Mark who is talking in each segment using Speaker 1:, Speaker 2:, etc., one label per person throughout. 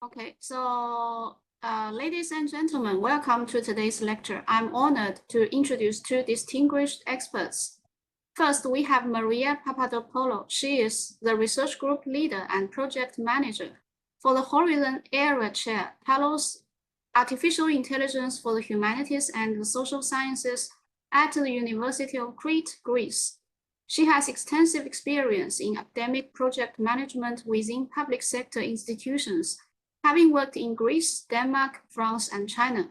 Speaker 1: Okay, so ladies and gentlemen, welcome to today's lecture. I'm honored to introduce two distinguished experts. First, we have Maria Papadopoulou. She is the research group leader and project manager for the Horizon Area Chair, TALOS Artificial Intelligence for the Humanities and the Social Sciences at the University of Crete, Greece. She has extensive experience in academic project management within public sector institutions, having worked in Greece, Denmark, France, and China.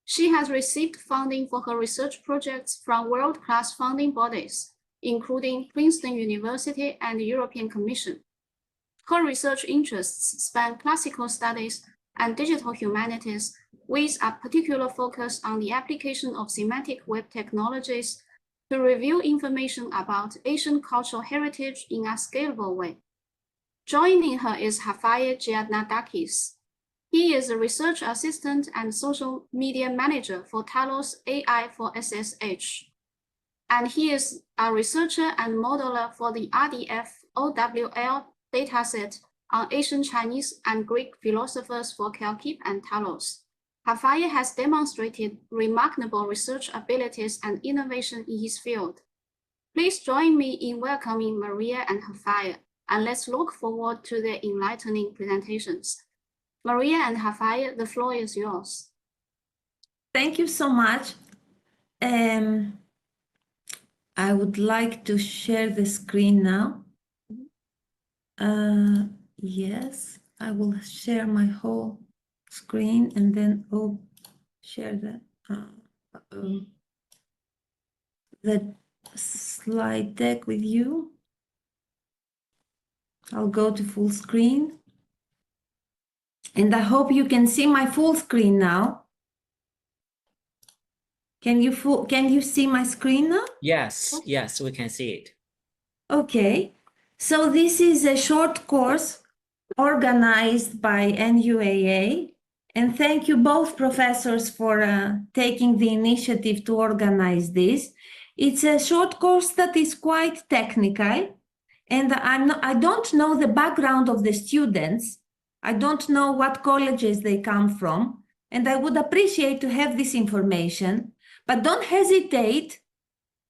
Speaker 1: She has received funding for her research projects from world-class funding bodies, including Princeton University and the European Commission. Her research interests span classical studies and digital humanities, with a particular focus on the application of semantic web technologies to review information about Asian cultural heritage in a scalable way. Joining her is Hafaye Giannadakis. He is a research assistant and social media manager for TALOS-AI for SSH. And he is a researcher and modeler for the RDF OWL dataset on Asian Chinese and Greek philosophers for KELKIP and TALOS. Hafaye has demonstrated remarkable research abilities and innovation in his field. Please join me in welcoming Maria and Hafaye, and let's look forward to their enlightening presentations. Maria and Hafaye, the floor is yours.
Speaker 2: Thank you so much. I would like to share the screen now. Yes, I will share my whole screen and then share the slide deck with you. I'll go to full screen. And I hope you can see my full screen now. Can you see my screen now?
Speaker 3: Yes, yes, we can see it.
Speaker 2: Okay, so this is a short course organized by NUAA, and thank you both professors for taking the initiative to organize this. It's a short course that is quite technical, and I don't know the background of the students. I don't know what colleges they come from, and I would appreciate to have this information, but don't hesitate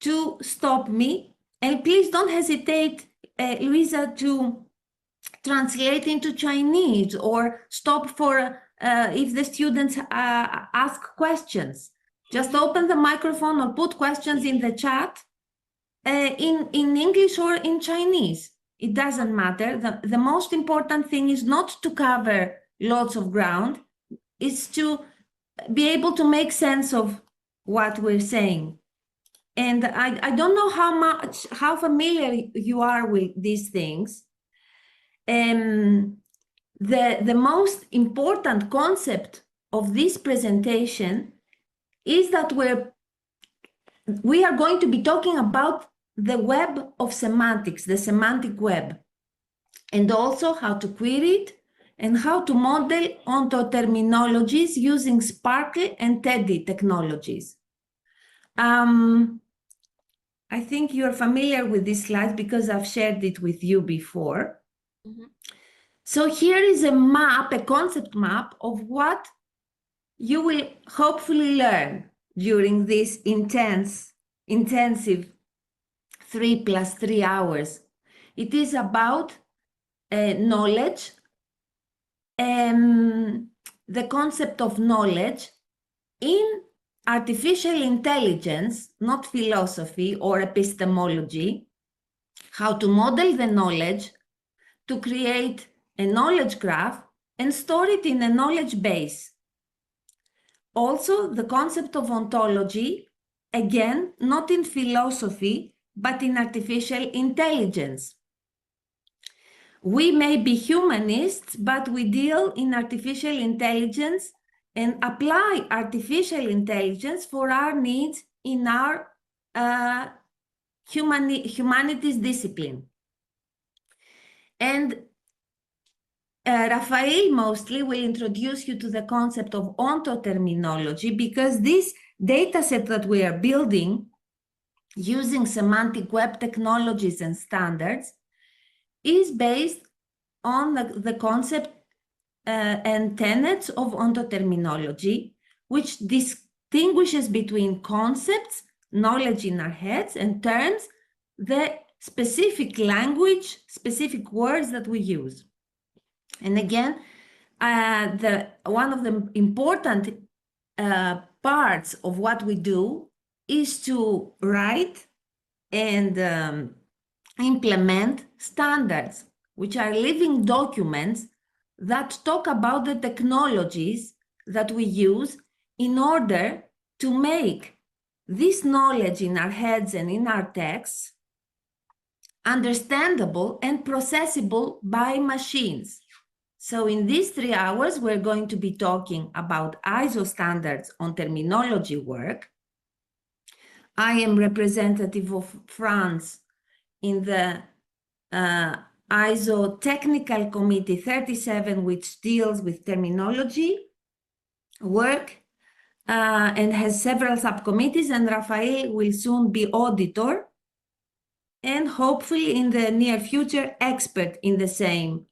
Speaker 2: to stop me, and please don't hesitate, Luisa, to translate into Chinese or stop for if the students ask questions. Just open the microphone or put questions in the chat in English or in Chinese. It doesn't matter. The most important thing is not to cover lots of ground, it's to be able to make sense of what we're saying. And I don't know how familiar you are with these things. The most important concept of this presentation is that we are going to be talking about the web of semantics, the semantic web, and also how to query it and how to model ontoterminologies using SPARQL and TEDI technologies. I think you're familiar with this slide because I've shared it with you before. Mm-hmm. So here is a map, a concept map of what you will hopefully learn during this intensive 3+3 hours. It is about knowledge, the concept of knowledge in artificial intelligence, not philosophy or epistemology, how to model the knowledge, to create a knowledge graph and store it in a knowledge base. Also, the concept of ontology, again, not in philosophy, but in artificial intelligence. We may be humanists, but we deal in artificial intelligence and apply artificial intelligence for our needs in our humanities discipline. And Raphael mostly will introduce you to the concept of ontoterminology, because this data set that we are building using semantic web technologies and standards is based on the concept and tenets of ontoterminology, which distinguishes between concepts, knowledge in our heads, and terms, the specific language, specific words that we use. And again, one of the important parts of what we do is to write and implement standards, which are living documents that talk about the technologies that we use in order to make this knowledge in our heads and in our texts understandable and processable by machines. So in these 3 hours, we're going to be talking about ISO standards on terminology work. I am representative of France in the ISO Technical Committee 37, which deals with terminology work and has several subcommittees, and Rafael will soon be auditor and hopefully in the near future expert in the same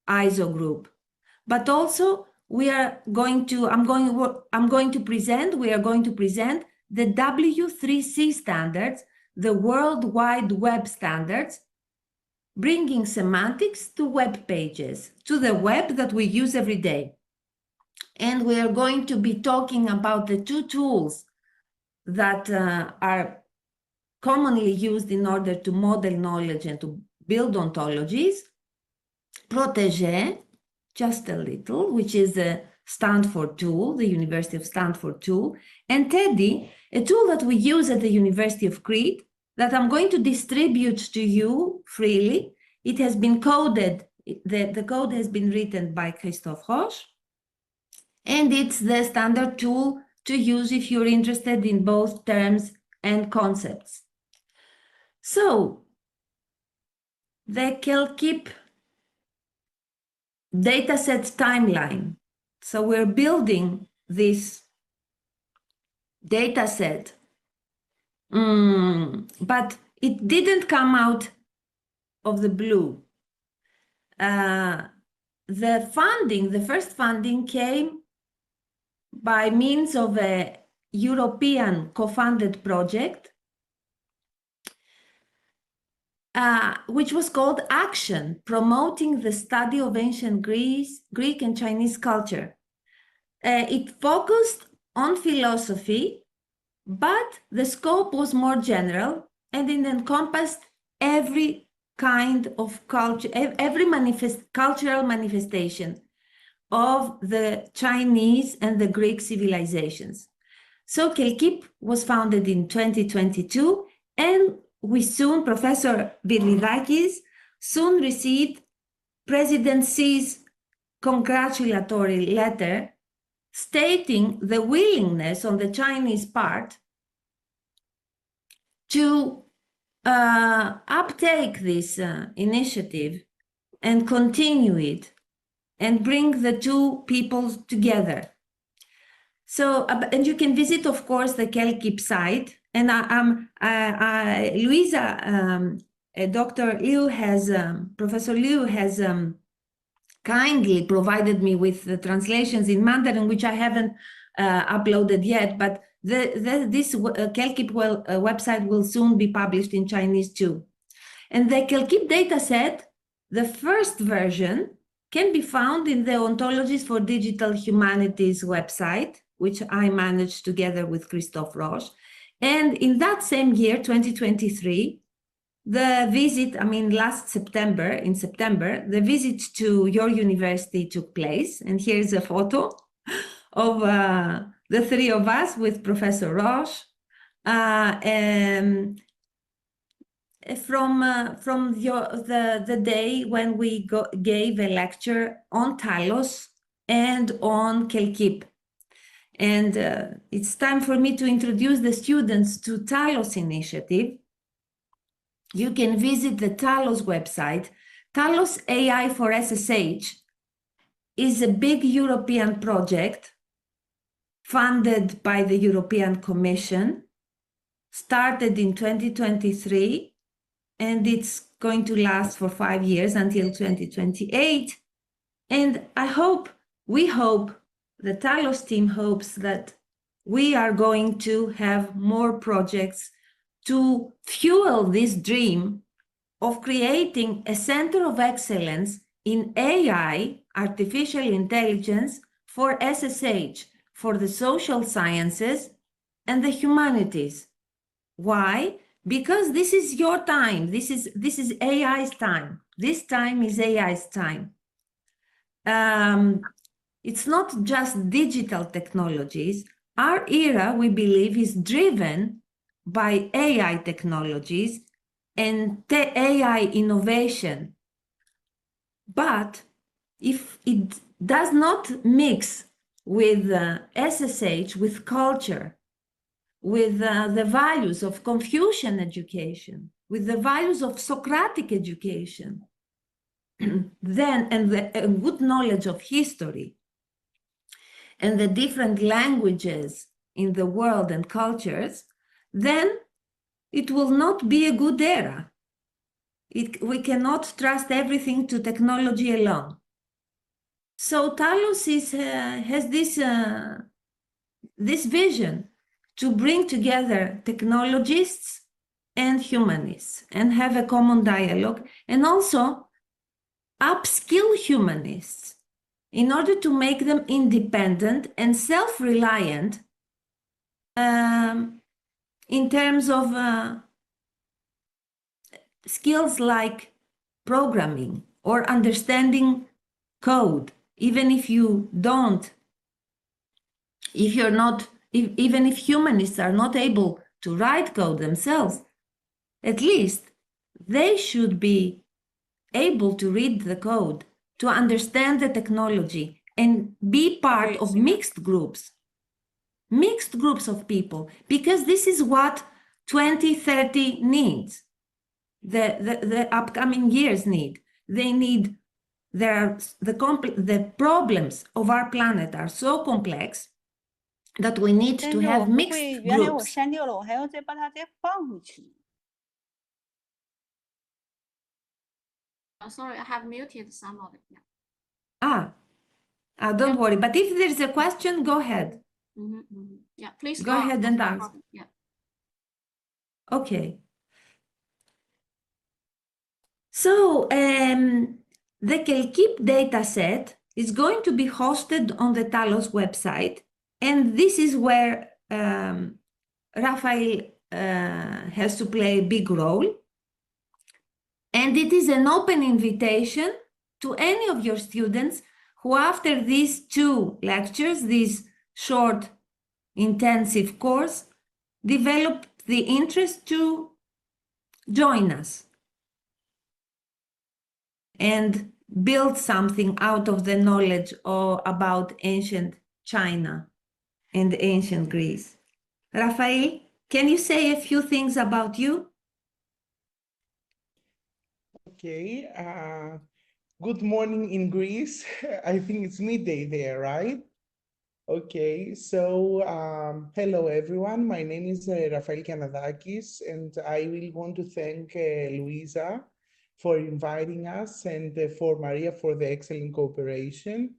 Speaker 2: ISO group. But also we are going to present the W3C standards, the World Wide Web standards, bringing semantics to web pages, to the web that we use every day. And we are going to be talking about the 2 tools that are commonly used in order to model knowledge and to build ontologies. Protégé, just a little, which is the Stanford tool, the University of Stanford tool, and TEDI, a tool that we use at the University of Crete that I'm going to distribute to you freely. It has been coded, the code has been written by Christophe Roche, and it's the standard tool to use if you're interested in both terms and concepts. So, the KELKIP Dataset timeline. So we're building this dataset, but it didn't come out of the blue. The first funding came by means of a European co-funded project, which was called Action, Promoting the Study of Ancient Greek and Chinese Culture. It focused on philosophy, but the scope was more general and it encompassed every kind of culture, every cultural manifestation of the Chinese and the Greek civilizations. So KELKIP was founded in 2022, and we soon, Professor Virlidakis, soon received President Xi's congratulatory letter stating the willingness on the Chinese part to uptake this initiative and continue it and bring the 2 peoples together. So, and you can visit, of course, the KELKIP site. And Dr. Liu has, Professor Liu has kindly provided me with the translations in Mandarin, which I haven't uploaded yet, but this KELKIP website will soon be published in Chinese too. And the KELKIP dataset, the first version, can be found in the Ontologies for Digital Humanities website, which I managed together with Christophe Roche. And in that same year, 2023, the visit, last September, in September, the visit to your university took place. And here's a photo of the 3 of us with Professor Roche. From the day when we gave a lecture on TALOS and on KELKIP. And it's time for me to introduce the students to TALOS initiative. You can visit the TALOS website. TALOS-AI for SSH is a big European project funded by the European Commission, started in 2023, and it's going to last for 5 years until 2028. And we hope, the TALOS team hopes that we are going to have more projects to fuel this dream of creating a center of excellence in AI, artificial intelligence, for SSH, for the social sciences and the humanities. Why? Because this is your time. This is AI's time. This time is AI's time. It's not just digital technologies. Our era, we believe, is driven by AI technologies and AI innovation. But if it does not mix with SSH, with culture, with the values of Confucian education, with the values of Socratic education, then, and a good knowledge of history and the different languages in the world and cultures, then it will not be a good era. We cannot trust everything to technology alone. So TALOS has this vision to bring together technologists and humanists and have a common dialogue, and also upskill humanists in order to make them independent and self-reliant in terms of skills like programming or understanding code, even if you don't, even if humanists are not able to write code themselves, at least they should be able to read the code, to understand the technology, and be part of mixed groups of people, because this is what 2030 needs. The upcoming years need. They need, the problems of our planet are so complex that we need to have mixed groups.
Speaker 1: Sorry, I have muted some of it.
Speaker 2: Don't worry. But if there's a question, go ahead.
Speaker 1: Yeah, please
Speaker 2: go ahead and ask.
Speaker 1: Yeah.
Speaker 2: Okay. So the KELKIP dataset is going to be hosted on the TALOS website, and this is where Raphael has to play a big role. And it is an open invitation to any of your students who, after these 2 lectures, this short intensive course, develop the interest to join us and build something out of the knowledge about ancient China and ancient Greece. Raphael, can you say a few things about you?
Speaker 4: Okay, good morning in Greece. I think it's midday there, right? Okay, so hello everyone. My name is Rafael Kanadakis, and I really want to thank Luisa for inviting us, and for Maria for the excellent cooperation.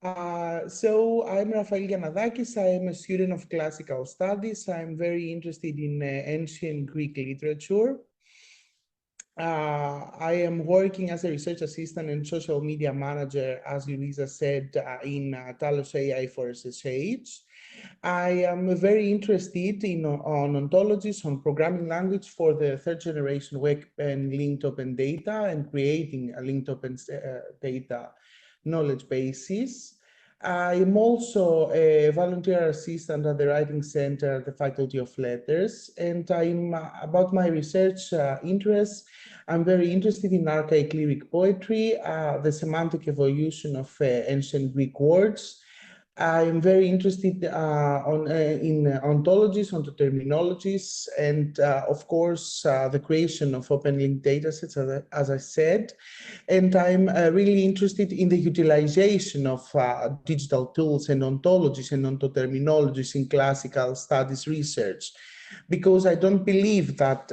Speaker 4: So I'm Rafael Kanadakis. I am a student of classical studies. I'm very interested in ancient Greek literature. I am working as a research assistant and social media manager, as Luisa said, in TALOS-AI for SSH. I am very interested on ontologies, on programming language for the 3rd generation web and linked open data, and creating a linked open data knowledge bases. I am also a volunteer assistant at the Writing Center at the Faculty of Letters, and I'm about my research interests. I'm very interested in archaic lyric poetry, the semantic evolution of ancient Greek words. I'm very interested in ontologies, ontoterminologies, and of course, the creation of open linked datasets, as I said. And I'm really interested in the utilization of digital tools and ontologies and ontoterminologies in classical studies research. because I don't believe that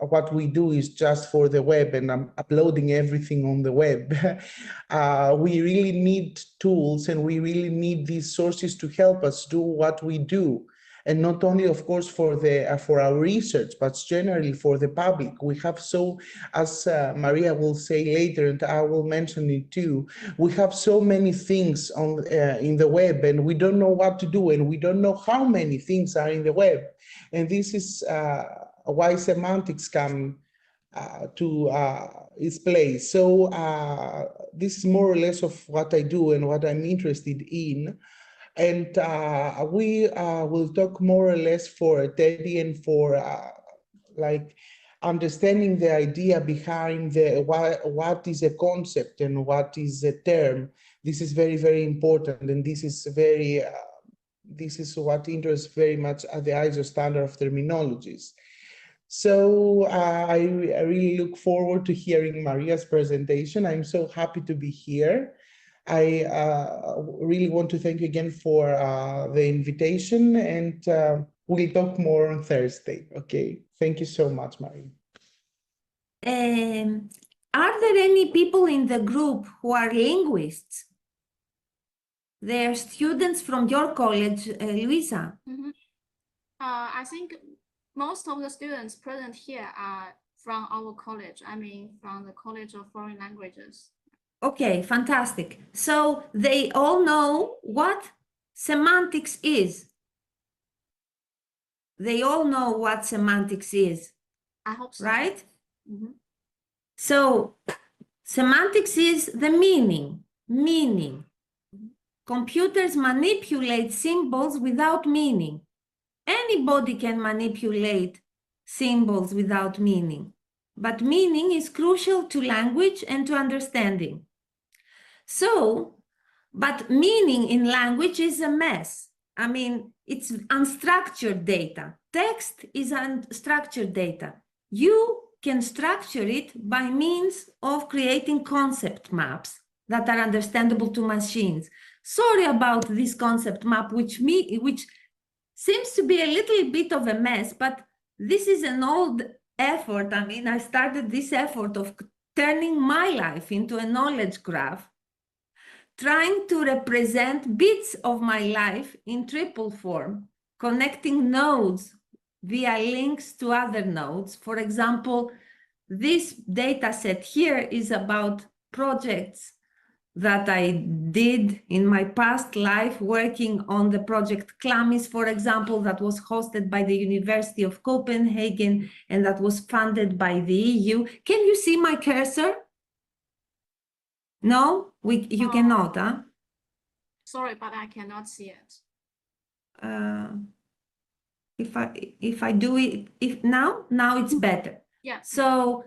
Speaker 4: what we do is just for the web and I'm uploading everything on the web. We really need tools and we really need these sources to help us do what we do. And not only, of course, for our research, but generally for the public. We have as Maria will say later, and I will mention it too, we have so many things in the web, and we don't know what to do, and we don't know how many things are in the web. And this is why semantics come to its place. So this is more or less of what I do and what I'm interested in. And we will talk more or less for TEDI and for like understanding the idea behind what is a concept and what is a term. This is very, very important, and this is what interests very much at the ISO standard of terminologies. So I really look forward to hearing Maria's presentation. I'm so happy to be here. I really want to thank you again for the invitation, and we'll talk more on Thursday. Okay, thank you so much, Maria.
Speaker 2: Are there any people in the group who are linguists? They are students from your college, Luisa.
Speaker 1: Mm-hmm. I think most of the students present here are from our college. I mean, from the College of Foreign Languages.
Speaker 2: Okay, fantastic. So they all know what semantics is. They all know what semantics is.
Speaker 1: I hope so.
Speaker 2: Right?
Speaker 1: Mm-hmm.
Speaker 2: So semantics is the meaning. Computers manipulate symbols without meaning. Anybody can manipulate symbols without meaning, but meaning is crucial to language and to understanding. So, but meaning in language is a mess. I mean, it's unstructured data. Text is unstructured data. You can structure it by means of creating concept maps that are understandable to machines. Sorry about this concept map, which seems to be a little bit of a mess, but this is an old effort. I mean, I started this effort of turning my life into a knowledge graph, trying to represent bits of my life in triple form, connecting nodes via links to other nodes. For example, this data set here is about projects that I did in my past life, working on the project CLAMIS, for example, that was hosted by the University of Copenhagen and that was funded by the EU. Can you see my cursor? No, you cannot, huh?
Speaker 1: Sorry, but I cannot see it.
Speaker 2: If I do it, now it's better.
Speaker 1: Yeah.
Speaker 2: So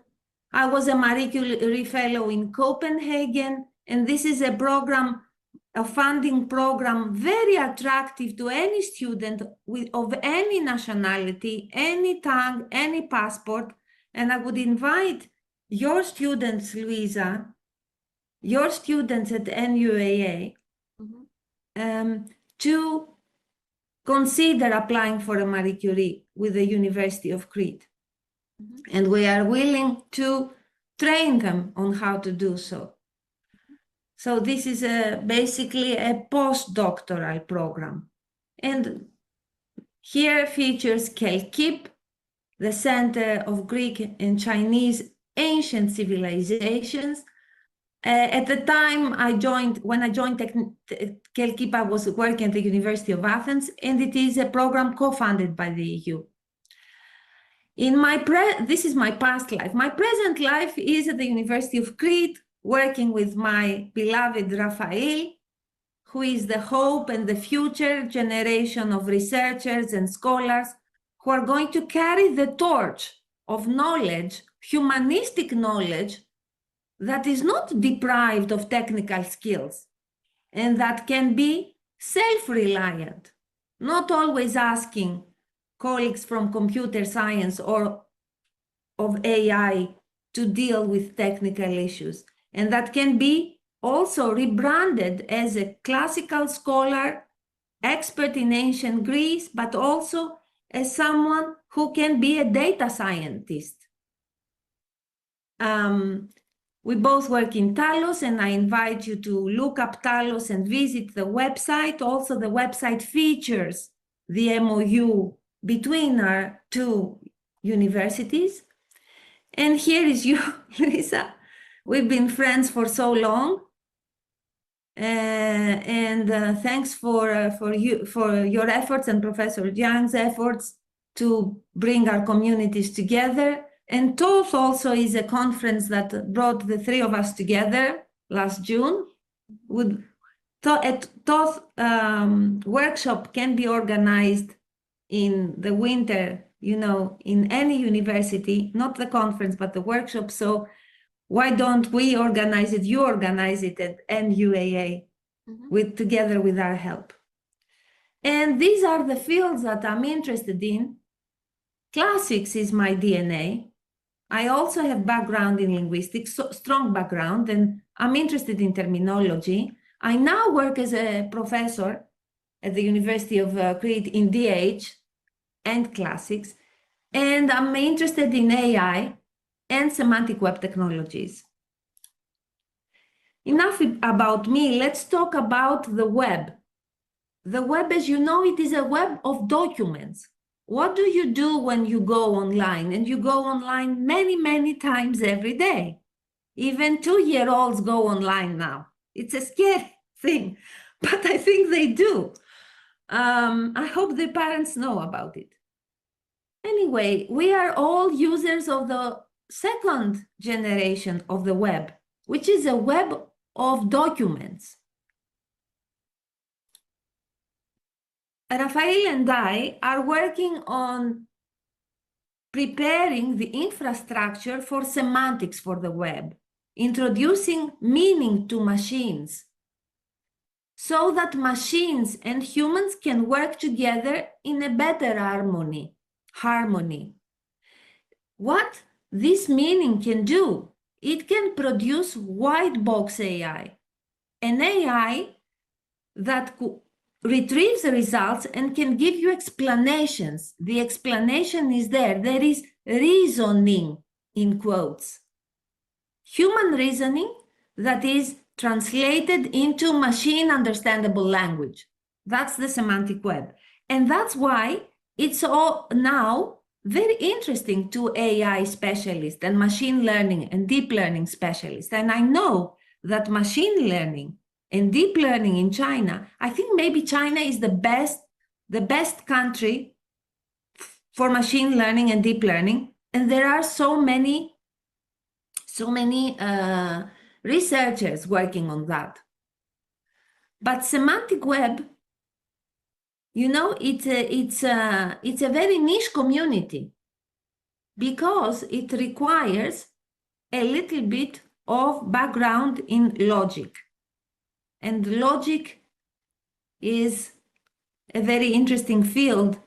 Speaker 2: I was a Marie Curie Fellow in Copenhagen, and this is a program, a funding program, very attractive to any student of any nationality, any tongue, any passport. And I would invite your students, Luisa, your students at NUAA, to consider applying for a Marie Curie with the University of Crete. And we are willing to train them on how to do so. So this is basically a postdoctoral program. And here features KELKIP, the Center of Greek and Chinese Ancient Civilizations. At the time when I joined KELKIP, I was working at the University of Athens, and it is a program co-funded by the EU. This is my past life. My present life is at the University of Crete, working with my beloved Raphael, who is the hope and the future generation of researchers and scholars who are going to carry the torch of knowledge, humanistic knowledge, that is not deprived of technical skills and that can be self-reliant, not always asking colleagues from computer science or of AI to deal with technical issues, and that can be also rebranded as a classical scholar, expert in ancient Greece, but also as someone who can be a data scientist. We both work in TALOS, and I invite you to look up TALOS and visit the website. Also, the website features the MOU between our two universities. And here is you, Luisa. We've been friends for so long. Thanks for your efforts and Professor Jiang's efforts to bring our communities together. And TOTH also is a conference that brought the three of us together last June. A TOTH workshop can be organized in the winter, you know, in any university, not the conference, but the workshop. So why don't we organize it? You organize it at NUAA together with our help. And these are the fields that I'm interested in. Classics is my DNA. I also have background in linguistics, strong background, and I'm interested in terminology. I now work as a professor at the University of Crete in DH and classics, and I'm interested in AI and semantic web technologies. Enough about me, let's talk about the web. The web, as you know, it is a web of documents. What do you do when you go online? And you go online many, many times every day. Even 2-year-olds go online now. It's a scary thing, but I think they do. I hope their parents know about it. Anyway, we are all users of the second generation of the web, which is a web of documents. Rafael and I are working on preparing the infrastructure for semantics for the web, introducing meaning to machines so that machines and humans can work together in a better harmony. What this meaning can do, it can produce white box AI, an AI that retrieves the results and can give you explanations. The explanation is there. There is reasoning, in quotes. Human reasoning that is translated into machine understandable language. That's the semantic web. And that's why it's all now very interesting to AI specialists and machine learning and deep learning specialists. And I know that machine learning and deep learning in China, I think maybe China is the best country for machine learning and deep learning. And there are so many researchers working on that. But semantic web, you know, it's a very niche community because it requires a little bit of background in logic. And logic is a very interesting field.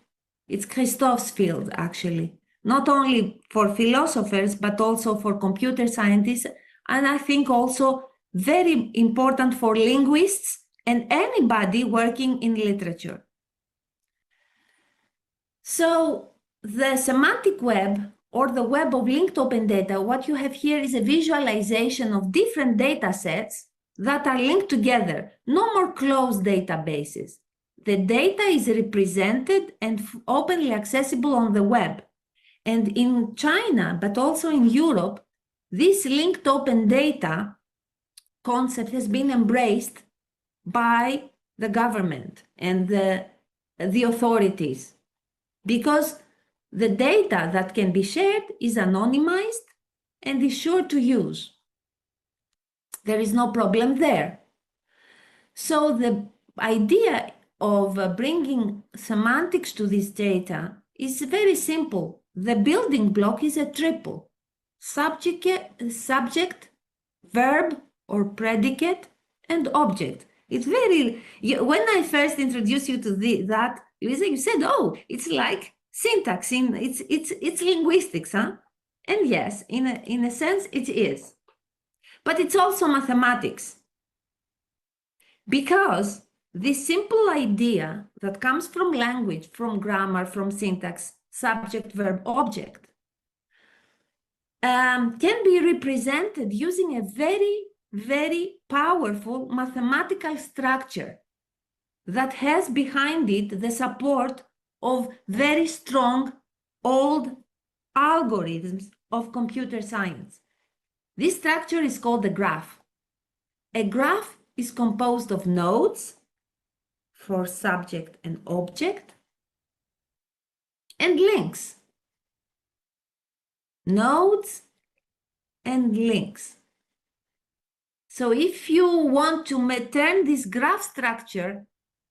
Speaker 2: It's Christophe's field, actually, not only for philosophers, but also for computer scientists. And I think also very important for linguists and anybody working in literature. So the semantic web, or the web of linked open data, what you have here is a visualization of different data sets that are linked together, no more closed databases. The data is represented and openly accessible on the web. And in China, but also in Europe, this linked open data concept has been embraced by the government and the authorities, because the data that can be shared is anonymized and is sure to use. There is no problem there. So the idea of bringing semantics to this data is very simple. The building block is a triple: subject, verb or predicate, and object. It's very, when I first introduced you to that, Lisa, you said, oh, it's like syntax, it's linguistics, huh? And yes, in a sense it is. But it's also mathematics, because this simple idea that comes from language, from grammar, from syntax, subject, verb, object, can be represented using a very, very powerful mathematical structure that has behind it the support of very strong old algorithms of computer science. This structure is called a graph. A graph is composed of nodes for subject and object and links. Nodes and links. So if you want to turn this graph structure,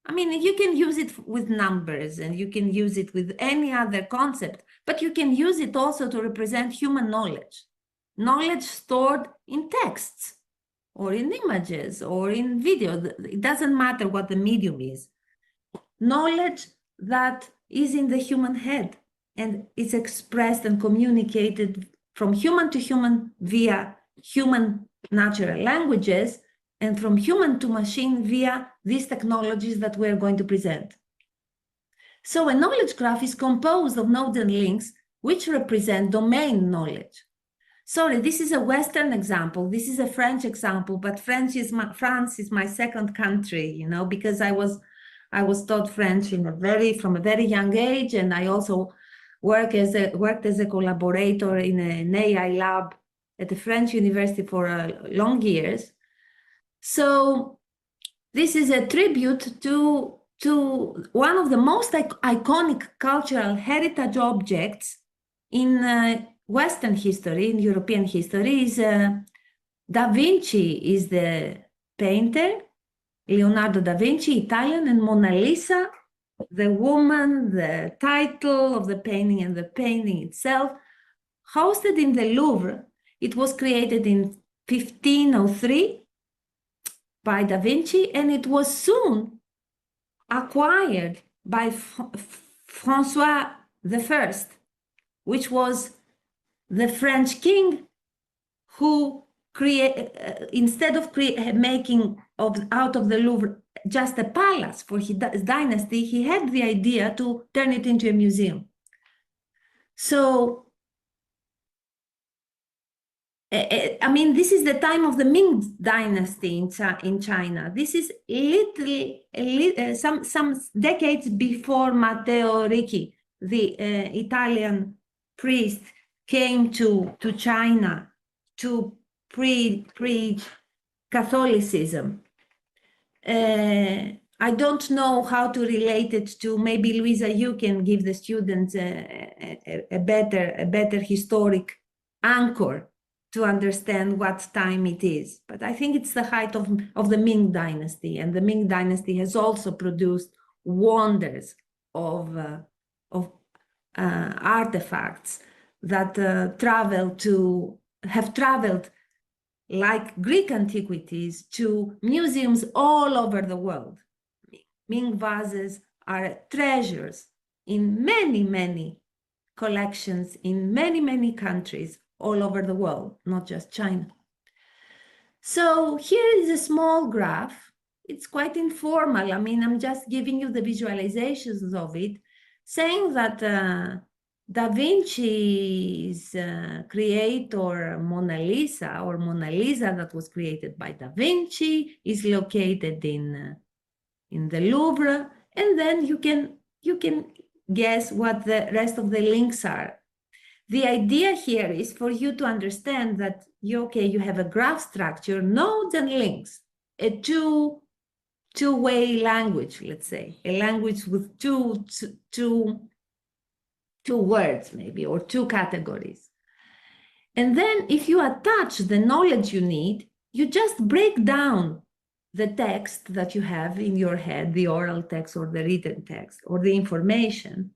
Speaker 2: I mean, you can use it with numbers and you can use it with any other concept, but you can use it also to represent human knowledge. Knowledge stored in texts or in images or in video. It doesn't matter what the medium is. Knowledge that is in the human head and is expressed and communicated from human to human via human natural languages and from human to machine via these technologies that we're going to present. So a knowledge graph is composed of nodes and links which represent domain knowledge. Sorry, this is a Western example. This is a French example, but France is my second country, you know, because I was taught French from a very young age, and I also worked as a collaborator in an AI lab at the French university for long years. So this is a tribute to one of the most iconic cultural heritage objects in Western history, in European history, is Da Vinci is the painter, Leonardo da Vinci, Italian, and Mona Lisa, the woman, the title of the painting and the painting itself, hosted in the Louvre. It was created in 1503 by Da Vinci, and it was soon acquired by François I, which was the French king who instead of making out of the Louvre just a palace for his dynasty, he had the idea to turn it into a museum. So, I mean, this is the time of the Ming dynasty in China. This is some decades before Matteo Ricci, the Italian priest, came to China to preach Catholicism. I don't know how to relate it to, maybe Luisa, you can give the students a better historic anchor to understand what time it is. But I think it's the height of the Ming dynasty, and the Ming dynasty has also produced wonders of artifacts that have traveled like Greek antiquities to museums all over the world. Ming vases are treasures in many, many collections in many, many countries all over the world, not just China. So here is a small graph. It's quite informal. I mean, I'm just giving you the visualizations of it, saying that Da Vinci's creator Mona Lisa that was created by Da Vinci is located in the Louvre, and then you can guess what the rest of the links are. The idea here is for you to understand that you have a graph structure, nodes and links, a two-way language, let's say, a language with two words maybe, or two categories. And then if you attach the knowledge you need, you just break down the text that you have in your head, the oral text or the written text or the information.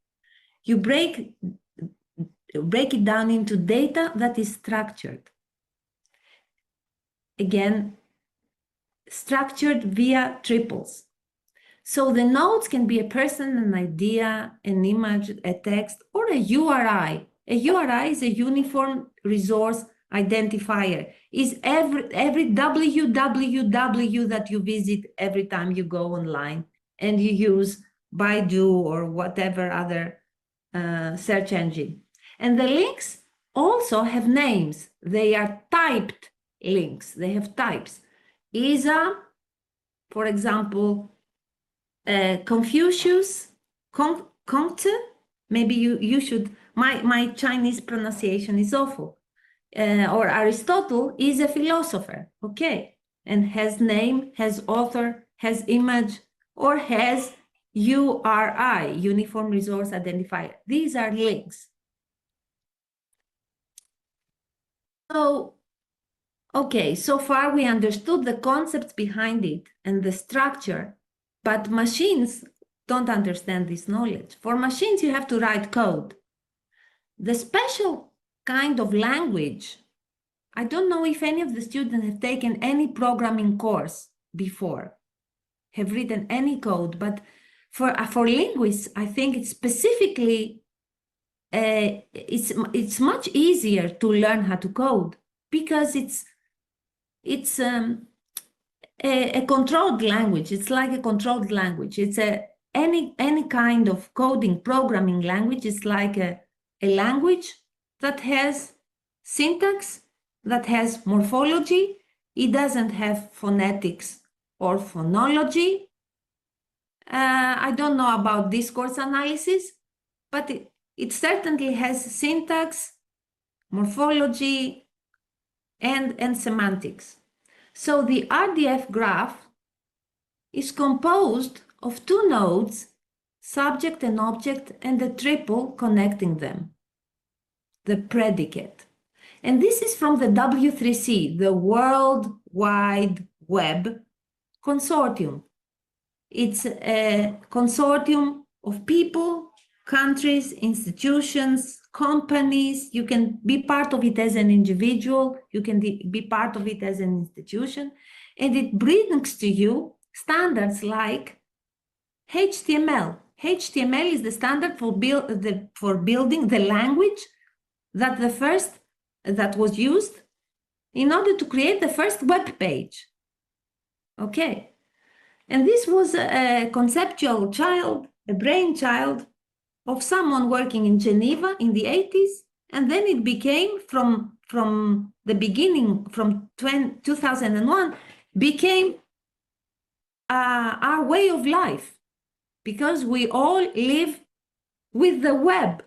Speaker 2: You break it down into data that is structured. Again, structured via triples. So the nodes can be a person, an idea, an image, a text, or a URI. A URI is a uniform resource identifier is every www that you visit every time you go online and you use Baidu or whatever other search engine. And the links also have names. They are typed links. They have types. ISA, for example, Confucius, Conte, maybe you should, my Chinese pronunciation is awful. Or Aristotle is a philosopher, okay, and has name, has author, has image, or has URI, Uniform Resource Identifier. These are links. So, okay, so far we understood the concepts behind it and the structure, but machines don't understand this knowledge. For machines, you have to write code. The special kind of language, I don't know if any of the students have taken any programming course before, have written any code, but for linguists, I think it's specifically, it's much easier to learn how to code because it's a controlled language. It's like a controlled language. It's any kind of coding programming language is like a language that has syntax, that has morphology. It doesn't have phonetics or phonology. I don't know about discourse analysis, but it certainly has syntax, morphology, and semantics. So the RDF graph is composed of two nodes, subject and object, and a triple connecting them, the predicate. And this is from the W3C, the World Wide Web Consortium. It's a consortium of people, countries, institutions, companies. You can be part of it as an individual. You can be part of it as an institution. And it brings to you standards like HTML. HTML is the standard for building the language that was used in order to create the first web page. Okay. And this was a conceptual child, a brainchild of someone working in Geneva in the 80s. And then it became from the beginning, from 2001, became our way of life, because we all live with the web.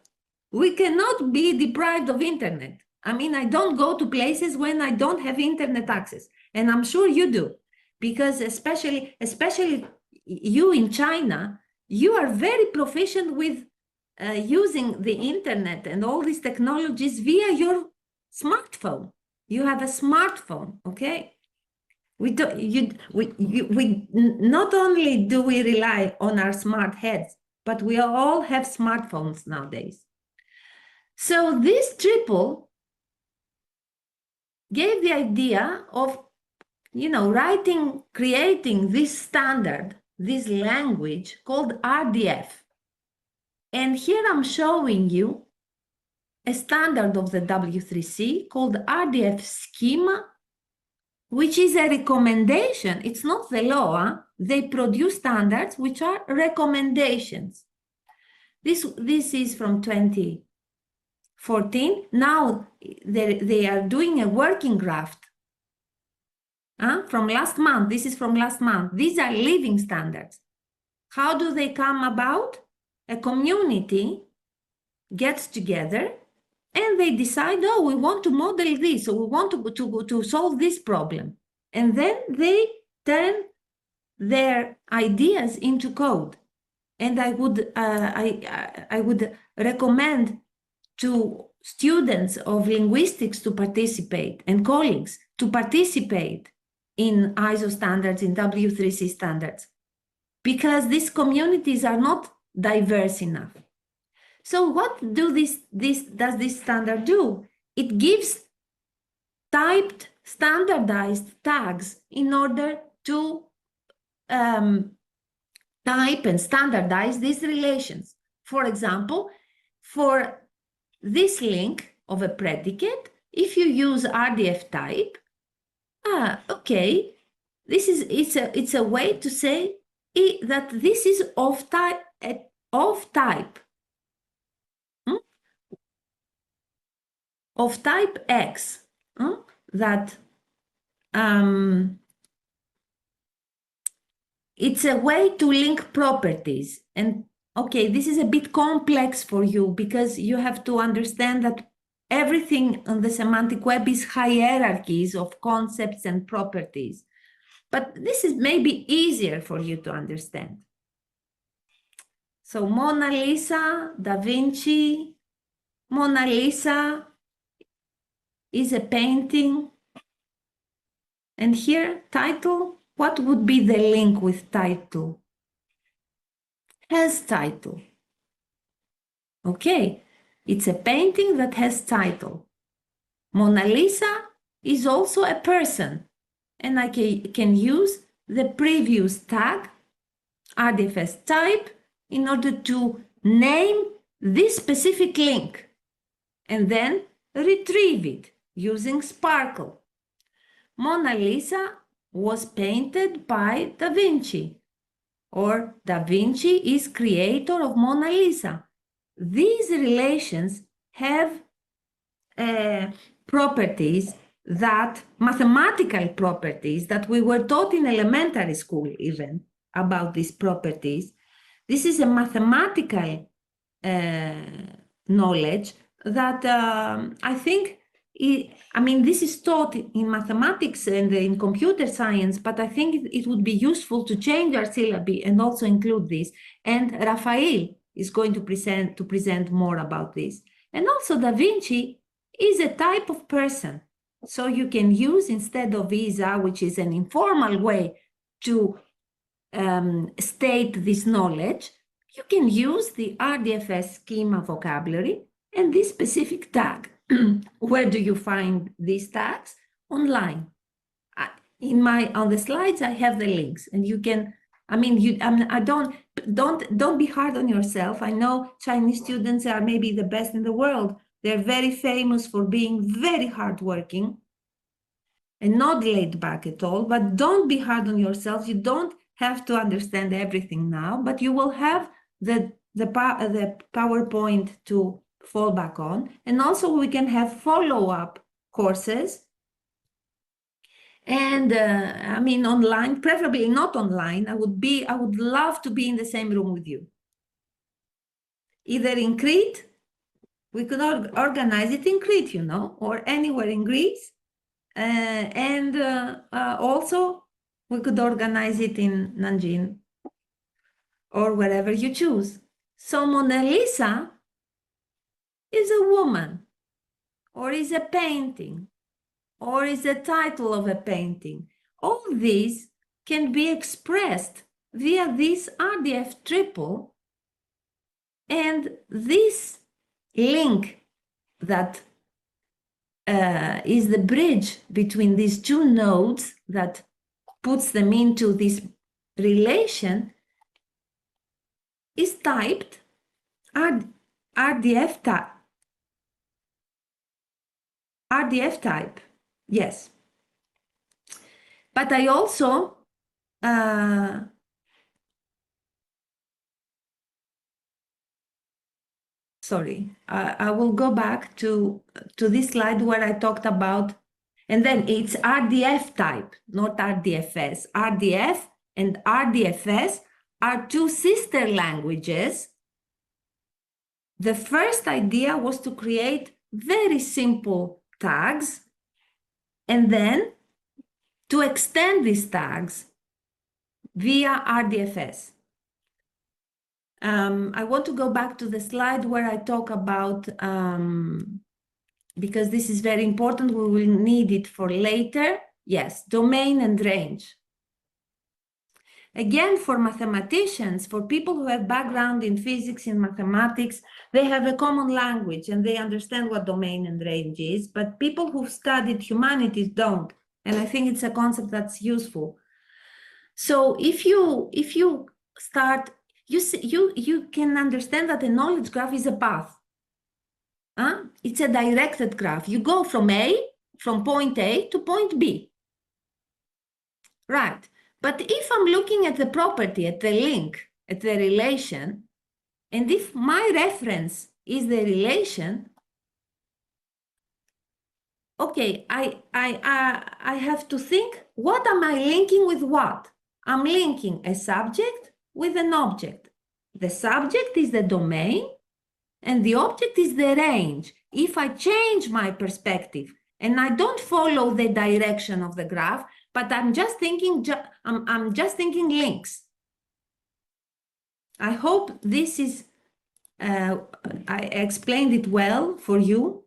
Speaker 2: We cannot be deprived of internet. I mean, I don't go to places when I don't have internet access, and I'm sure you do, because especially you in China, you are very proficient with using the internet and all these technologies via your smartphone. You have a smartphone, okay? We not only do we rely on our smart heads, but we all have smartphones nowadays. So this triple gave the idea of, creating this standard, this language called RDF. And here I'm showing you a standard of the W3C called RDF schema, which is a recommendation. It's not the law. They produce standards which are recommendations. This is from 2014. Now they are doing a working draft from last month. This is from last month. These are living standards. How do they come about? A community gets together and they decide, oh, we want to model this, or we want to solve this problem. And then they turn their ideas into code. And I would recommend to students of linguistics to participate, and colleagues to participate in ISO standards, in W3C standards, because these communities are not diverse enough. So what does this standard do? It gives typed standardized tags in order to type and standardize these relations. For example, for this link of a predicate, if you use RDF type, okay, it's a way to say that this is of type of type X, that it's a way to link properties. And okay, this is a bit complex for you because you have to understand that everything on the semantic web is hierarchies of concepts and properties. But this is maybe easier for you to understand. So Mona Lisa, Da Vinci. Mona Lisa is a painting. And here, title, what would be the link with title? Has title. Okay, it's a painting that has title. Mona Lisa is also a person. And I can use the previous tag, RDFS type, in order to name this specific link and then retrieve it using SPARQL. Mona Lisa was painted by Da Vinci, or Da Vinci is creator of Mona Lisa. These relations have properties, that mathematical properties that we were taught in elementary school even about these properties. This is a mathematical knowledge that I think, this is taught in mathematics and in computer science, but I think it would be useful to change our syllabi and also include this. And Raphael is going to present more about this. And also Da Vinci is a type of person. So you can use, instead of Isa, which is an informal way to state this knowledge, you can use the RDFS schema vocabulary and this specific tag. Where do you find these tags? Online. On the slides, I have the links, and you can. Don't be hard on yourself. I know Chinese students are maybe the best in the world. They're very famous for being very hardworking and not laid back at all, but don't be hard on yourself. You don't have to understand everything now, but you will have the PowerPoint to fall back on. And also we can have follow-up courses. And online, preferably not online. I would love to be in the same room with you. Either in Crete, we could organize it in Crete, or anywhere in Greece. And also we could organize it in Nanjing or wherever you choose. So Mona Lisa is a woman, or is a painting, or is the title of a painting. All these can be expressed via this RDF triple, and this link that is the bridge between these two nodes that puts them into this relation is typed RDF type, yes. But I also I will go back to this slide where I talked about, and then it's RDF type, not RDFS. RDF and RDFS are two sister languages. The first idea was to create very simple tags and then to extend these tags via RDFS. I want to go back to the slide where I talk about, because this is very important, we will need it for later. Yes, domain and range. Again, for mathematicians, for people who have background in physics, in mathematics, they have a common language and they understand what domain and range is, but people who've studied humanities don't. And I think it's a concept that's useful. So if you start, you can understand that a knowledge graph is a path. It's a directed graph. You go from point A to point B. Right. But if I'm looking at the property, at the link, at the relation, and if my reference is the relation, okay, I have to think, what am I linking with what? I'm linking a subject with an object. The subject is the domain, and the object is the range. If I change my perspective and I don't follow the direction of the graph, but I'm just thinking, I'm just thinking links. I hope this is, I explained it well for you,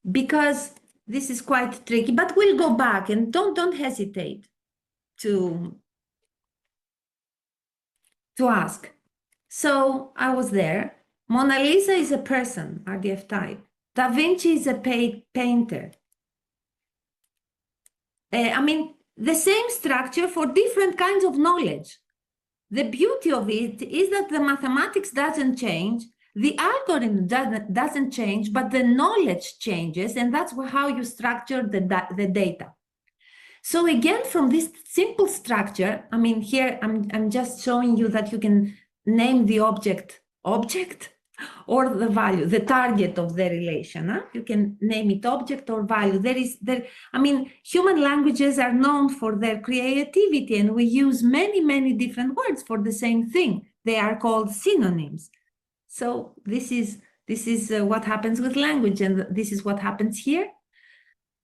Speaker 2: because this is quite tricky, but we'll go back and don't hesitate to ask. So I was there. Mona Lisa is a person, RDF type. Da Vinci is a painter. I mean, the same structure for different kinds of knowledge. The beauty of it is that the mathematics doesn't change, the algorithm doesn't change, but the knowledge changes, and that's how you structure the data. So again, from this simple structure, I mean, here I'm just showing you that you can name the object or the value, the target of the relation. You can name it object or value. I mean, human languages are known for their creativity, and we use many different words for the same thing. They are called synonyms. So this is what happens with language, and this is what happens here.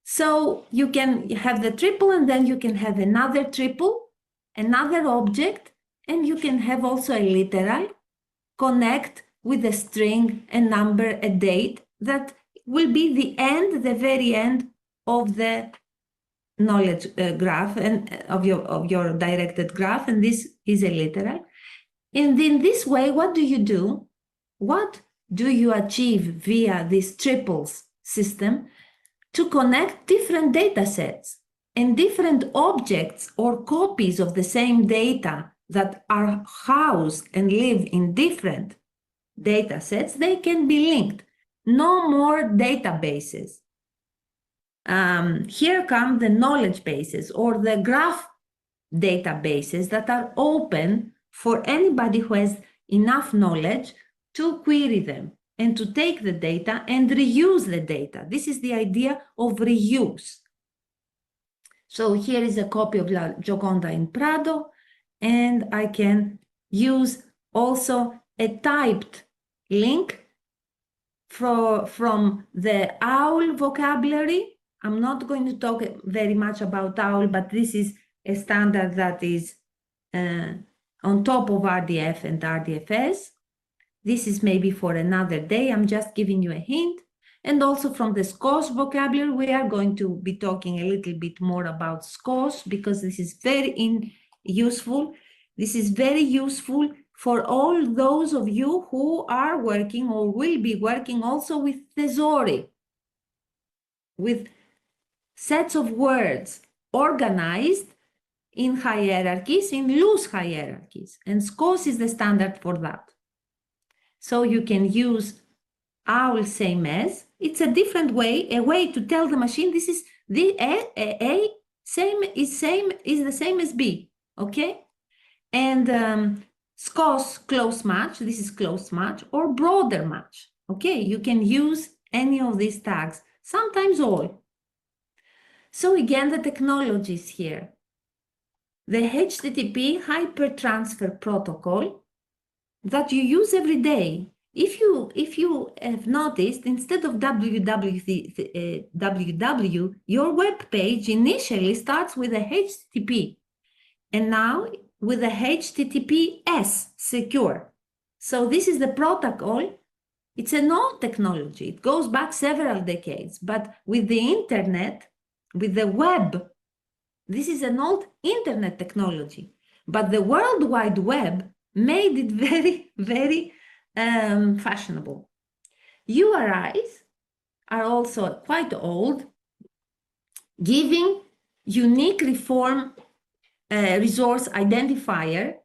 Speaker 2: So you can have the triple, and then you can have another triple, another object, and you can have also a literal, connect with a string, a number, a date, that will be the very end of the knowledge graph and of your directed graph, and this is a literal. And in this way, what do you do? What do you achieve via this triples system? To connect different data sets and different objects or copies of the same data that are housed and live in different data sets, they can be linked. No more databases. Here come the knowledge bases or the graph databases that are open for anybody who has enough knowledge to query them and to take the data and reuse the data. This is the idea of reuse. So here is a copy of La Gioconda in Prado, and I can use also a typed link from the OWL vocabulary. I'm not going to talk very much about OWL, but this is a standard that is on top of RDF and RDFS. This is maybe for another day. I'm just giving you a hint. And also from the SCOS vocabulary, we are going to be talking a little bit more about SCOS, because this is very useful. This is very useful for all those of you who are working or will be working also with thesauri, with sets of words organized in hierarchies, in loose hierarchies. And SCOS is the standard for that. So you can use OWL same as. It's a different way, a way to tell the machine this is the A is the same as B, okay? And SCOS close match, this is close match, or broader match, okay? You can use any of these tags, sometimes all. So again, the technologies here. The HTTP hypertransfer protocol that you use every day. If you have noticed, instead of www, your web page initially starts with a HTTP, and now with a HTTPS secure. So this is the protocol. It's an old technology. It goes back several decades, but with the internet, with the web, this is an old internet technology. But the World Wide Web made it very fashionable. URIs are also quite old, giving unique resource identifier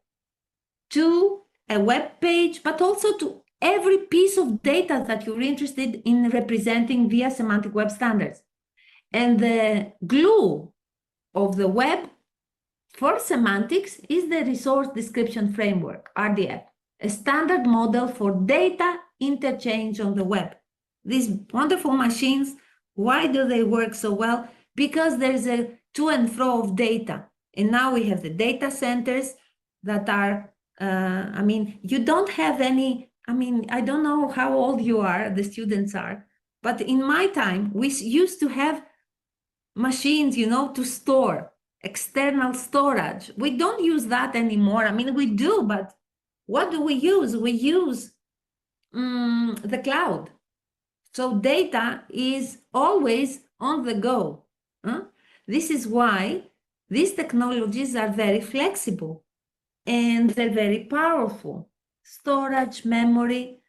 Speaker 2: to a web page, but also to every piece of data that you're interested in representing via semantic web standards. And the glue of the web for semantics is the Resource Description Framework, RDF, a standard model for data interchange on the web. These wonderful machines, why do they work so well? Because there's a to and fro of data. And now we have the data centers that are, you don't have any, I don't know how old you are, the students are, but in my time, we used to have machines, to store, external storage. We don't use that anymore. We do, but what do we use? We use the cloud. So data is always on the go. This is why these technologies are very flexible and they're very powerful. Storage, memory,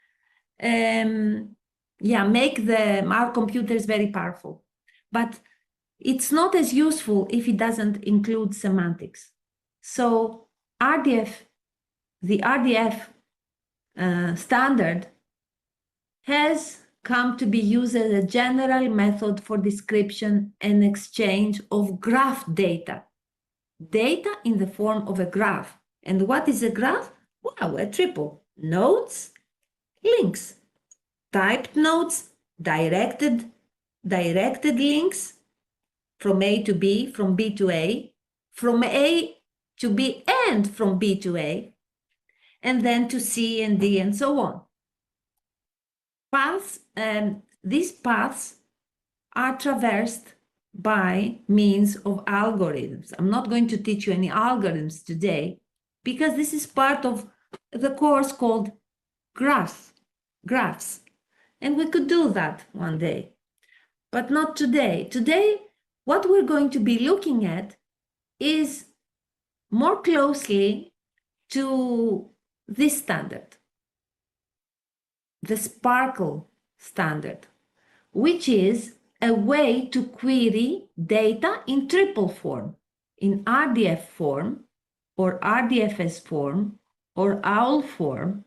Speaker 2: make our computers very powerful. But it's not as useful if it doesn't include semantics. So the RDF standard has come to be used as a general method for description and exchange of graph data. Data in the form of a graph. And what is a graph? Wow, a triple. Nodes, links, typed nodes, directed links, from A to B, from B to A, from A to B and from B to A, and then to C and D and so on. These paths are traversed by means of algorithms. I'm not going to teach you any algorithms today because this is part of the course called graphs. And we could do that one day, but not today. Today, what we're going to be looking at is more closely to this standard, the SPARQL standard, which is a way to query data in triple form, in RDF form, or RDFS form, or OWL form.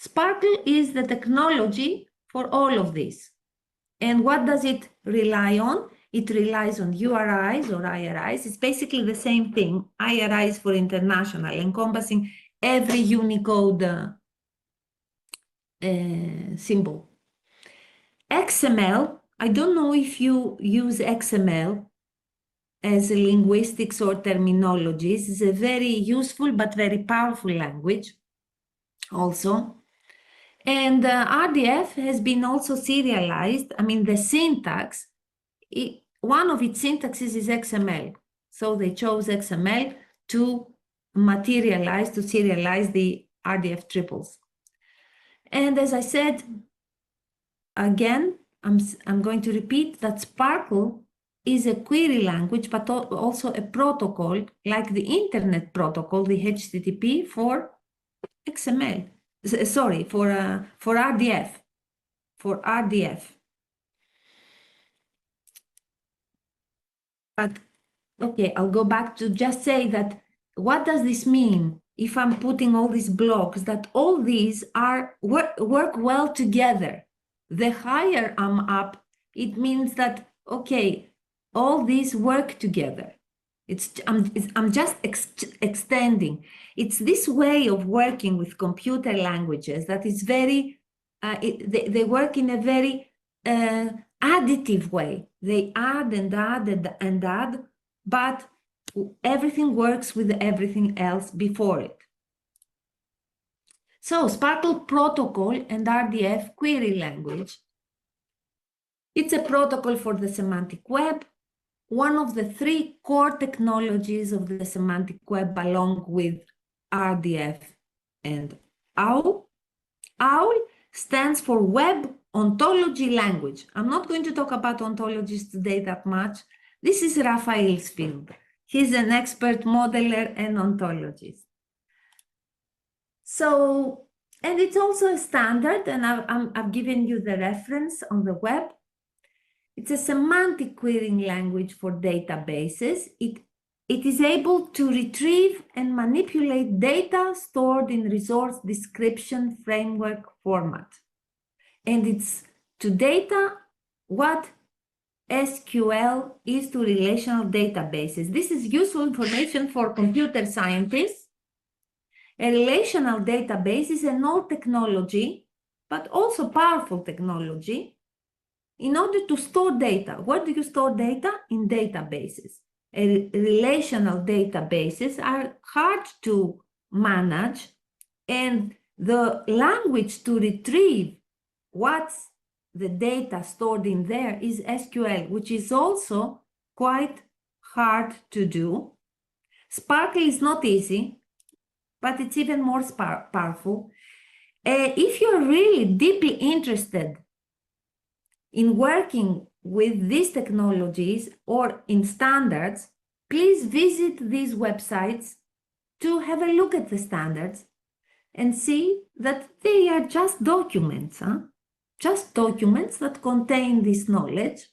Speaker 2: SPARQL is the technology for all of this. And what does it rely on? It relies on URIs or IRIs. It's basically the same thing. IRIs for international, encompassing every Unicode symbol. XML, I don't know if you use XML as linguistics or terminologies. It's a very useful but very powerful language also. And RDF has been also serialized. The syntax, one of its syntaxes is XML. So they chose XML to serialize the RDF triples. And as I said, again, I'm going to repeat that SPARQL is a query language, but also a protocol, like the internet protocol, the HTTP for XML. Sorry, for RDF. But okay, I'll go back to just say that what does this mean if I'm putting all these blocks, that all these work well together? The higher I'm up, it means that, okay, all these work together. I'm just extending. It's this way of working with computer languages that is very, they work in a very additive way. They add and add and add, but everything works with everything else before it. So SPARQL protocol and RDF query language. It's a protocol for the semantic web, one of the three core technologies of the semantic web, along with RDF and OWL. OWL stands for Web Ontology Language. I'm not going to talk about ontologies today that much. This is Raphael's field. He's an expert modeler and ontologist. So, and it's also a standard, and I've given you the reference on the web. It's a semantic querying language for databases. It it is able to retrieve and manipulate data stored in resource description framework format. And it's to data what SQL is to relational databases. This is useful information for computer scientists. A relational database is an old technology, but also powerful technology in order to store data. Where do you store data? In databases. Relational databases are hard to manage, and the language to retrieve what's the data stored in there is SQL, which is also quite hard to do. SPARQL is not easy, but it's even more powerful. If you're really deeply interested in working with these technologies or in standards, please visit these websites to have a look at the standards and see that they are just documents, just documents that contain this knowledge,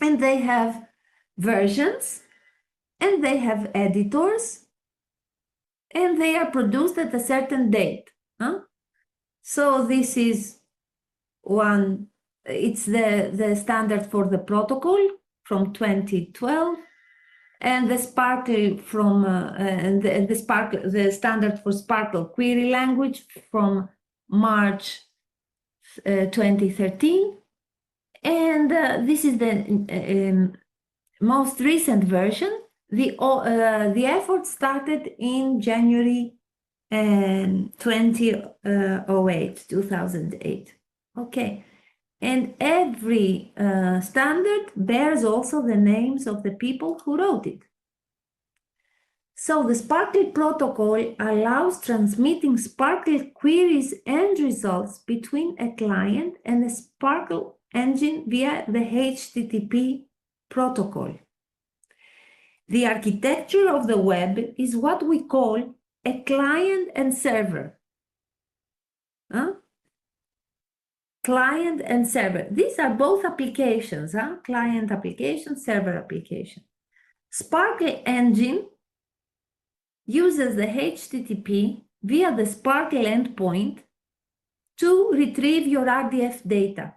Speaker 2: and they have versions, and they have editors, and they are produced at a certain date. So this is one. It's the standard for the protocol from 2012, and the SPARQL from the standard for SPARQL query language from March 2013, and this is the most recent version. The effort started in January 2008. Okay. And every standard bears also the names of the people who wrote it. So the SPARQL protocol allows transmitting SPARQL queries and results between a client and a SPARQL engine via the HTTP protocol. The architecture of the web is what we call a client and server. Client and server. These are both applications, client application, server application. SPARQL engine uses the HTTP via the SPARQL endpoint to retrieve your RDF data.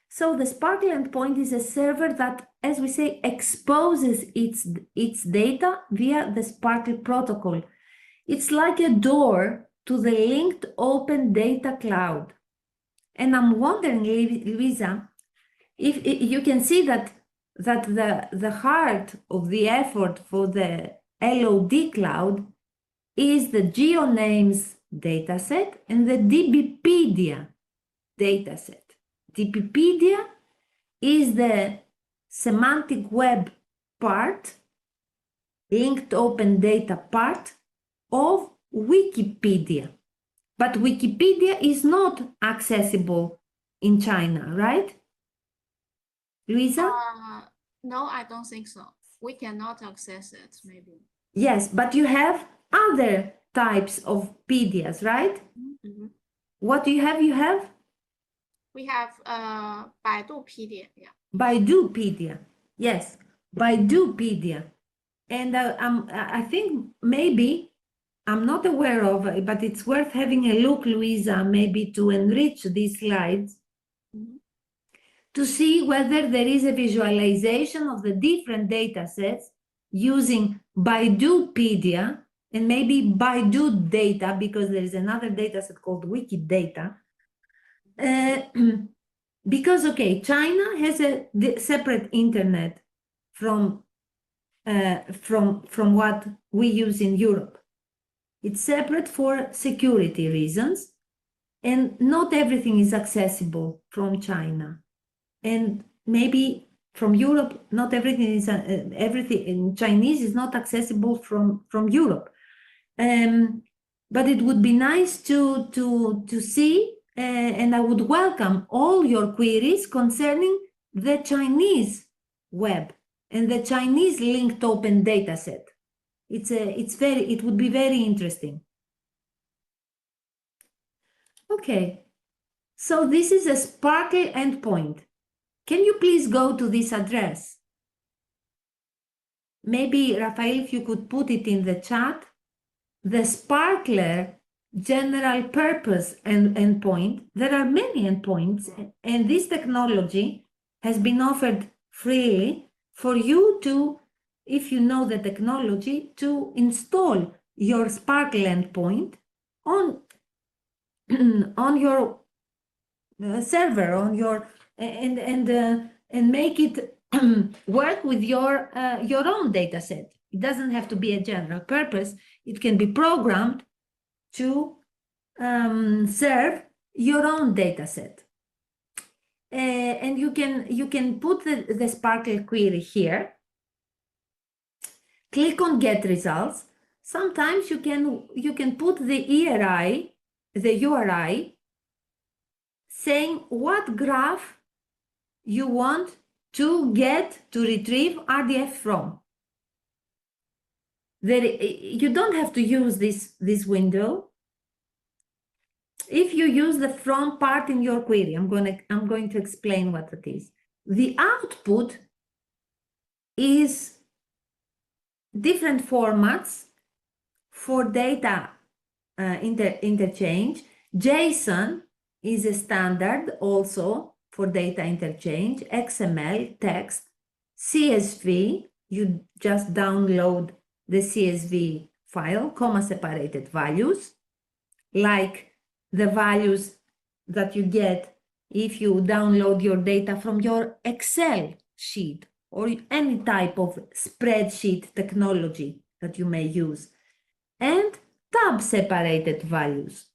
Speaker 2: So the SPARQL endpoint is a server that, as we say, exposes its data via the SPARQL protocol. It's like a door to the linked open data cloud. And I'm wondering, Luisa, if you can see that the heart of the effort for the LOD cloud is the GeoNames dataset and the DBpedia dataset. DBpedia is the semantic web part, linked open data part of Wikipedia. But Wikipedia is not accessible in China, right? Luisa?
Speaker 1: No, I don't think so. We cannot access it, maybe.
Speaker 2: Yes, but you have other types of pedias, right?
Speaker 1: Mm-hmm.
Speaker 2: What do you have?
Speaker 1: We have Baidupedia, yeah.
Speaker 2: Baidupedia, yes, Baidupedia. And I think maybe, I'm not aware of it, but it's worth having a look, Luisa, maybe to enrich these slides, to see whether there is a visualization of the different data sets using Baidupedia and maybe Baidu data, because there is another data set called Wikidata. Because, okay, China has a separate internet from what we use in Europe. It's separate for security reasons, and not everything is accessible from China. And maybe from Europe, not everything is, everything in Chinese is not accessible from Europe. But it would be nice to see, and I would welcome all your queries concerning the Chinese web and the Chinese linked open data set. It would be very interesting. Okay, so this is a SPARQL endpoint. Can you please go to this address? maybe Rafael, if you could put it in the chat, the SPARQL general purpose endpoint. There are many endpoints, and this technology has been offered freely for you to, if you know the technology, to install your SPARQL endpoint on on your server, on your and make it work with your own data set. It doesn't have to be a general purpose. It can be programmed to serve your own data set. And you can put the SPARQL query here. Click on Get Results. Sometimes you can put the URI saying what graph you want to retrieve RDF from. You don't have to use this window. If you use the from part in your query, I'm going to explain what it is. The output is different formats for data interchange. JSON is a standard also for data interchange, XML, text, CSV, you just download the CSV file, comma-separated values, like the values that you get if you download your data from your Excel sheet or any type of spreadsheet technology that you may use, and tab-separated values.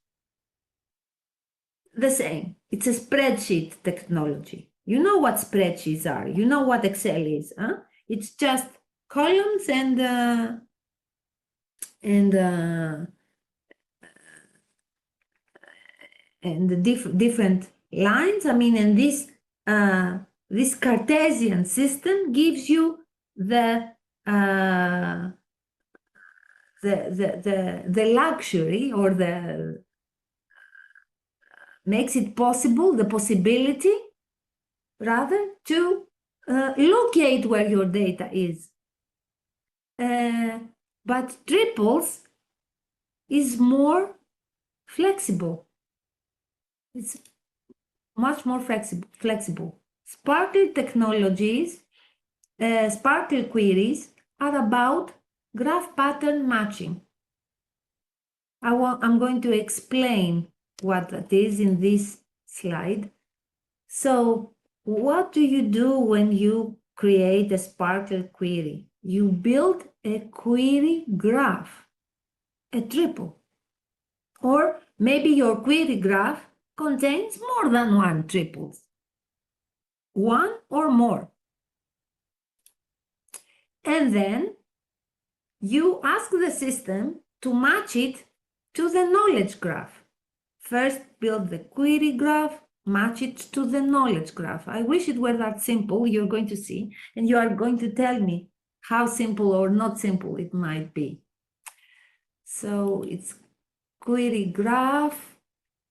Speaker 2: The same, it's a spreadsheet technology. You know what spreadsheets are, you know what Excel is, huh? It's just columns and different lines. I mean, and this Cartesian system gives you the luxury, or makes it possible, the possibility rather, to locate where your data is. But triples is more flexible. It's much more flexible. SPARQL technologies, SPARQL queries are about graph pattern matching. I'm going to explain what that is in this slide. So what do you do when you create a SPARQL query? You build a query graph, a triple. Or maybe your query graph contains more than one triples, one or more. And then you ask the system to match it to the knowledge graph. First, build the query graph, match it to the knowledge graph. I wish it were that simple. You're going to see, and you are going to tell me how simple or not simple it might be. So it's query graph,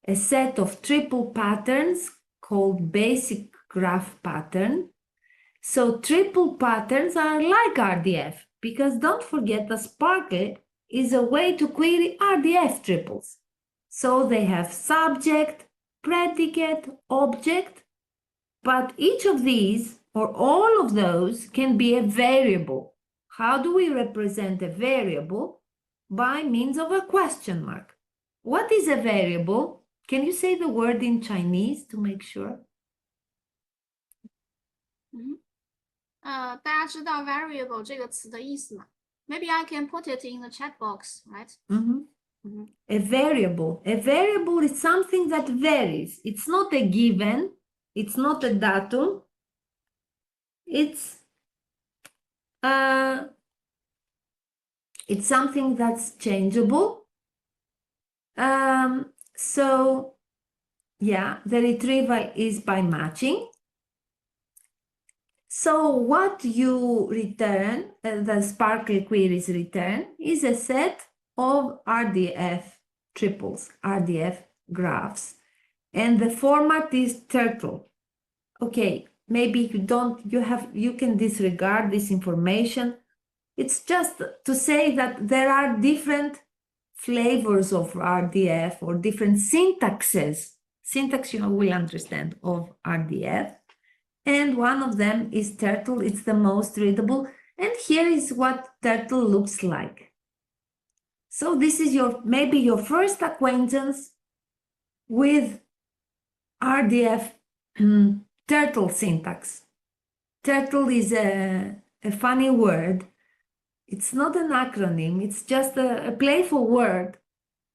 Speaker 2: a set of triple patterns called basic graph pattern. So triple patterns are like RDF, because don't forget that SPARQL is a way to query RDF triples. So they have subject, predicate, object, but each of these or all of those can be a variable. How do we represent a variable? By means of a question mark. What is a variable? Can you say the word in Chinese to make sure?
Speaker 1: 大家知道 variable 这个词的意思吗？ Maybe I can put it in the chat box, right?
Speaker 2: A variable is something that varies. It's not a given. It's not a datum. It's something that's changeable. So yeah, the retrieval is by matching. So what you return, the SPARQL queries return, is a set of RDF triples, RDF graphs, and the format is turtle. Okay, maybe you can disregard this information. It's just to say that there are different flavors of RDF or different syntaxes. Syntax you will understand of RDF. And one of them is turtle. It's the most readable. And here is what turtle looks like. So this is maybe your first acquaintance with RDF turtle syntax. Turtle is a funny word. It's not an acronym. It's just a playful word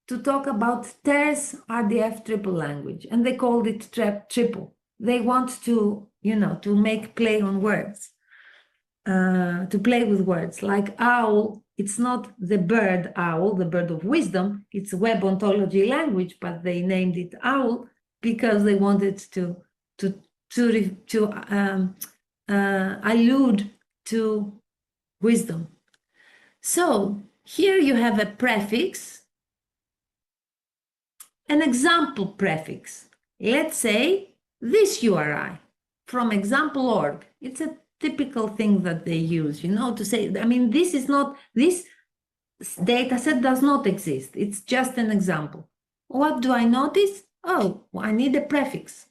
Speaker 2: to talk about TERS RDF triple language. And they called it triple. They want to, to make play on words, to play with words. Like owl, it's not the bird owl, the bird of wisdom. It's web ontology language, but they named it owl because they wanted to allude to wisdom. So here you have a prefix, an example prefix. Let's say this URI from example.org. It's a typical thing that they use, to say, I mean, this data set does not exist. It's just an example. What do I notice? Oh, I need a prefix.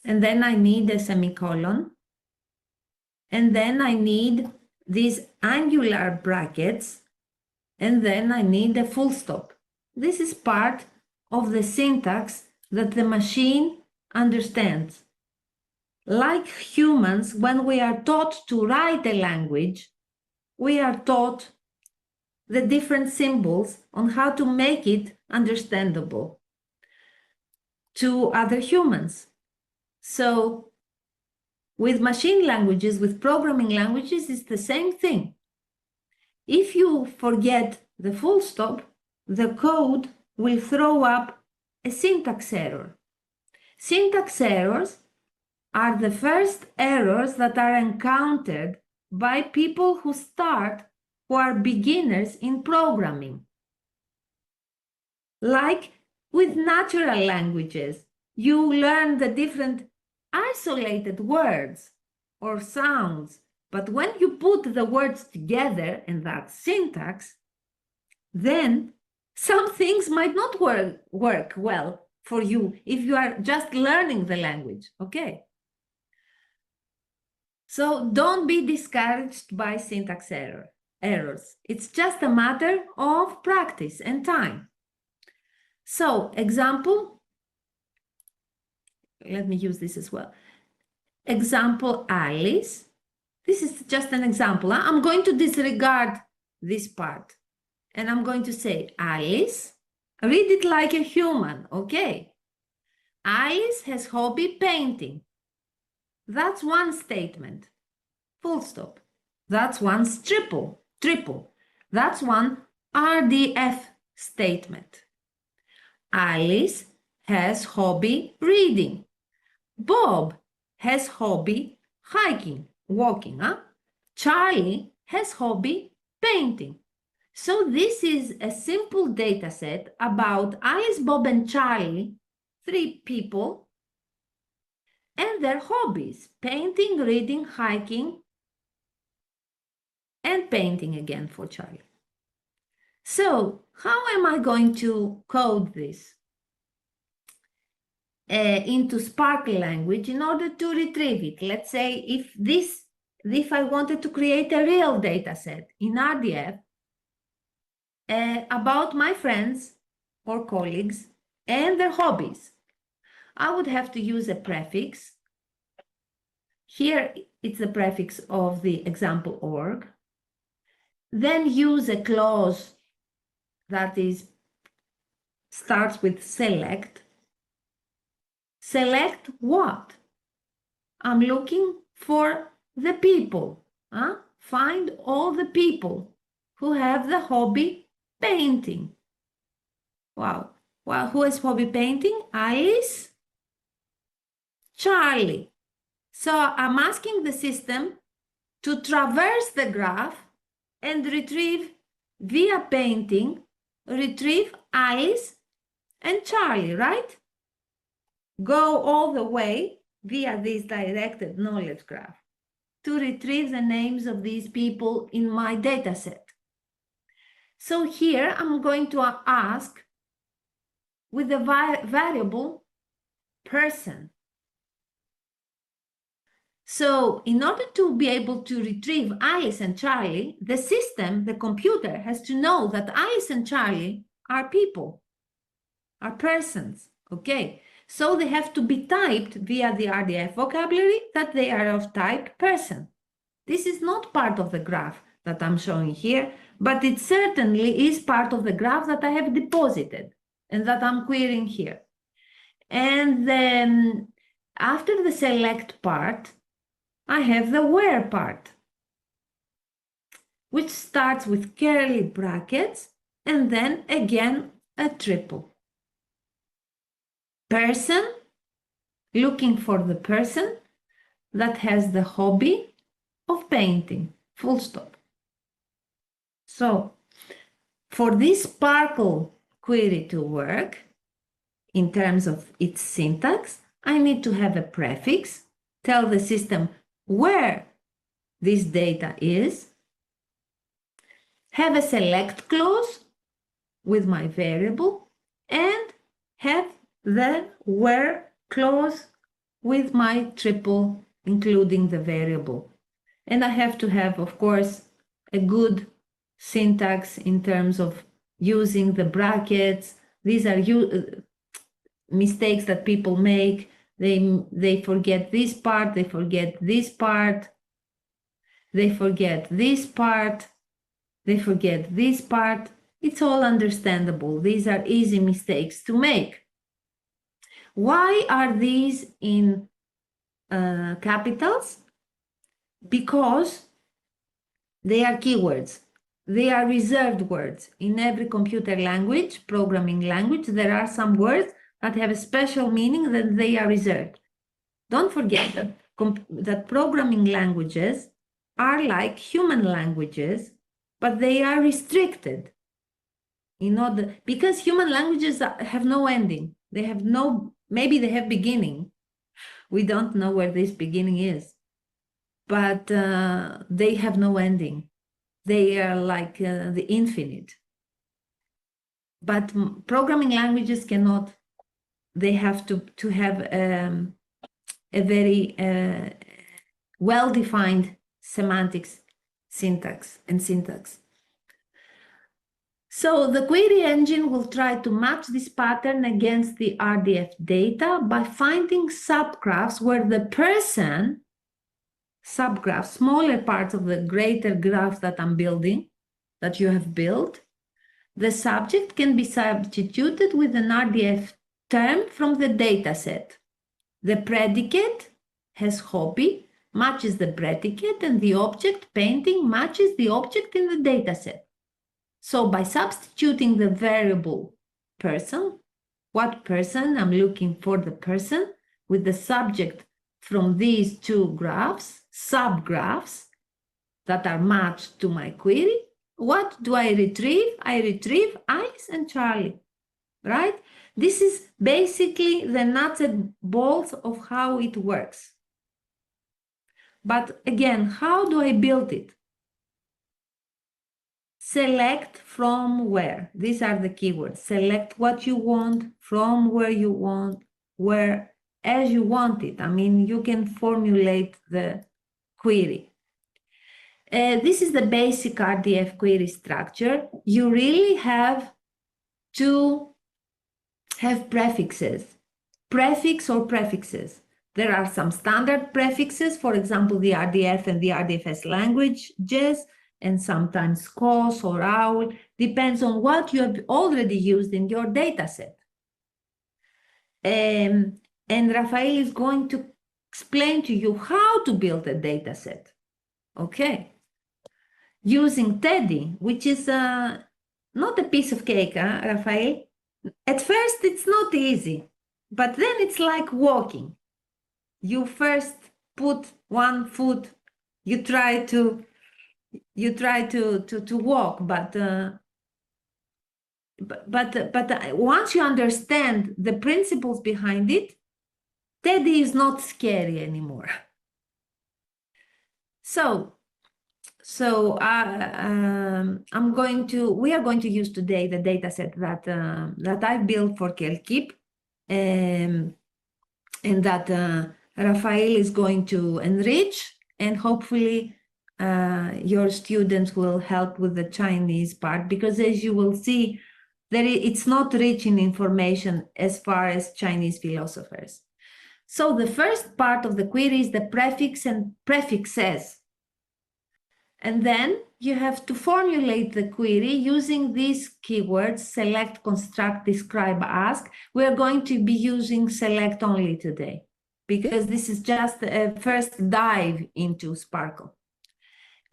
Speaker 2: And then I need a semicolon. And then I need these angular brackets. And then I need a full stop. This is part of the syntax that the machine understands. Like humans, when we are taught to write a language, we are taught the different symbols on how to make it understandable to other humans. So with machine languages, with programming languages, it's the same thing. If you forget the full stop, the code will throw up a syntax error. Syntax errors are the first errors that are encountered by people who are beginners in programming. Like with natural languages, you learn the different isolated words or sounds, but when you put the words together in that syntax, then some things might not work well for you if you are just learning the language, okay? So don't be discouraged by syntax errors. It's just a matter of practice and time. So example, let me use this as well. Example Alice. This is just an example. I'm going to disregard this part. And I'm going to say, Alice, read it like a human, okay? Alice has hobby painting. That's one statement, full stop. That's one triple. That's one RDF statement. Alice has hobby reading. Bob has hobby hiking, walking. Charlie has hobby painting. So this is a simple data set about Alice, Bob, and Charlie, 3 people, and their hobbies, painting, reading, hiking, and painting again for Charlie. So how am I going to code this into SPARQL language in order to retrieve it? Let's say if I wanted to create a real data set in RDF, about my friends or colleagues and their hobbies. I would have to use a prefix. Here it's the prefix of the example.org. Then use a clause that starts with select. Select what? I'm looking for the people. Find all the people who have the hobby painting. Wow. Well, who has hobby painting? Alice, Charlie. So I'm asking the system to traverse the graph and retrieve via painting, retrieve Alice and Charlie, right? Go all the way via this directed knowledge graph to retrieve the names of these people in my dataset. So here I'm going to ask with the variable person. So in order to be able to retrieve Alice and Charlie, the system, the computer, has to know that Alice and Charlie are people, are persons, okay? So they have to be typed via the RDF vocabulary that they are of type person. This is not part of the graph that I'm showing here, but it certainly is part of the graph that I have deposited and that I'm querying here. And then after the select part, I have the where part, which starts with curly brackets and then again a triple. Person, looking for the person that has the hobby of painting, full stop. So for this SPARQL query to work, in terms of its syntax, I need to have a prefix, tell the system where this data is, have a select clause with my variable, and have the where clause with my triple, including the variable. And I have to have, of course, a good syntax in terms of using the brackets. These are mistakes that people make. They forget this part, they forget this part, they forget this part, they forget this part. It's all understandable. These are easy mistakes to make. Why are these in capitals? Because they are keywords. They are reserved words. In every computer language, programming language, there are some words that have a special meaning that they are reserved. Don't forget that programming languages are like human languages, but they are restricted. Because human languages have no ending. They have no, maybe they have beginning. We don't know where this beginning is, but they have no ending. They are like the infinite. But programming languages cannot. They have to have a very well-defined semantics, syntax. So the query engine will try to match this pattern against the RDF data by finding subgraphs where the person, subgraphs, smaller parts of the greater graph that I'm building, that you have built, the subject can be substituted with an RDF term from the dataset. The predicate has hobby, matches the predicate, and the object painting matches the object in the dataset. So by substituting the variable person, what person, I'm looking for the person, with the subject from these two graphs, subgraphs that are matched to my query, what do I retrieve? I retrieve Alice and Charlie, right? This is basically the nuts and bolts of how it works. But again, how do I build it? Select from where. These are the keywords. Select what you want, from where you want, where as you want it. I mean, you can formulate the query. This is the basic RDF query structure. You really have to have prefixes, prefix or prefixes. There are some standard prefixes, for example, the RDF and the RDFS languages, and sometimes COS or OWL, depends on what you have already used in your dataset. And Rafael is going to explain to you how to build a dataset, okay? Using TEDI, which is not a piece of cake, huh, Rafael? At first, it's not easy, but then it's like walking. You first put one foot, you try to walk, but once you understand the principles behind it, TEDI is not scary anymore. We are going to use today the dataset that I built for KELKIP, and that Rafael is going to enrich, and hopefully your students will help with the Chinese part, because as you will see, it's not rich in information as far as Chinese philosophers. So the first part of the query is the prefix and prefixes. And then you have to formulate the query using these keywords: select, construct, describe, ask. We are going to be using select only today, because this is just a first dive into SPARQL.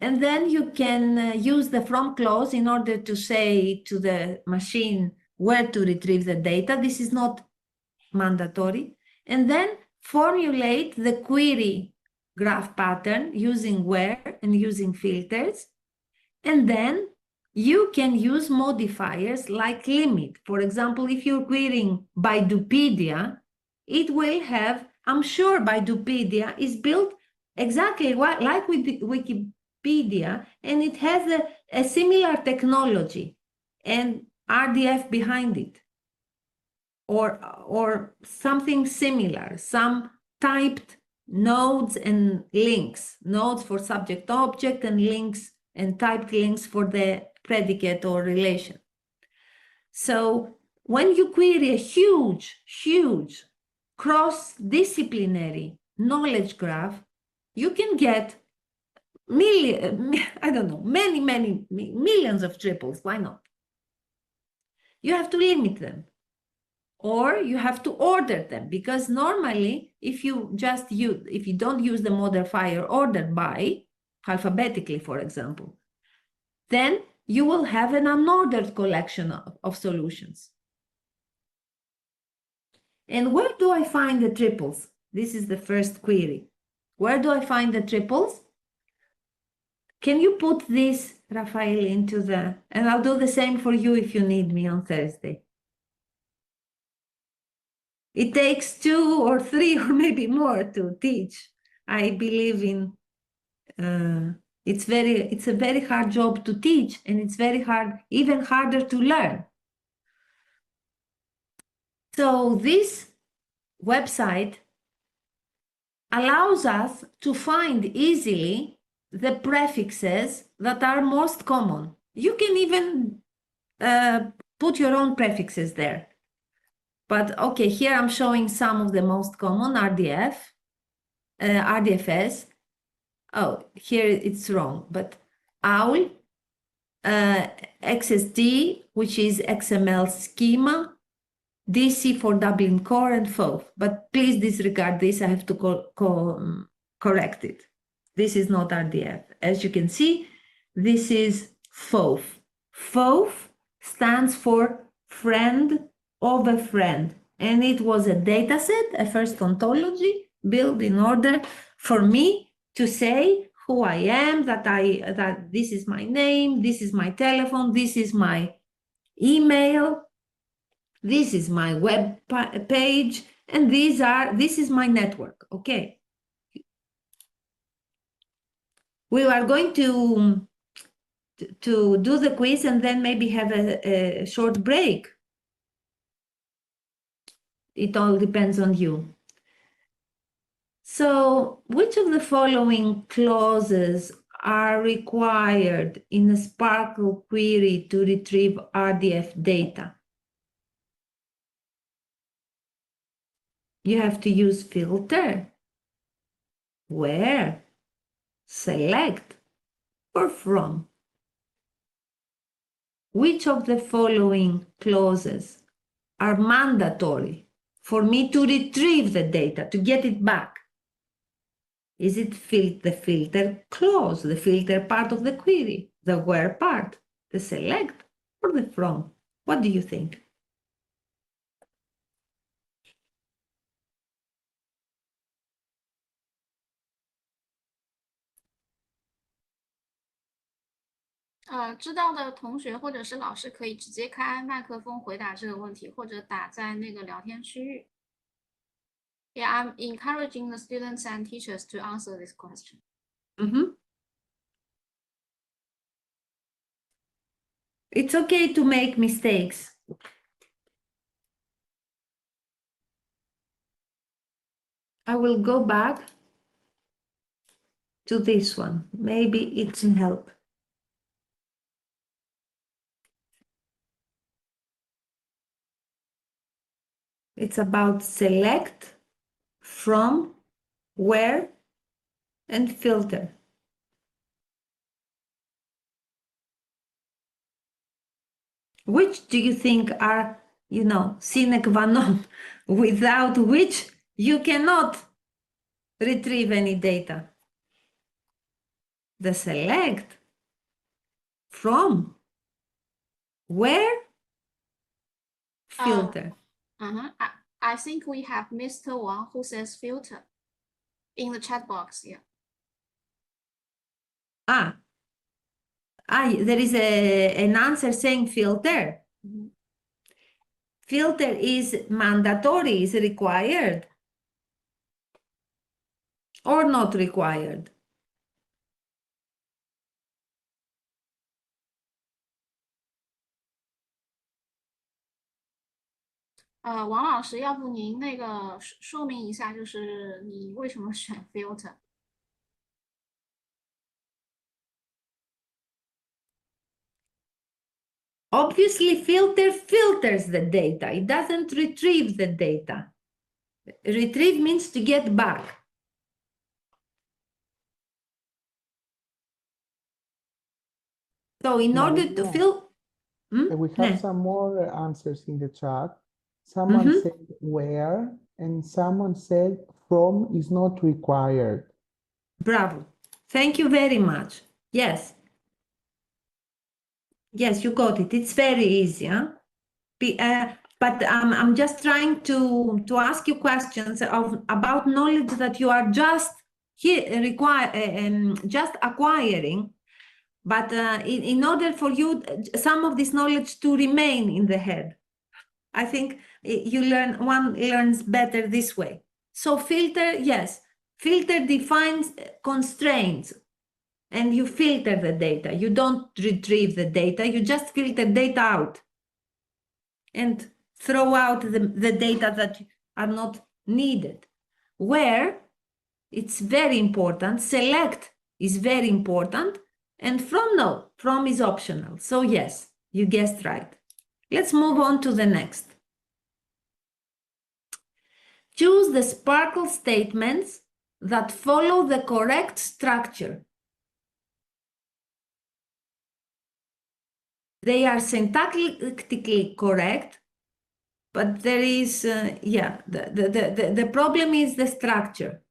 Speaker 2: And then you can use the from clause in order to say to the machine where to retrieve the data. This is not mandatory. And then formulate the query graph pattern using where and using filters. And then you can use modifiers like limit. For example, if you're querying Baidupedia, it will have, I'm sure Baidupedia is built exactly like with Wikipedia, and it has a similar technology and RDF behind it, or something similar, some typed nodes and links, nodes for subject object and links and typed links for the predicate or relation. So when you query a huge cross-disciplinary knowledge graph, you can get many millions of triples. Why not? You have to limit them, or you have to order them, because normally if you don't use the modifier ordered by alphabetically, for example, then you will have an unordered collection of solutions. And where do I find the triples? This is the first query. Where do I find the triples? Can you put this, Rafael, into the, and I'll do the same for you if you need me on Thursday. It takes 2 or 3 or maybe more to teach. I believe in, it's a very hard job to teach, and it's very hard, even harder to learn. So this website allows us to find easily the prefixes that are most common. You can even put your own prefixes there. But okay, here I'm showing some of the most common RDFS. Oh, here it's wrong, but OWL, XSD, which is XML schema, DC for Dublin Core, and FOF. But please disregard this, I have to correct it. This is not RDF. As you can see, this is FOF. FOF stands for friend of a friend, and it was a data set, a first ontology built in order for me to say who I am, that this is my name, this is my telephone, this is my email, this is my web page, and this is my network. Okay. We are going to do the quiz and then maybe have a short break. It all depends on you. So, which of the following clauses are required in a SPARQL query to retrieve RDF data? You have to use filter, where, select, or from. Which of the following clauses are mandatory for me to retrieve the data, to get it back? Is it the filter clause, the filter part of the query, the where part, the select, or the from? What do you think?
Speaker 1: 知道的同学或者是老师可以直接开麦克风回答这个问题，或者打在那个聊天区域。Yeah, I'm encouraging the students and teachers to answer this question.
Speaker 2: It's okay to make mistakes. I will go back to this one. Maybe it can help. It's about select, from, where, and filter. Which do you think are, sine qua non, without which you cannot retrieve any data? The select, from, where, filter.
Speaker 1: I think we have Mr. Wang who says filter in the chat box. Yeah.
Speaker 2: There is an answer saying filter.
Speaker 1: Mhm.
Speaker 2: Filter is mandatory, is required or not required?
Speaker 1: 王老师，要不您那个说明一下，就是你为什么选 filter？
Speaker 2: Obviously, filter filters the data. It doesn't retrieve the data. Retrieve means to get back. So in order to fill...
Speaker 4: We have some more answers in the chat. Someone said where, and someone said from is not required.
Speaker 2: Bravo. Thank you very much. Yes. Yes, you got it. It's very easy. Huh? But I'm just trying to ask you questions about knowledge that you are just just acquiring. But in order for you, some of this knowledge to remain in the head, I think one learns better this way. So filter, yes, filter defines constraints, and you filter the data. You don't retrieve the data, you just filter data out and throw out the data that are not needed. Where it's very important, select is very important, and from is optional. So yes, you guessed right. Let's move on to the next. Choose the SPARQL statements that follow the correct structure. They are syntactically correct, but there is, the problem is the structure.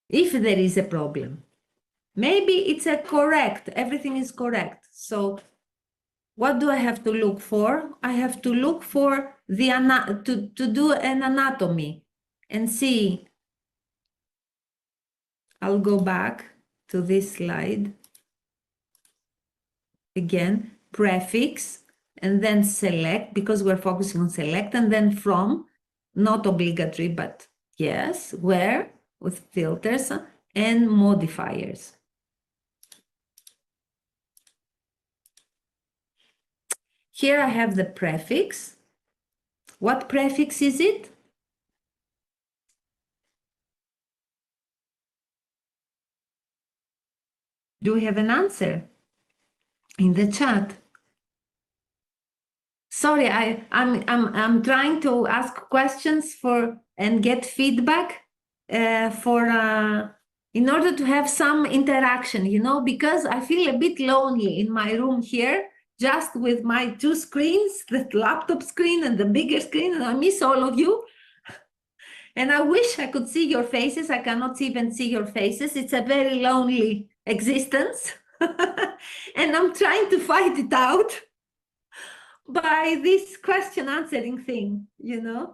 Speaker 2: If there is a problem, maybe it's a correct, everything is correct. So what do I have to look for? I have to look for the to do an anatomy and see. I'll go back to this slide. Again, prefix, and then select, because we're focusing on select, and then from, not obligatory, but yes, where, with filters and modifiers. Here I have the prefix. What prefix is it? Do we have an answer in the chat? Sorry, I'm trying to ask questions and get feedback in order to have some interaction, because I feel a bit lonely in my room here, just with my two screens, the laptop screen and the bigger screen, and I miss all of you. And I wish I could see your faces. I cannot even see your faces. It's a very lonely existence. And I'm trying to fight it out by this question answering thing, Yeah,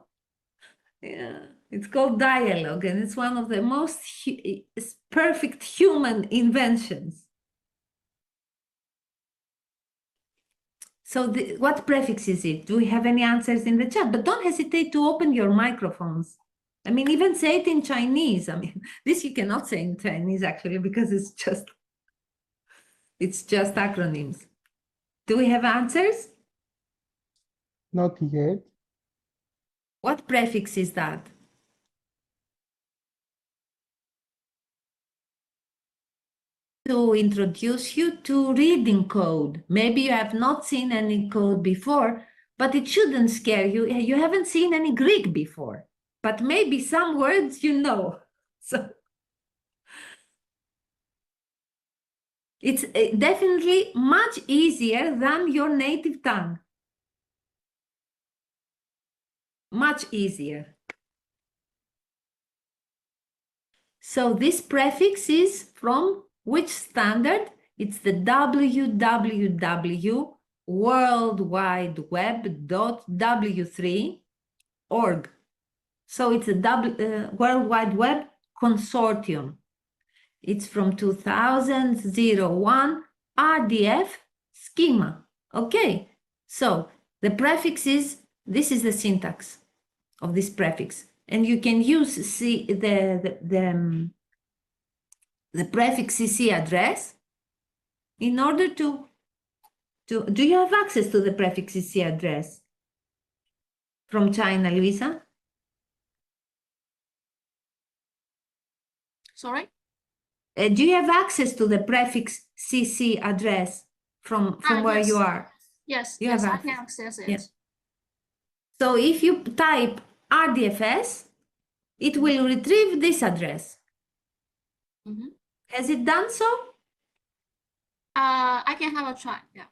Speaker 2: it's called dialogue, and it's one of the most perfect human inventions. So what prefix is it? Do we have any answers in the chat? But don't hesitate to open your microphones I mean, even say it in Chinese. I mean, this you cannot say in Chinese actually, because it's just acronyms. Do we have answers?
Speaker 4: Not yet.
Speaker 2: What prefix is that? To introduce you to reading code. Maybe you have not seen any code before, but it shouldn't scare you. You haven't seen any Greek before, but maybe some words you know. So it's definitely much easier than your native tongue. Much easier. So this prefix is from which standard? It's the www worldwideweb.w3.org. So it's a World Wide Web Consortium. It's from 2001 RDF schema. Okay, so the prefix is, this is the syntax of this prefix. And you can use the prefix CC address in order to, do you have access to the prefix CC address from China, Luisa?
Speaker 1: Sorry?
Speaker 2: Do you have access to the prefix CC address from where
Speaker 1: yes.
Speaker 2: you are?
Speaker 1: Yes,
Speaker 2: You
Speaker 1: yes,
Speaker 2: have
Speaker 1: I can access it.
Speaker 2: Yeah. So if you type RDFS, it will retrieve this address.
Speaker 1: Mhm.
Speaker 2: Has it done so?
Speaker 1: I can have a try. Yeah.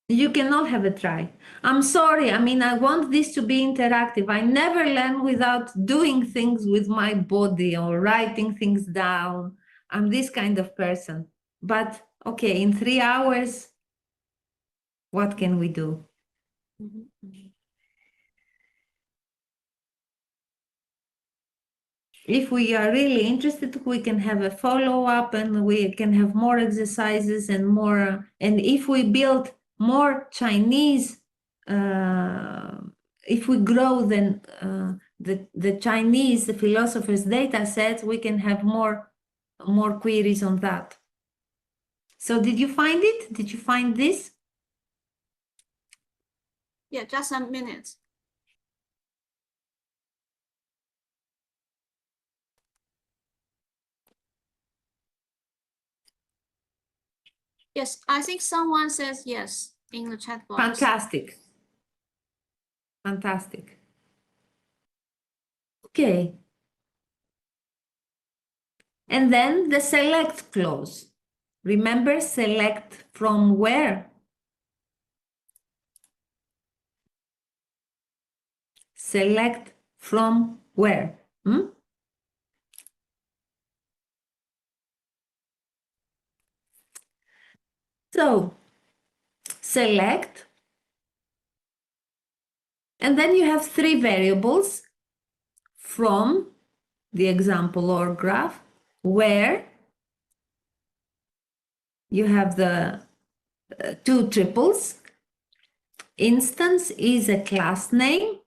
Speaker 2: You cannot have a try. I'm sorry. I mean, I want this to be interactive. I never learn without doing things with my body or writing things down. I'm this kind of person. But okay, in 3 hours, what can we do?
Speaker 1: Mhm, mhm.
Speaker 2: If we are really interested, we can have a follow-up and we can have more exercises and more. And if we build more Chinese, if we grow then the Chinese philosophers data set, we can have more queries on that. So did you find it? Did you find this?
Speaker 1: Yeah, just a minute. Yes, I think someone says yes in the chat box.
Speaker 2: Fantastic. Fantastic. Okay. And then the select clause. Remember, select from where? Select from where? So, select. And then you have 3 variables from the example or graph, where you have the 2 triples. Instance is a class name.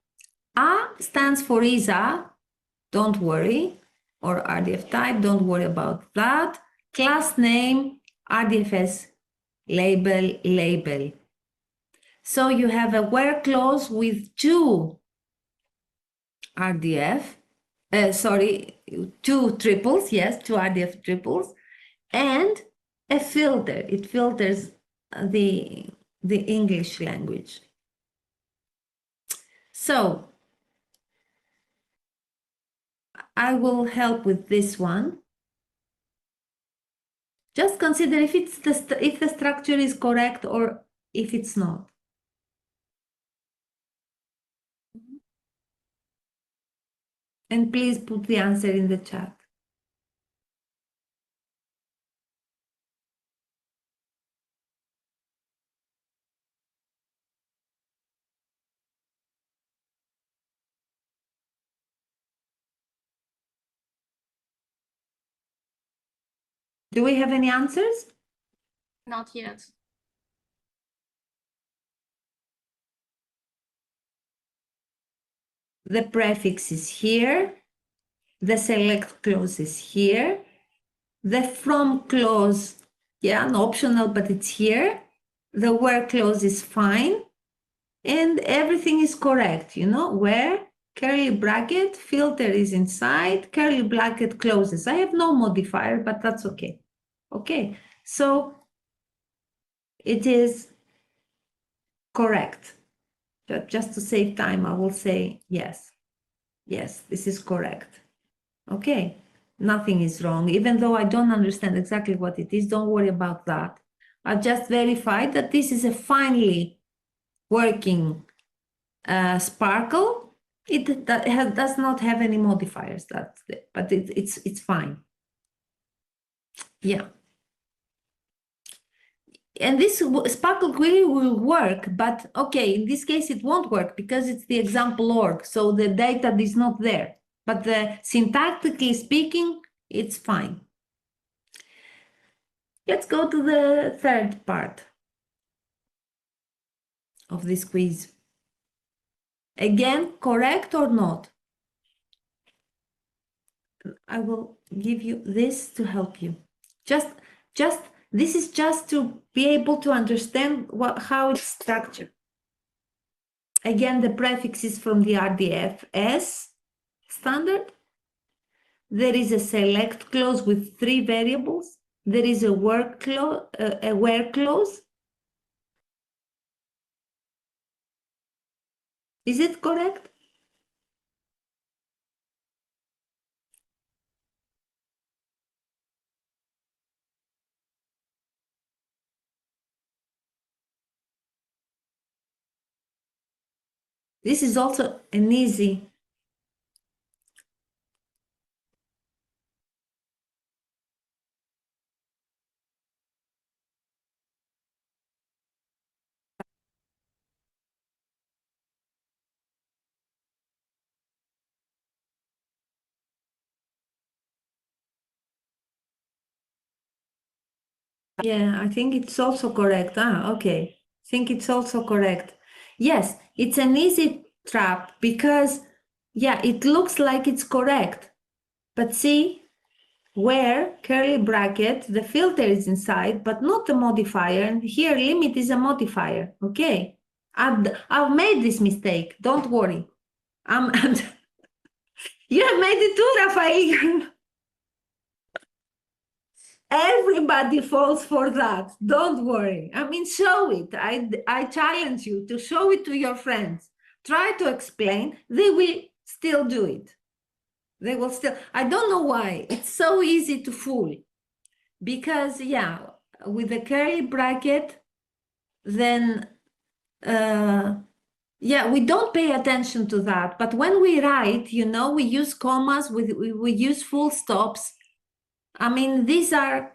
Speaker 2: A stands for ISA, don't worry, or RDF type, don't worry about that. Class name, RDFS label. So you have a where clause with 2 RDF, 2 triples, yes, 2 RDF triples, and a filter. It filters the English language. So I will help with this one. Just consider if the structure is correct or if it's not. And please put the answer in the chat. Do we have any answers?
Speaker 1: Not yet.
Speaker 2: the prefix is here, the select clause is here, the from clause, yeah, optional, but it's here, the where clause is fine, and everything is correct, you know, where curly bracket, filter is inside, curly bracket closes. I have no modifier, but that's okay. Okay, so it is correct. But just to save time, I will say yes. Yes, this is correct. Okay, nothing is wrong. Even though I don't understand exactly what it is, don't worry about that. I've just verified that this is a finely working SPARQL. It does not have any modifiers, but it's fine. Yeah. And this SPARQL query will work, but okay, in this case, it won't work because it's the example org, so the data is not there. But syntactically speaking, it's fine. Let's go to the third part of this quiz. Again, correct or not? I will give you this to help you. This is just to be able to understand how it's structured. Again, the prefix is from the RDFS standard. There is a select clause with 3 variables. There is a where clause. Is it correct? This is also an easy. Yeah, I think it's also correct. Okay. I think it's also correct. Yes, it's an easy trap because, yeah, it looks like it's correct. But see, where curly bracket, the filter is inside, but not the modifier. And here limit is a modifier. Okay. I've made this mistake. Don't worry. You have made it too, Rafael. Everybody falls for that. Don't worry. I mean, show it. I challenge you to show it to your friends. Try to explain. They will still do it. They will still. I don't know why. It's so easy to fool. Because, yeah, with the curly bracket, then, yeah, we don't pay attention to that. But when we write, you know, we use commas, we use full stops. I mean, these are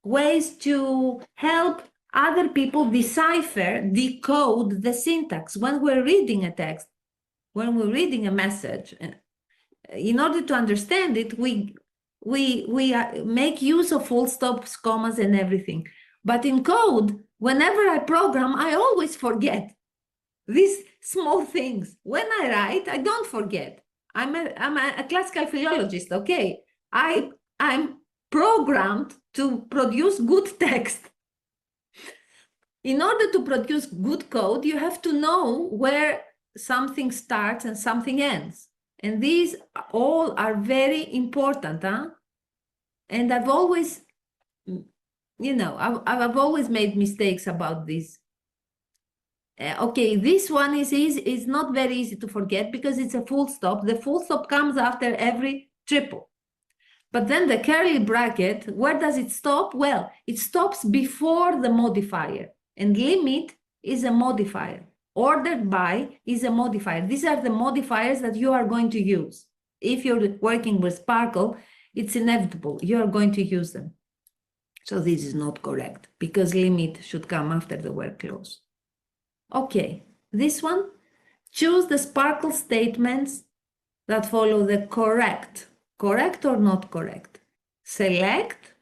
Speaker 2: ways to help other people decode the syntax when we're reading a text, when we're reading a message. In order to understand it, we make use of full stops, commas, and everything. But in code, whenever I program, I always forget these small things. When I write, I don't forget. I'm a classical philologist, okay? I'm programmed to produce good text. In order to produce good code, you have to know where something starts and something ends. And these all are very important, huh? And I've always, you know, I've always made mistakes about this. Okay, this one is not very easy to forget because it's a full stop. The full stop comes after every triple. But then the curly bracket, where does it stop? Well, it stops before the modifier. And limit is a modifier. Ordered by is a modifier. These are the modifiers that you are going to use. If you're working with SPARQL, it's inevitable. You are going to use them. So this is not correct because limit should come after the where clause. Okay, this one, choose the SPARQL statements that follow the correct or not correct. Select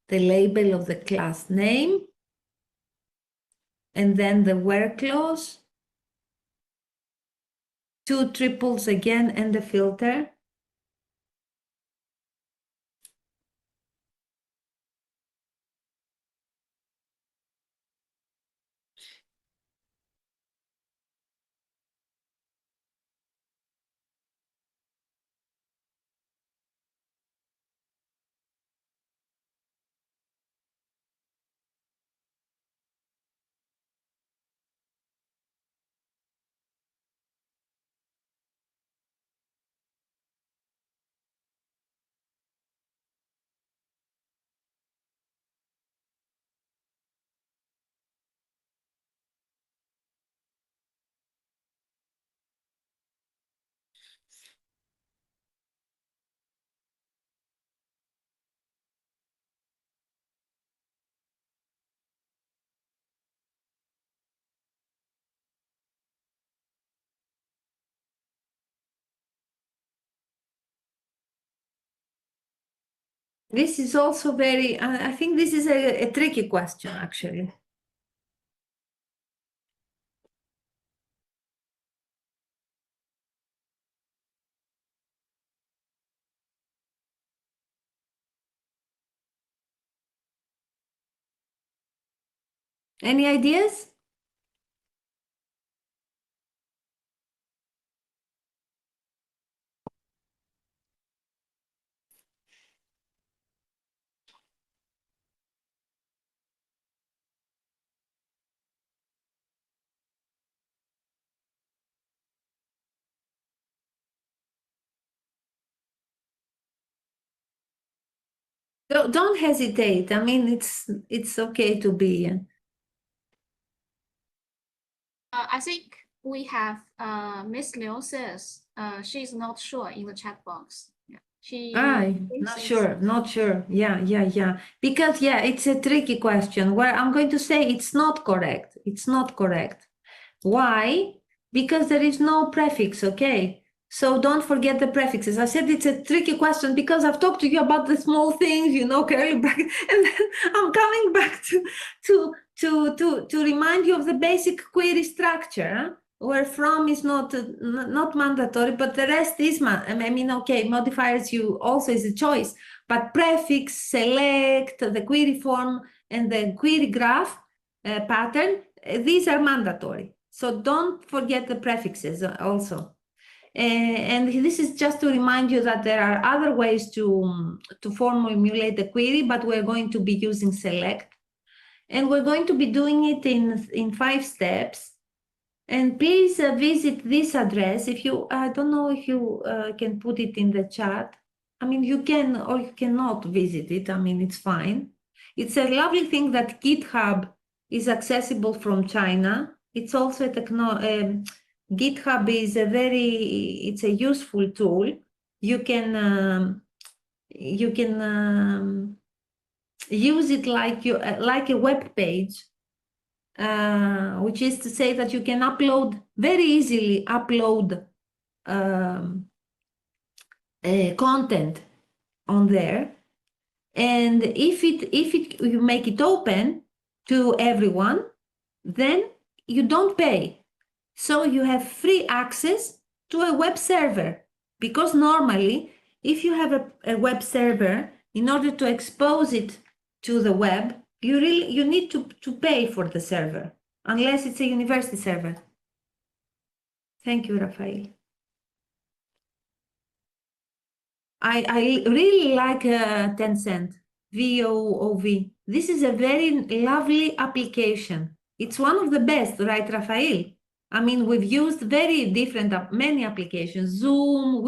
Speaker 2: the label of the class name and then the where clause 2 triples again, and the filter. This is also very, I think this is a tricky question, actually. Any ideas? Don't hesitate. I mean, it's okay to be.
Speaker 1: I think we have Miss Liu says she's not sure in the chat box. Yeah. She
Speaker 2: Not
Speaker 1: thinks
Speaker 2: sure, not sure. Yeah. Because, yeah, it's a tricky question where I'm going to say it's not correct. It's not correct. Why? Because there is no prefix, okay? So don't forget the prefixes. I said it's a tricky question because I've talked to you about the small things, you know, curly bracket, and then I'm coming back to remind you of the basic query structure, where from is not mandatory, but the rest is. I mean, okay, modifiers you also is a choice, but prefix, select, the query form, and the query graph pattern, these are mandatory. So don't forget the prefixes also. And this is just to remind you that there are other ways to formulate the query, but we're going to be using select. And we're going to be doing it in 5 steps. And please visit this address. If you, I don't know if you can put it in the chat. I mean, you can or you cannot visit it. I mean, it's fine. It's a lovely thing that GitHub is accessible from China. It's also a GitHub is it's a useful tool. You can use it like a web page, which is to say that you can very easily upload content on there, and if you make it open to everyone, then you don't pay. So you have free access to a web server, because normally if you have a web server, in order to expose it to the web, you need to pay for the server, unless it's a university server. Thank you, Rafael. I really like Tencent, VOOV. This is a very lovely application. It's one of the best, right, Rafael? I mean, we've used very many applications. Zoom,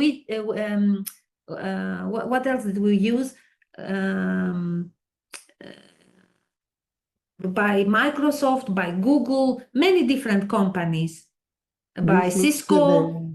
Speaker 2: what else did we use? By Microsoft, by Google, many different companies, by Cisco.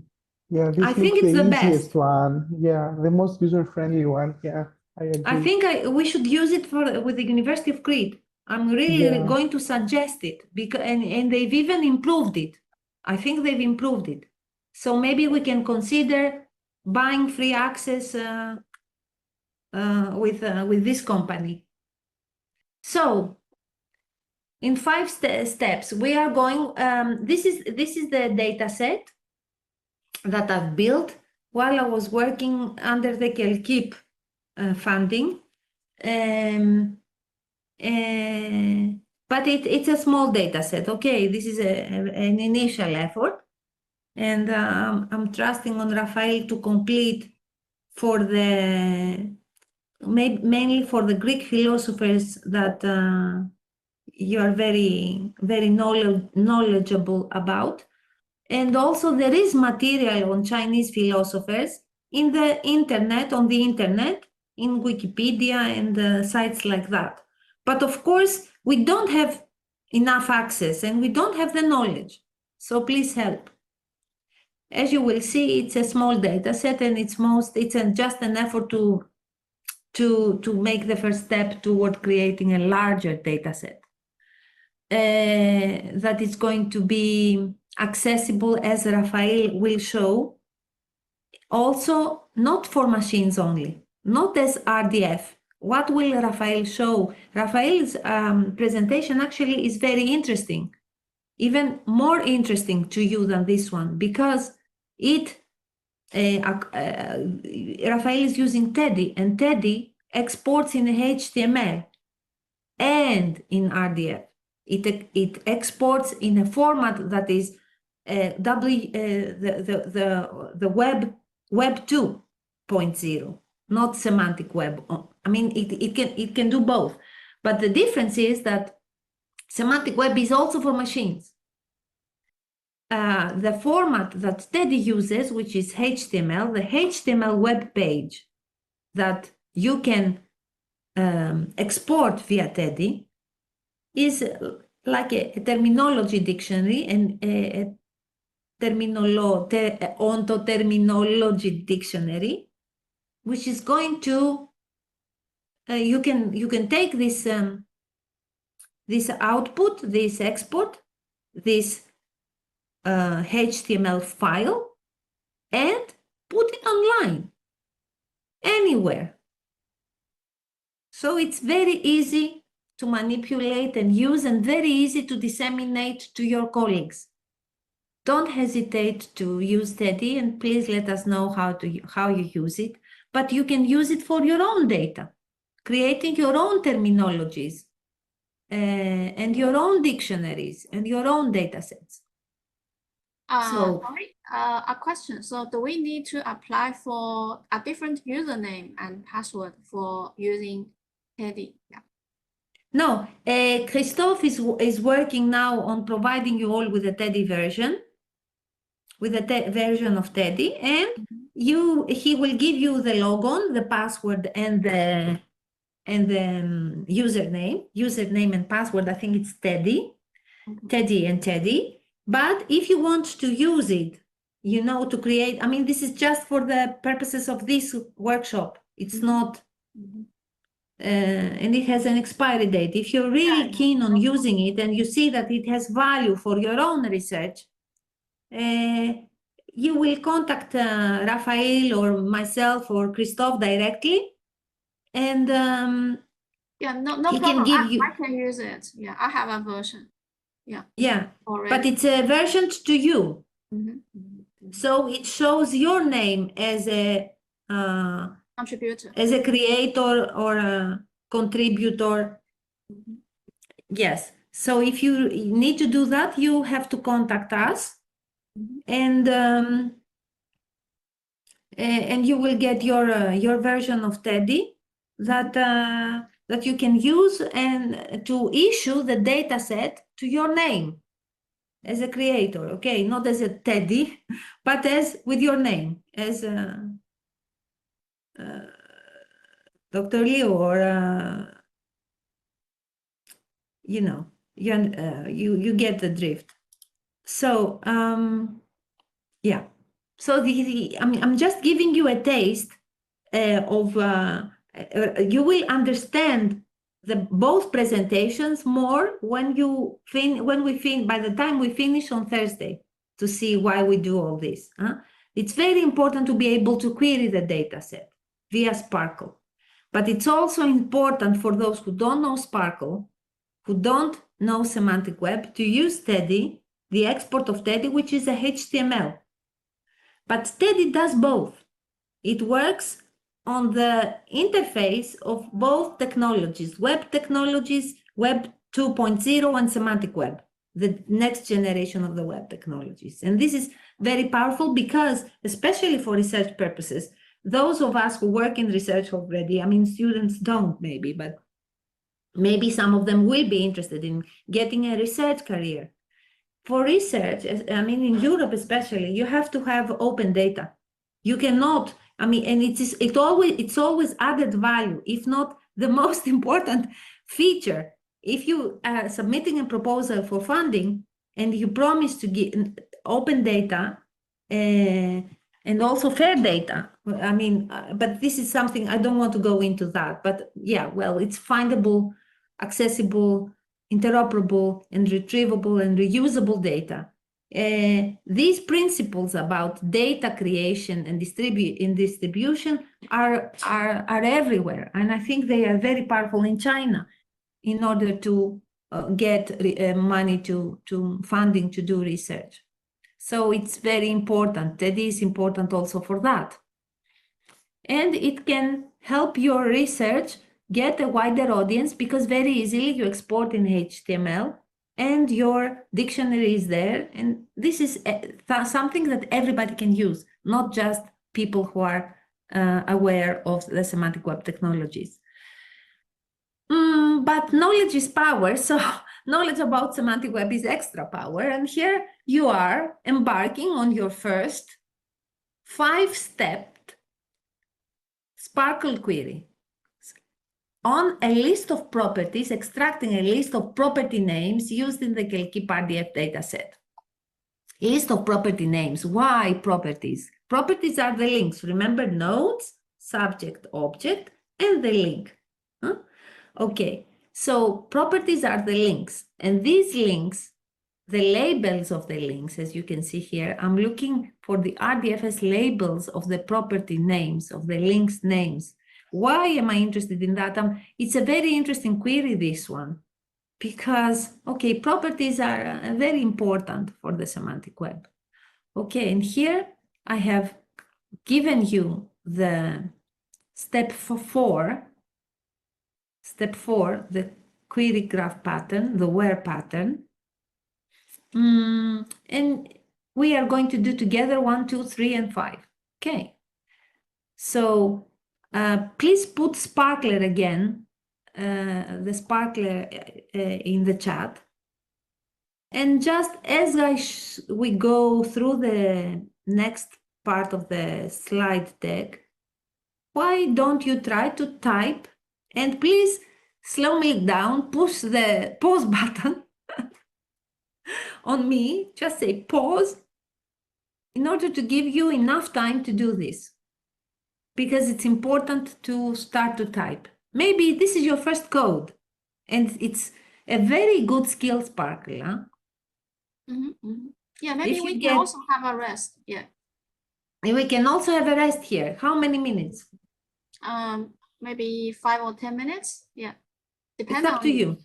Speaker 4: Yeah, this
Speaker 2: I think
Speaker 4: looks
Speaker 2: it's
Speaker 4: the
Speaker 2: the
Speaker 4: easiest
Speaker 2: best.
Speaker 4: one. Yeah, the most user-friendly one. Yeah, I agree.
Speaker 2: I think we should use it with the University of Crete. I'm really going to suggest it, because and they've even improved it. I think they've improved it. So maybe we can consider buying free access with this company. So in 5 steps, we are going. This is the data set. that I've built while I was working under the KELKIP funding. But it's a small data set. Okay, this is an initial effort. And I'm trusting on Rafael to complete for the, mainly for the Greek philosophers that you are very, very knowledgeable about. And also there is material on Chinese philosophers in the internet, on the internet, in Wikipedia and sites like that. But of course, we don't have enough access and we don't have the knowledge. So please help. As you will see, it's a small data set and it's just an effort to make the first step toward creating a larger data set that is going to be accessible, as Rafael will show, also not for machines only, not as RDF. What will Rafael show? Rafael's presentation actually is very interesting, even more interesting to you than this one, because Rafael is using TEDI, and TEDI exports in HTML and in RDF. It exports in a format that is the Web 2.0, not Semantic Web. I mean, it can do both, but the difference is that Semantic Web is also for machines. The format that TEDI uses, which is HTML, the HTML web page that you can export via TEDI is like a terminology dictionary and a ontoterminology dictionary, which is going to you can take this this output, this export, this HTML file and put it online anywhere. So it's very easy to manipulate and use and very easy to disseminate to your colleagues. Don't hesitate to use TEDI and please let us know how you use it. But you can use it for your own data, creating your own terminologies and your own dictionaries and your own data sets.
Speaker 1: A question. So do we need to apply for a different username and password for using TEDI? Yeah.
Speaker 2: No, Christophe is working now on providing you all with a TEDI version, with a version of TEDI, and he will give you the logon, the password, and the username and password. I think it's TEDI, TEDI and TEDI. But if you want to use it, you know, to create, I mean, this is just for the purposes of this workshop. It's not, and it has an expiry date. If you're really keen on using it and you see that it has value for your own research, you will contact Rafael or myself or Christophe directly, and
Speaker 1: yeah, no
Speaker 2: he
Speaker 1: problem.
Speaker 2: can give you.
Speaker 1: I can use it. Yeah, I have a version.
Speaker 2: Yeah,
Speaker 1: already.
Speaker 2: but it's a version to you. So it shows your name as a
Speaker 1: contributor,
Speaker 2: as a creator or a contributor. Yes. So if you need to do that, you have to contact us, and you will get your version of TEDI that you can use and to issue the data set to your name as a creator. Okay, not as a TEDI, but as with your name as Dr. Liu, or you know, you get the drift. So yeah, so I'm just giving you a taste of you will understand both presentations more when by the time we finish on Thursday, to see why we do all this. It's very important to be able to query the data set via SPARQL, but it's also important for those who don't know SPARQL, who don't know Semantic Web, to use TEDI, the export of TEDI, which is a HTML. But TEDI does both. It works on the interface of both technologies, web technologies, Web 2.0 and Semantic Web, the next generation of the web technologies. And this is very powerful because, especially for research purposes, those of us who work in research already, I mean, students don't maybe, but maybe some of them will be interested in getting a research career. For research, I mean, in Europe especially, you have to have open data. You cannot, I mean, and it's always added value, if not the most important feature. If you are submitting a proposal for funding and you promise to get open data and also fair data, I mean, but this is something I don't want to go into that. But yeah, well, it's findable, accessible, interoperable, and retrievable and reusable data. These principles about data creation and distribution are everywhere, and I think they are very powerful in China in order to get money to funding to do research. So it's very important. TEDI is important also for that. And it can help your research get a wider audience because very easily you export in HTML and your dictionary is there. And this is something that everybody can use, not just people who are aware of the semantic web technologies. But knowledge is power, so knowledge about semantic web is extra power. And here you are embarking on your first 5-step SPARQL query on a list of properties, extracting a list of property names used in the KELKIP RDF dataset. List of property names. Why properties? Properties are the links. Remember, nodes, subject, object, and the link. Huh? Okay, so properties are the links, and these links, the labels of the links, as you can see here, I'm looking for the RDFS labels of the property names, of the links names. Why am I interested in that? It's a very interesting query, this one, because, okay, properties are very important for the semantic web. Okay, and here I have given you the step 4, the query graph pattern, the where pattern. And we are going to do together 1, 2, 3, and 5. Okay. So please put SPARQLer again, the SPARQLer in the chat. And just as we go through the next part of the slide deck, why don't you try to type, and please slow me down, push the pause button on me, just say pause in order to give you enough time to do this, because it's important to start to type. Maybe this is your first code and it's a very good skill, SPARQL. Huh?
Speaker 1: Yeah, maybe we can also have a rest. Yeah.
Speaker 2: And we can also have a rest here. How many minutes?
Speaker 1: Maybe 5 or 10 minutes. Yeah.
Speaker 2: Depends it's up to you.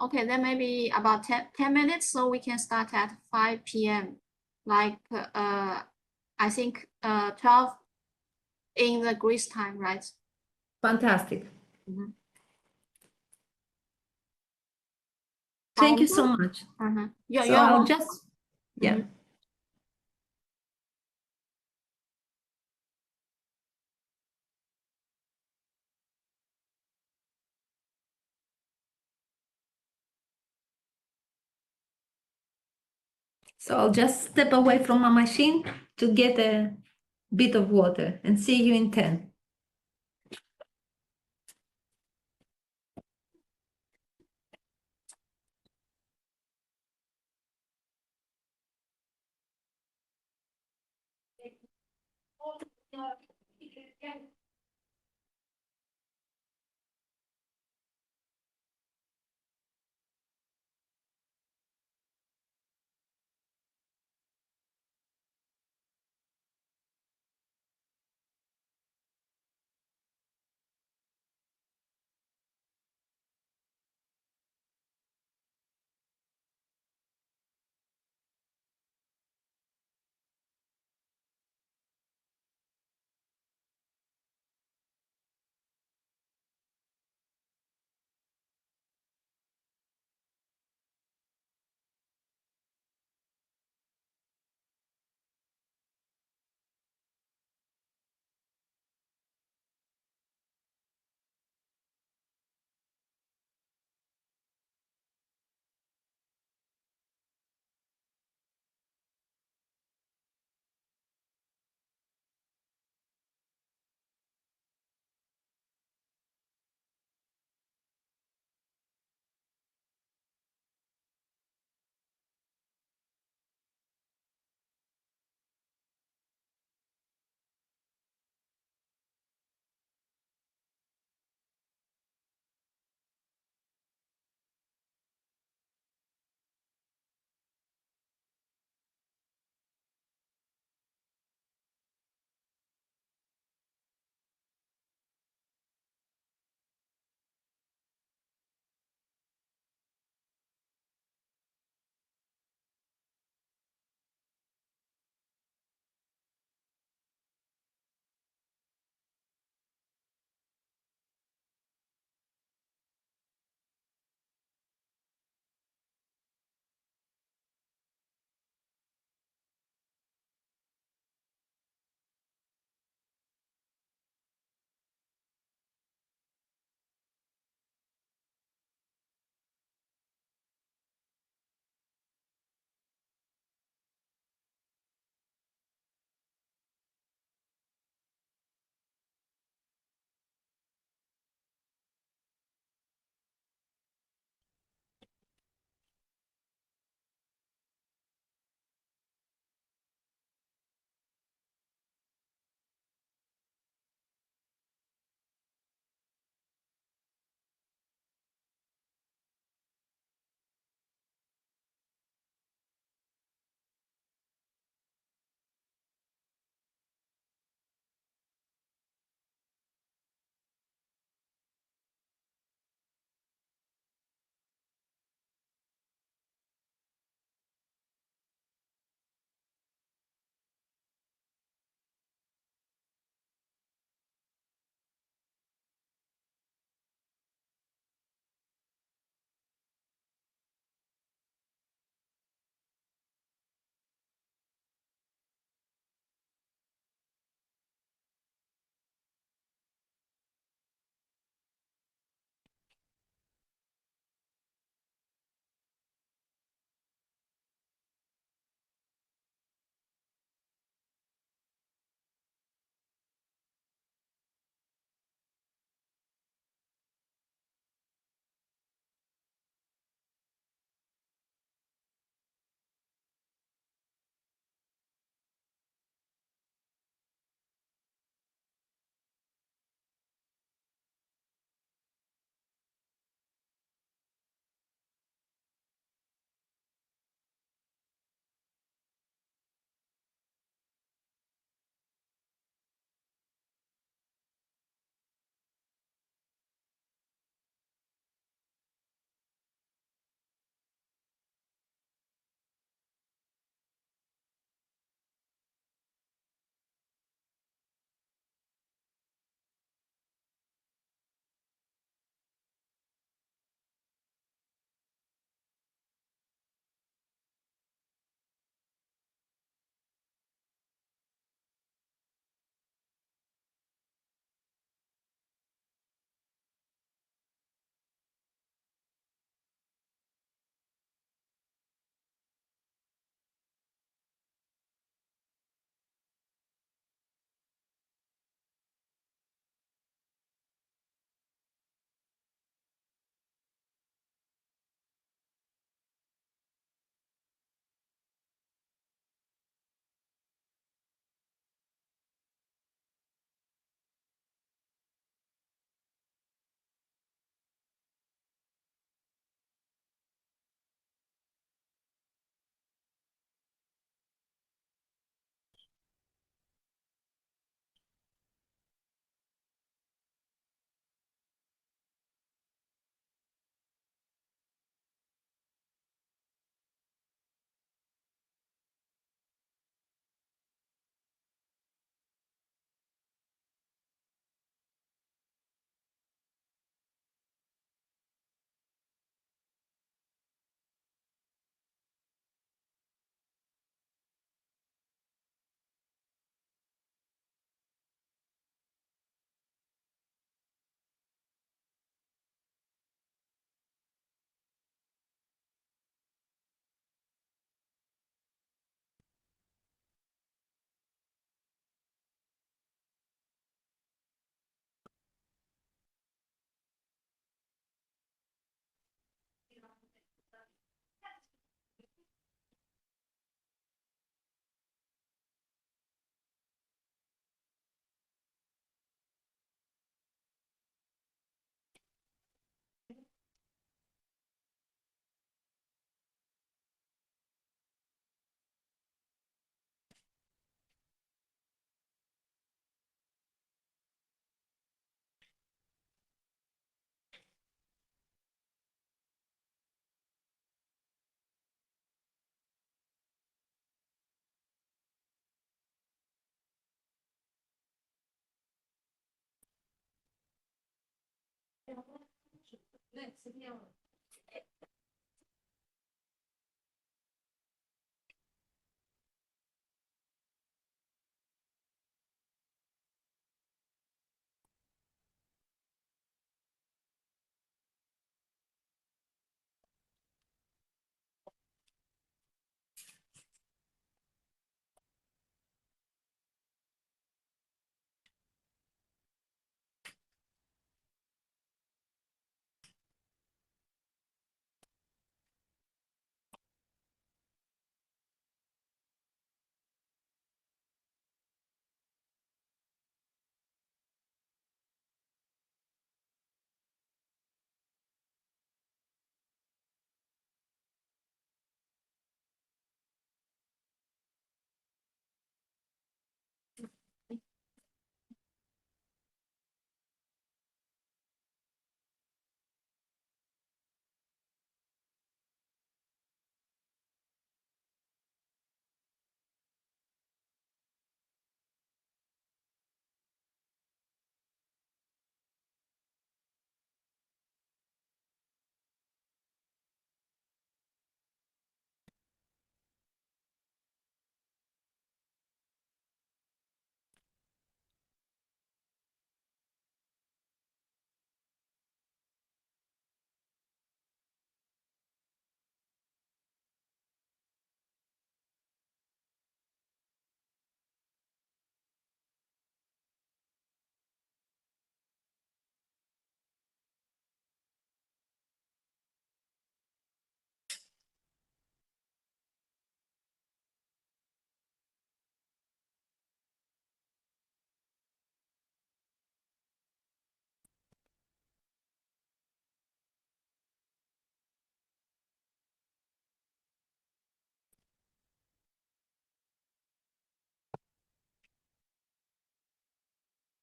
Speaker 1: Okay, then maybe about 10 minutes, so we can start at 5 p.m. Like I think 12 in the Greece time, right?
Speaker 2: Fantastic. Thank you so much.
Speaker 1: Yeah,
Speaker 2: so I'll just, yeah. So I'll just step away from my machine to get a bit of water and see you in 10.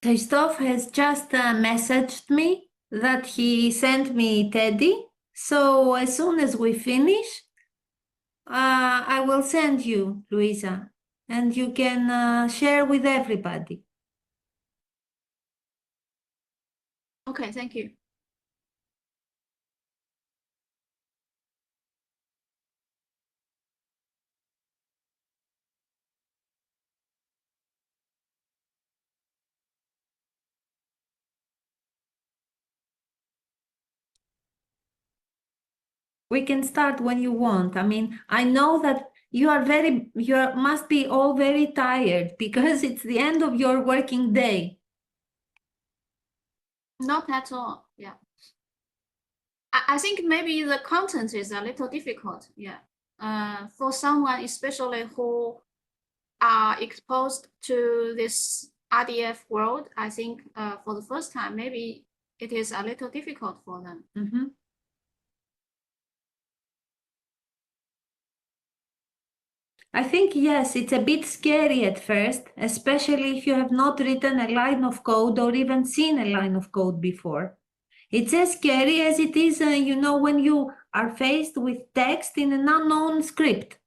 Speaker 2: Christophe has just messaged me that he sent me TEDi. So as soon as we finish, I will send you, Luisa, and you can share with everybody.
Speaker 1: Okay, thank you.
Speaker 2: We can start when you want. I mean, I know that you must be all very tired because it's the end of your working day.
Speaker 1: Not at all. Yeah. I think maybe the content is a little difficult. Yeah. For someone, especially who are exposed to this RDF world, I think for the first time, maybe it is a little difficult for them.
Speaker 2: Mm-hmm. I think, yes, it's a bit scary at first, especially if you have not written a line of code or even seen a line of code before. It's as scary as it is, when you are faced with text in an unknown script.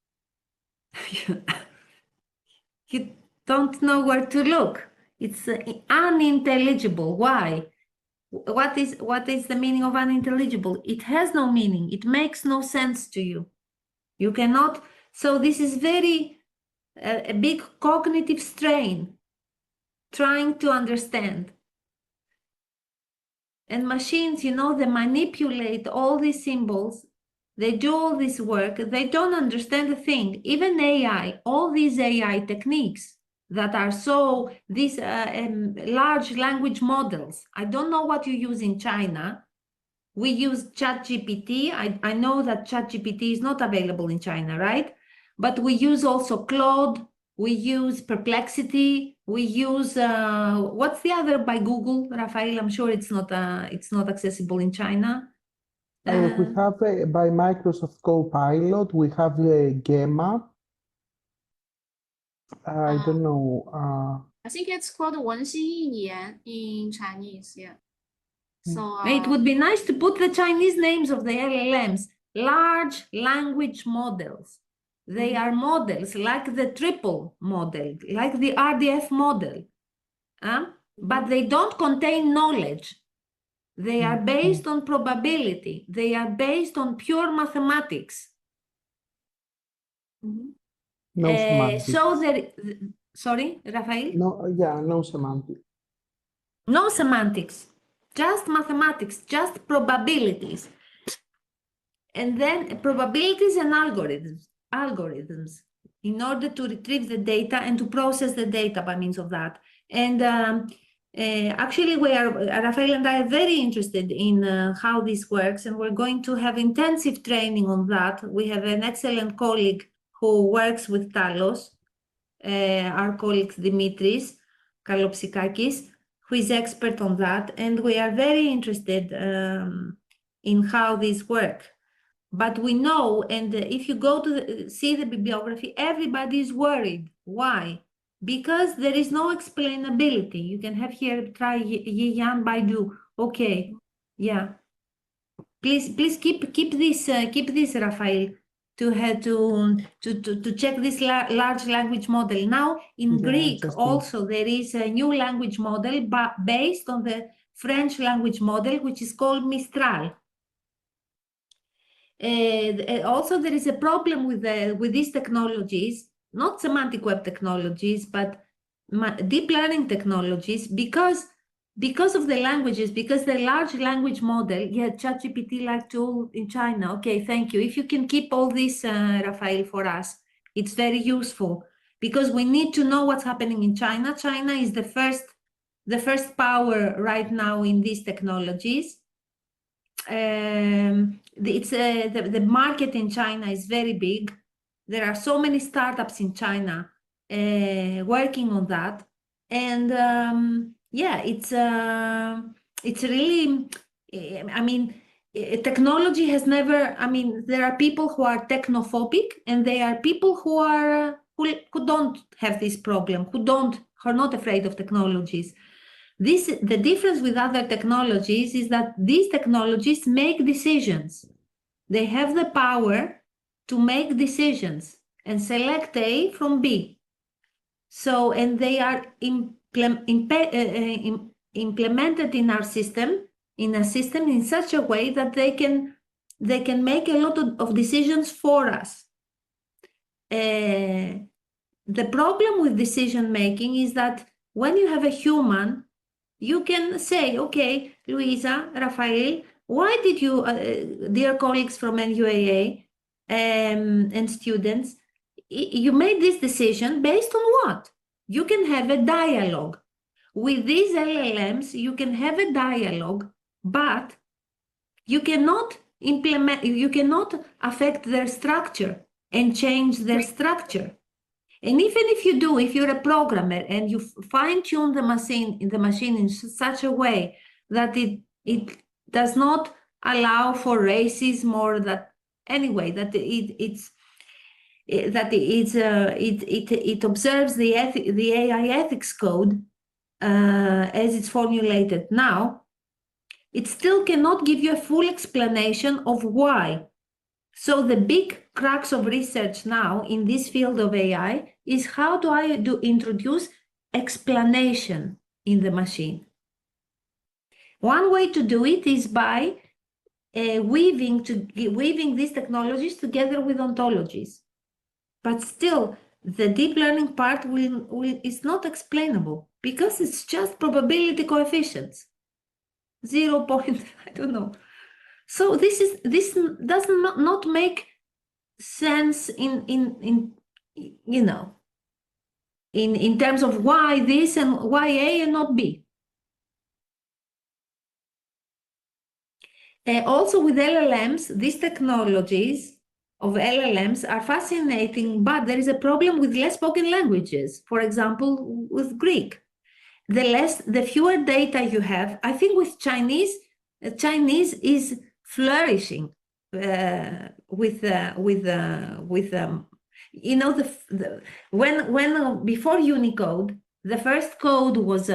Speaker 2: You don't know where to look. It's unintelligible. Why? What is the meaning of unintelligible? It has no meaning. It makes no sense to you. You cannot. So this is a big cognitive strain trying to understand. And machines, they manipulate all these symbols. They do all this work. They don't understand a thing. Even AI, all these AI techniques that are these large language models. I don't know what you use in China. We use ChatGPT. I know that ChatGPT is not available in China, right? But we use also Claude. We use Perplexity. We use what's the other by Google, Rafael? I'm sure it's not accessible in China.
Speaker 4: We have by Microsoft Copilot. We have Gemma. I don't know.
Speaker 1: I think it's called 文心一言 in Chinese. Yeah. So
Speaker 2: it would be nice to put the Chinese names of the LLMs, large language models. They are models like the triple model, like the RDF model, but they don't contain knowledge. They are based on probability. They are based on pure mathematics.
Speaker 4: No semantics.
Speaker 2: So there, sorry, Rafael?
Speaker 4: No, yeah, no semantics.
Speaker 2: No semantics, just mathematics, just probabilities. And then probabilities and algorithms in order to retrieve the data and to process the data by means of that. And actually, Rafael and I are very interested in how this works, and we're going to have intensive training on that. We have an excellent colleague who works with TALOS, our colleague Dimitris Kalopsikakis, who is expert on that, and we are very interested in how these work. But we know, and if you go to see the bibliography, everybody is worried. Why? Because there is no explainability. You can have here, try Yan Baidu. Okay, yeah. Please keep this, Rafael, to check this large language model. Now in Greek also there is a new language model based on the French language model, which is called Mistral. Also, there is a problem with these technologies, not semantic web technologies, but deep learning technologies, because of the languages, because the large language model, yeah, ChatGPT like tool in China. Okay, thank you. If you can keep all this, Rafael, for us, it's very useful, because we need to know what's happening in China. China is the first power right now in these technologies. The market in China is very big. There are so many startups in China working on that, and yeah, it's really, I mean, technology has never, I mean, there are people who are technophobic, and there are people who are who don't have this problem, who are not afraid of technologies. The difference with other technologies is that these technologies make decisions. They have the power to make decisions and select A from B. So, and they are implemented in our system, in such a way that they can make a lot of decisions for us. The problem with decision making is that when you have a human, you can say, okay, Luisa, Rafael, why did you, dear colleagues from NUAA and students, you made this decision based on what? You can have a dialogue. With these LLMs, you can have a dialogue, but you cannot affect their structure and change their structure. And even if you do, if you're a programmer and you fine-tune the machine in such a way that it does not allow for racism, or that anyway, that it observes the AI ethics code as it's formulated now, it still cannot give you a full explanation of why. So the big crux of research now in this field of AI is how do I introduce explanation in the machine. One way to do it is by weaving these technologies together with ontologies. But still, the deep learning part is not explainable, because it's just probability coefficients. 0 point, I don't know. So this does not make sense in you know, in terms of why this and why A and not B. Also with LLMs, these technologies of LLMs are fascinating, but there is a problem with less spoken languages. For example, with Greek, the fewer data you have. I think with Chinese is flourishing with you know, when before Unicode, the first code was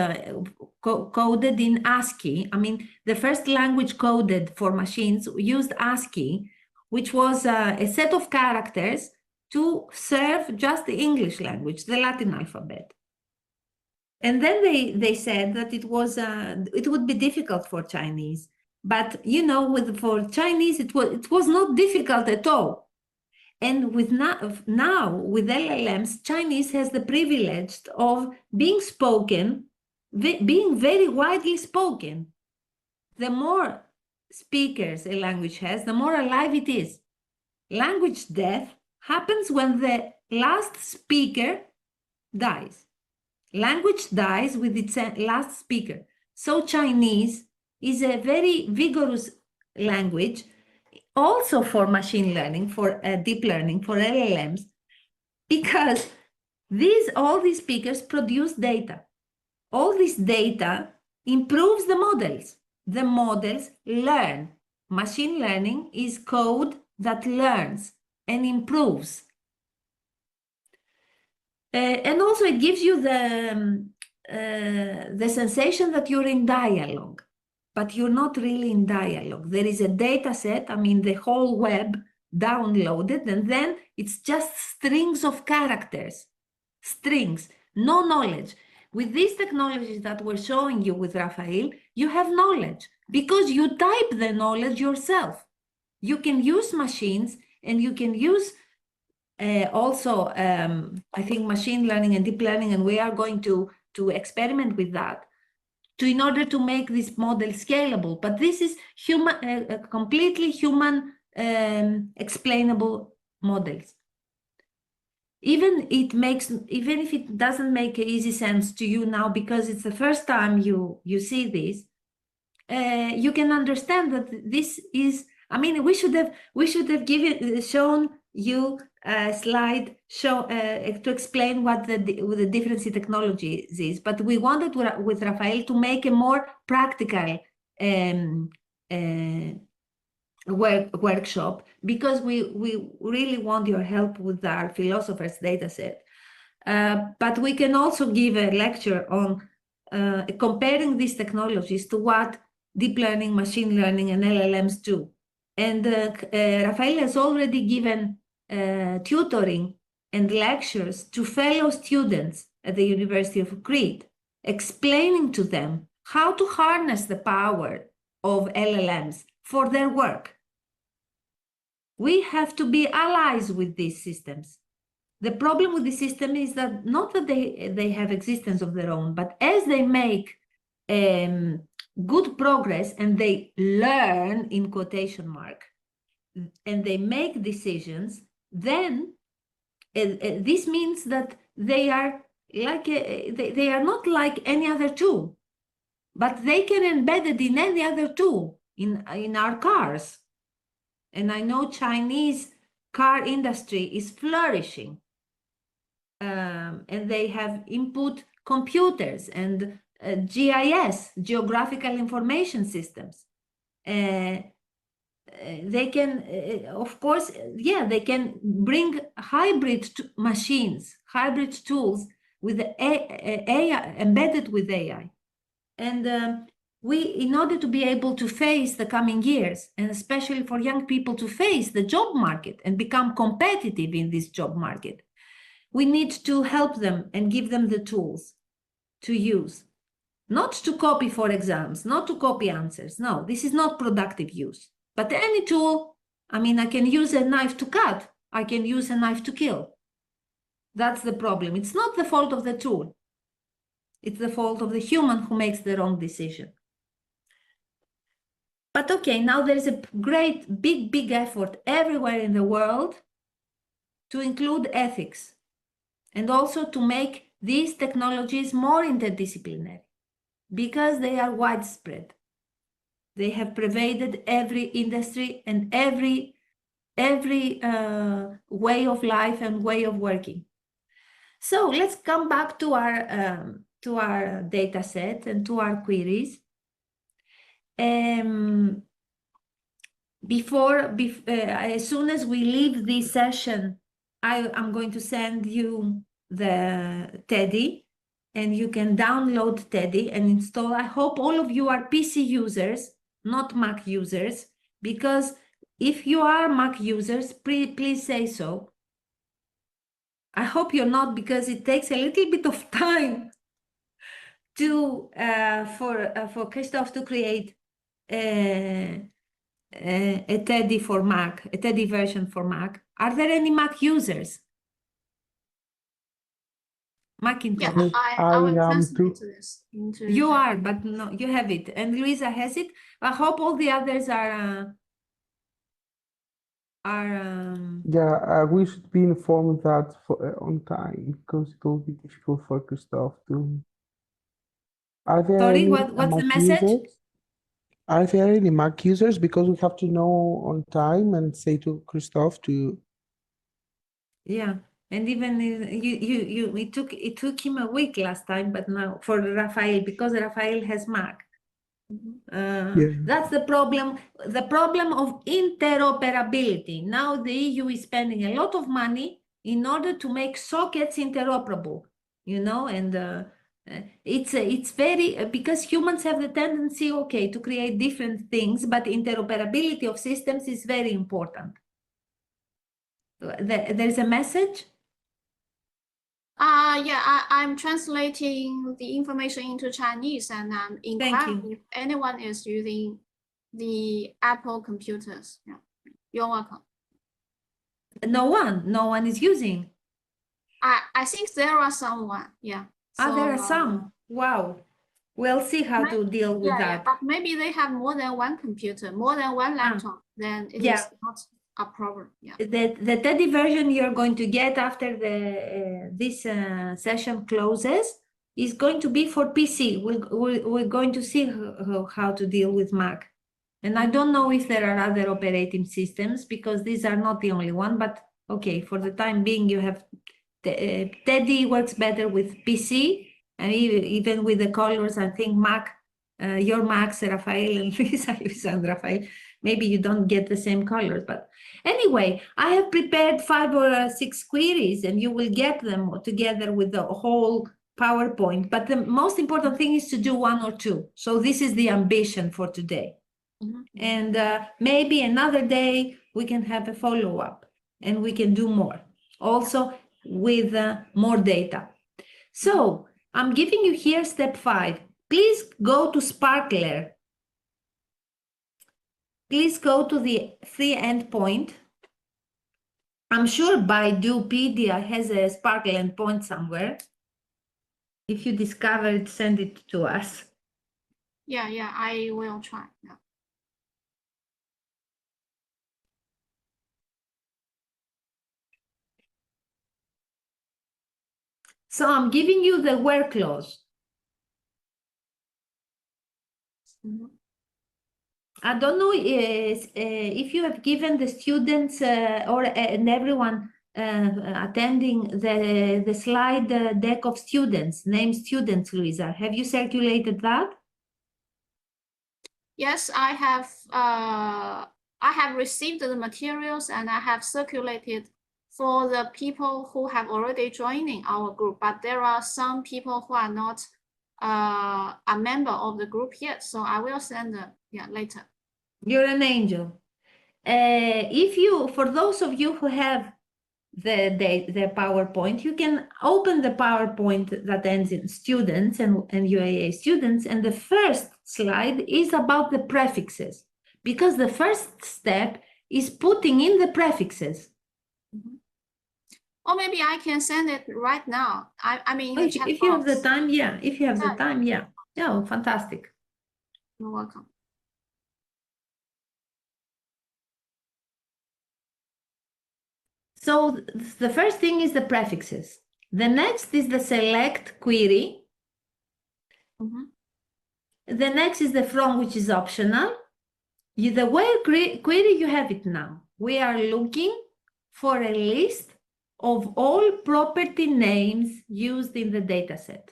Speaker 2: coded in ASCII. I mean, the first language coded for machines used ASCII, which was a set of characters to serve just the English language, the Latin alphabet. And then they said that it would be difficult for Chinese. But you know, for Chinese, it was not difficult at all. And with now with LLMs, Chinese has the privilege of being spoken, being very widely spoken. The more speakers a language has, the more alive it is. Language death happens when the last speaker dies. Language dies with its last speaker. So Chinese is a very vigorous language, also for machine learning, for deep learning, for LLMs, because all these speakers produce data. All this data improves the models. The models learn. Machine learning is code that learns and improves. And also it gives you the sensation that you're in dialogue, but you're not really in dialogue. There is a data set, I mean, the whole web downloaded, and then it's just strings of characters, strings, no knowledge. With these technologies that we're showing you with Raphael, you have knowledge because you type the knowledge yourself. You can use machines, and you can use also, I think, machine learning and deep learning, and we are going to experiment with that in order to make this model scalable. But this is completely human explainable models. Even if it doesn't make easy sense to you now, because it's the first time you see this, you can understand that this is, I mean, we should have shown you a slide to explain what the difference in technologies is, but we wanted with Raphael to make a more practical workshop, because we really want your help with our philosophers dataset. But we can also give a lecture on comparing these technologies to what deep learning, machine learning, and LLMs do. And Raphael has already given tutoring and lectures to fellow students at the University of Crete, explaining to them how to harness the power of LLMs for their work. We have to be allies with these systems. The problem with the system is that not that they have existence of their own, but as they make good progress and they learn, in quotation mark, and they make decisions, then this means that they are like they are not like any other tool, but they can embed it in any other tool in our cars. And I know Chinese car industry is flourishing, and they have input computers and GIS, geographical information systems. They can, of course, they can bring hybrid machines, hybrid tools with AI, embedded with AI. And in order to be able to face the coming years, and especially for young people to face the job market and become competitive in this job market, we need to help them and give them the tools to use. Not to copy for exams, not to copy answers. No, this is not productive use. But any tool, I mean, I can use a knife to cut. I can use a knife to kill. That's the problem. It's not the fault of the tool. It's the fault of the human who makes the wrong decision. But okay, now there's a great, big effort everywhere in the world to include ethics and also to make these technologies more interdisciplinary, because they are widespread. They have pervaded every industry and every way of life and way of working. So let's come back to our data set and to our queries. As soon as we leave this session, I'm going to send you the TEDI, and you can download TEDI and install. I hope all of you are PC users, not Mac users, because if you are Mac users, please say so. I hope you're not, because it takes a little bit of time to for Christoph to create a TEDI for Mac, a TEDI version for Mac. Are there any Mac users? Macintosh.
Speaker 1: Yeah, I will
Speaker 4: am
Speaker 1: translate
Speaker 4: too.
Speaker 1: this into.
Speaker 2: You are, but no, you have it, and Luisa has it. I hope all the others are.
Speaker 4: Yeah, we should be informed that on time because it will be difficult for Christoph to. Are there
Speaker 2: Sorry,
Speaker 4: any
Speaker 2: what's the
Speaker 4: Mac
Speaker 2: message?
Speaker 4: users? Are there any Mac users? Because we have to know on time and say to Christoph to.
Speaker 2: Yeah, and even it took him a week last time, but now for Rafael, because Rafael has Mac. That's the problem. The problem of interoperability. Now the EU is spending a lot of money in order to make sockets interoperable, you know, and it's very because humans have the tendency, okay, to create different things, but interoperability of systems is very important. There's a message.
Speaker 1: Yeah, I'm translating the information into Chinese, and I'm inquiring if anyone is using the Apple computers. Yeah, you're welcome.
Speaker 2: No one is using.
Speaker 1: I think there are someone. Yeah.
Speaker 2: There are some. Wow. We'll see how to deal with that.
Speaker 1: Yeah, but maybe they have more than one computer, more than one laptop. Then it is not a problem. Yeah.
Speaker 2: The TEDI version you're going to get after this session closes is going to be for PC. We're going to see how to deal with Mac. And I don't know if there are other operating systems because these are not the only one, but okay, for the time being, you have TEDI works better with PC and even with the colors. I think Mac, your Macs, Rafael and Luisa and Rafael, maybe you don't get the same colors, but anyway, I have prepared 5 or 6 queries and you will get them together with the whole PowerPoint. But the most important thing is to do 1 or 2. So this is the ambition for today. And maybe another day we can have a follow-up and we can do more. Also with more data. So I'm giving you here step 5. Please go to SPARQLer. Please go to the free endpoint. I'm sure Baidupedia has a SPARQL endpoint somewhere. If you discover it, send it to us.
Speaker 1: Yeah, I will try. Yeah.
Speaker 2: So I'm giving you the where clause. I don't know if you have given the students and everyone attending the slide deck of students, named students, Luisa. Have you circulated that?
Speaker 1: Yes, I have received the materials and I have circulated for the people who have already joining our group, but there are some people who are not a member of the group yet, so I will send them later.
Speaker 2: You're an angel. For those of you who have the PowerPoint, you can open the PowerPoint that ends in students and NUAA students, and the first slide is about the prefixes, because the first step is putting in the prefixes.
Speaker 1: Or maybe I can send it right now. I mean,
Speaker 2: if you have the time, yeah. If you have the time, yeah. Oh, fantastic.
Speaker 1: You're welcome.
Speaker 2: So the first thing is the prefixes. The next is the select query. The next is the from, which is optional. The where query, you have it now. We are looking for a list of all property names used in the dataset.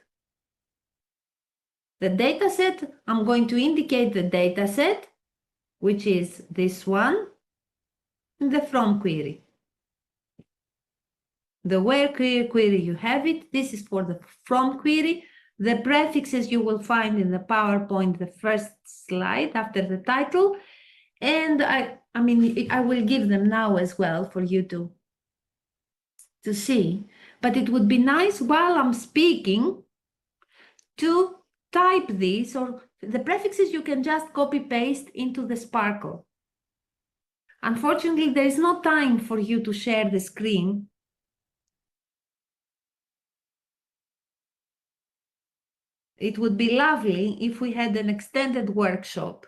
Speaker 2: The dataset, I'm going to indicate the dataset, which is this one, and the from query. The where query, you have it. This is for the from query. The prefixes you will find in the PowerPoint, the first slide after the title. And I will give them now as well for you to see. But it would be nice while I'm speaking to type this, or the prefixes you can just copy paste into the SPARQL. Unfortunately, there is no time for you to share the screen. It would be lovely if we had an extended workshop.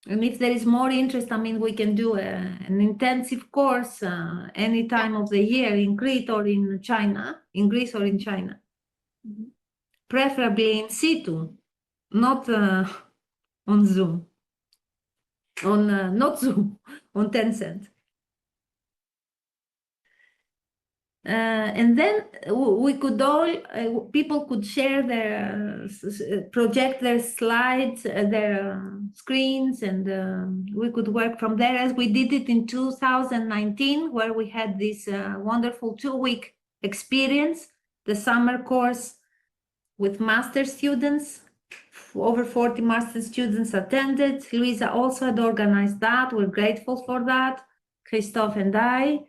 Speaker 2: And if there is more interest, I mean, we can do an intensive course any time of the year in Crete or in China, in Greece or in China.
Speaker 1: Mhm.
Speaker 2: Preferably in situ, not on Zoom. Not Zoom, on Tencent. And then we could all, people could share their, project their slides, their screens, and we could work from there as we did it in 2019, where we had this wonderful 2-week experience, the summer course with master students. Over 40 master students attended. Luisa also had organized that. We're grateful for that. Christophe and I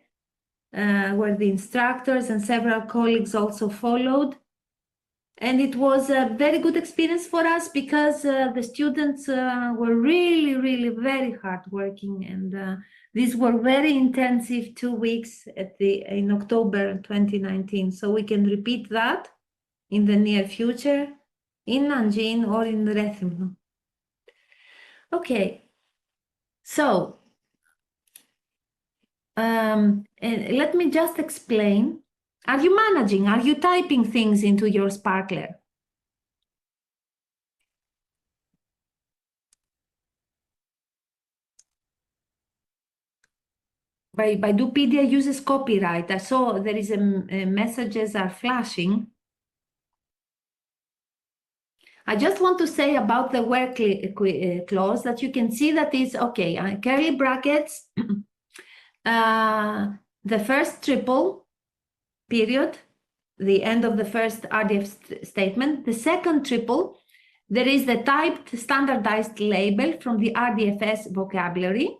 Speaker 2: were the instructors, and several colleagues also followed. And it was a very good experience for us because the students were really, really very hardworking, and these were very intensive 2 weeks in October 2019. So we can repeat that in the near future in Nanjing or in Rethymno. Okay, so and let me just explain. Are you managing? Are you typing things into your SPARQLer? Baidupedia uses copyright. I saw there is a messages are flashing. I just want to say about the where clause that you can see that is okay. Curly brackets, the first triple period, the end of the first RDF statement. The second triple, there is the typed standardized label from the RDFS vocabulary,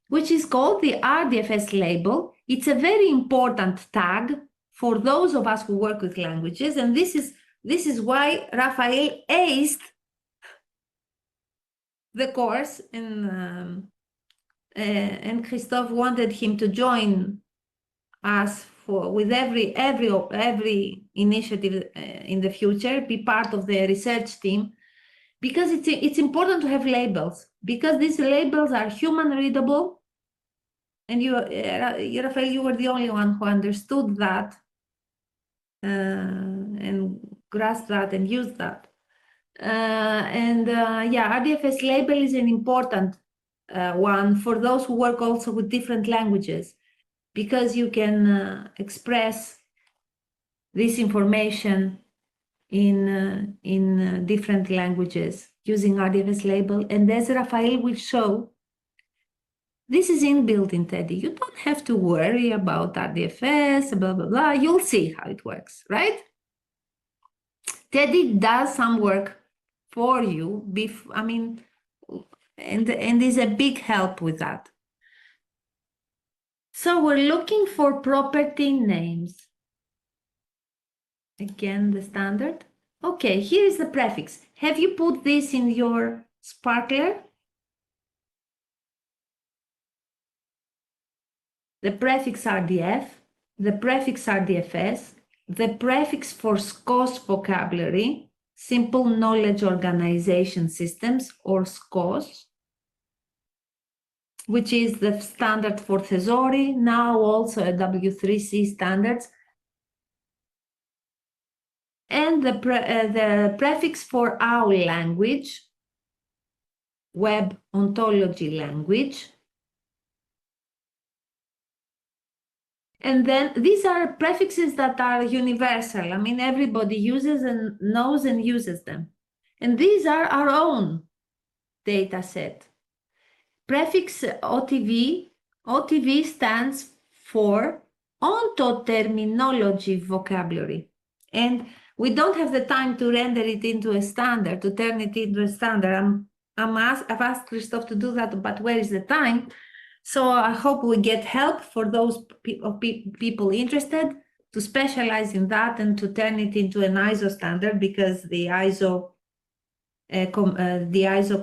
Speaker 2: which is called the RDFS label. It's a very important tag for those of us who work with languages, and this is why Raphael aced the course, and Christophe wanted him to join us with every initiative in the future, be part of the research team, because it's important to have labels, because these labels are human readable, and you, Raphael, you were the only one who understood that and grasped that and used that. Yeah, RDFS label is an important one for those who work also with different languages, because you can express this information in different languages using RDFS label. And as Raphael will show, this is inbuilt in TEDI. You don't have to worry about RDFS, blah, blah, blah. You'll see how it works, right? TEDI does some work for you, and is a big help with that. So we're looking for property names. Again, the standard. Okay, here is the prefix. Have you put this in your SPARQLer? The prefix RDF, the prefix RDFS, the prefix for SCOS vocabulary, Simple Knowledge Organization Systems, or SCOS, which is the standard for Thesauri, now also a W3C standards, and the prefix for our language, Web Ontology Language. And then these are prefixes that are universal. I mean, everybody uses and knows and uses them. And these are our own data set. Prefix OTV, OTV stands for Ontoterminology vocabulary. And we don't have the time to render it into a standard, to turn it into a standard. I've asked Christophe to do that, but where is the time? So I hope we get help for those people interested. to specialize in that and to turn it into an ISO standard, because the ISO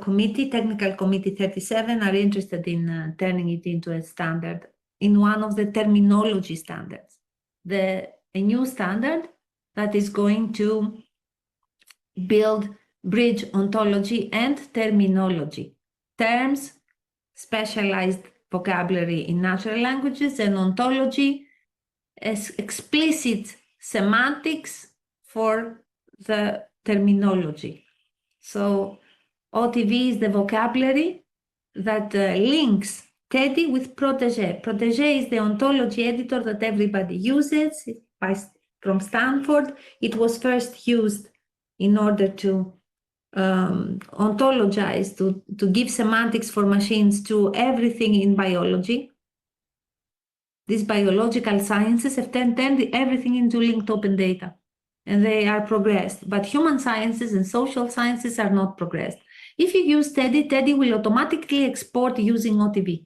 Speaker 2: committee, Technical Committee 37, are interested in turning it into a standard in one of the terminology standards. A new standard that is going to bridge ontology and terminology. Terms, specialized vocabulary in natural languages, and ontology as explicit semantics for the terminology. So OTV is the vocabulary that links TEDI with Protégé. Protégé is the ontology editor that everybody uses from Stanford. It was first used in order to ontologize, to give semantics for machines to everything in biology. These biological sciences have turned everything into linked open data, and they are progressed. But human sciences and social sciences are not progressed. If you use TEDI, TEDI will automatically export using OTV.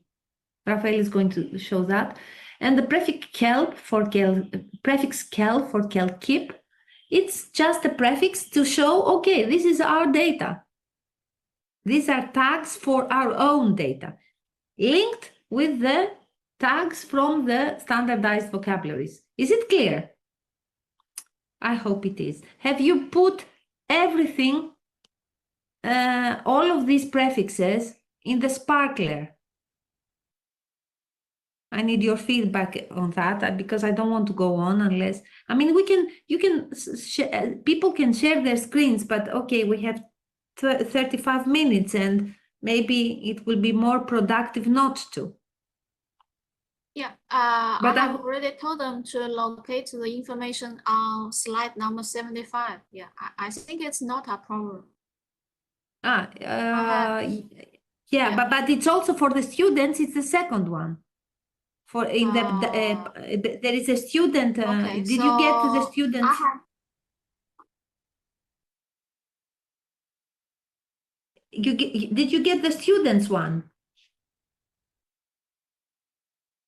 Speaker 2: Rafael is going to show that. And the prefix KEL for KELKIP, it's just a prefix to show, okay, this is our data. These are tags for our own data, linked with the tags from the standardized vocabularies. Is it clear? I hope it is. Have you put everything, all of these prefixes in the sparkler? I need your feedback on that, because I don't want to go on unless, I mean, people can share their screens, but okay, we have 35 minutes and maybe it will be more productive not to.
Speaker 1: Yeah,
Speaker 2: But
Speaker 1: I have already told them to locate the information on slide number 75. Yeah, I think it's not a problem.
Speaker 2: Yeah, but it's also for the students, it's the second one. For in there is a student.
Speaker 1: Okay,
Speaker 2: did you get to the students? Did you get the students one?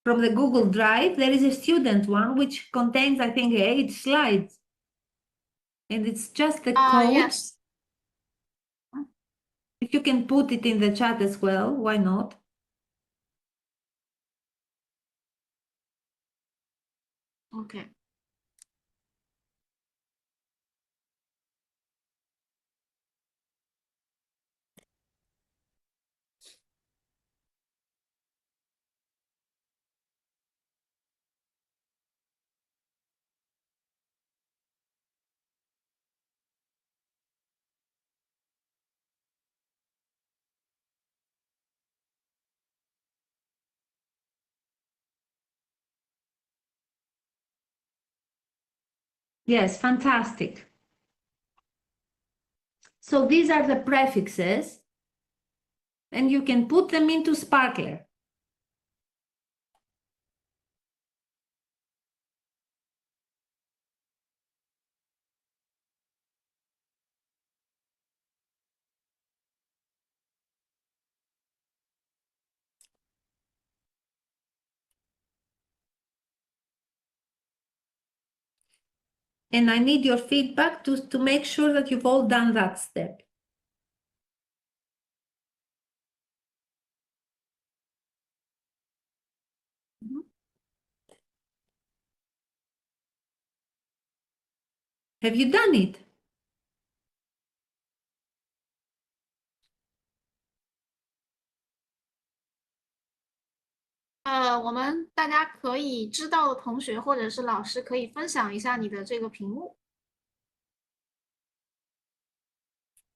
Speaker 2: From the Google Drive, there is a student one which contains, I think, 8 slides. And it's just the code.
Speaker 1: Yes.
Speaker 2: If you can put it in the chat as well, why not?
Speaker 1: Okay.
Speaker 2: Yes, fantastic. So these are the prefixes, and you can put them into Sparkler. And I need your feedback to make sure that you've all done that step. Have you done it?
Speaker 1: 我们大家可以知道的同学或者是老师可以分享一下你的这个屏幕。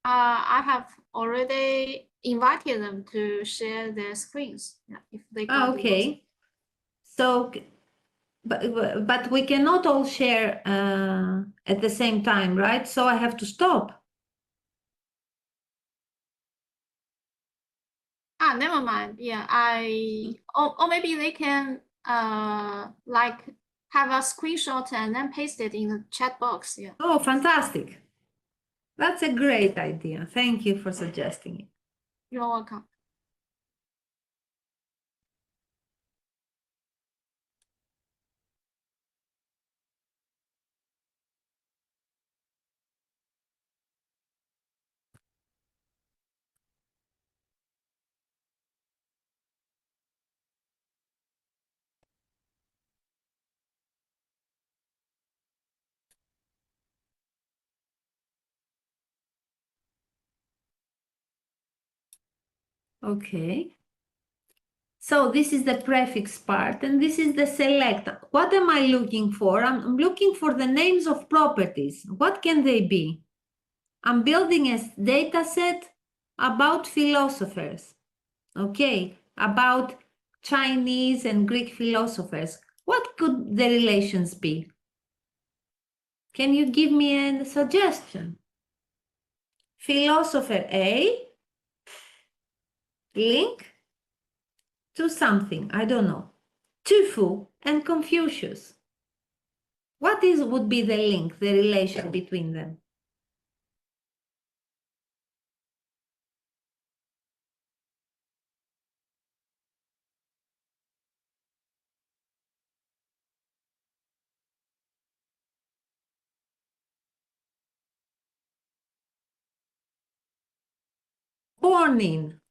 Speaker 1: I have already invited them to share their screens. Yeah, if they got
Speaker 2: Okay. So, but we cannot all share at the same time, right? So I have to stop.
Speaker 1: Never mind. Yeah, or maybe they can like have a screenshot and then paste it in the chat box. Yeah.
Speaker 2: Oh, fantastic. That's a great idea. Thank you for suggesting it.
Speaker 1: You're welcome.
Speaker 2: Okay. So this is the prefix part, and this is the select. What am I looking for? I'm looking for the names of properties. What can they be? I'm building a data set about philosophers. Okay, about Chinese and Greek philosophers. What could the relations be? Can you give me a suggestion? Philosopher A, link to something, I don't know. Tufu and Confucius. What would be the link, the relation between them?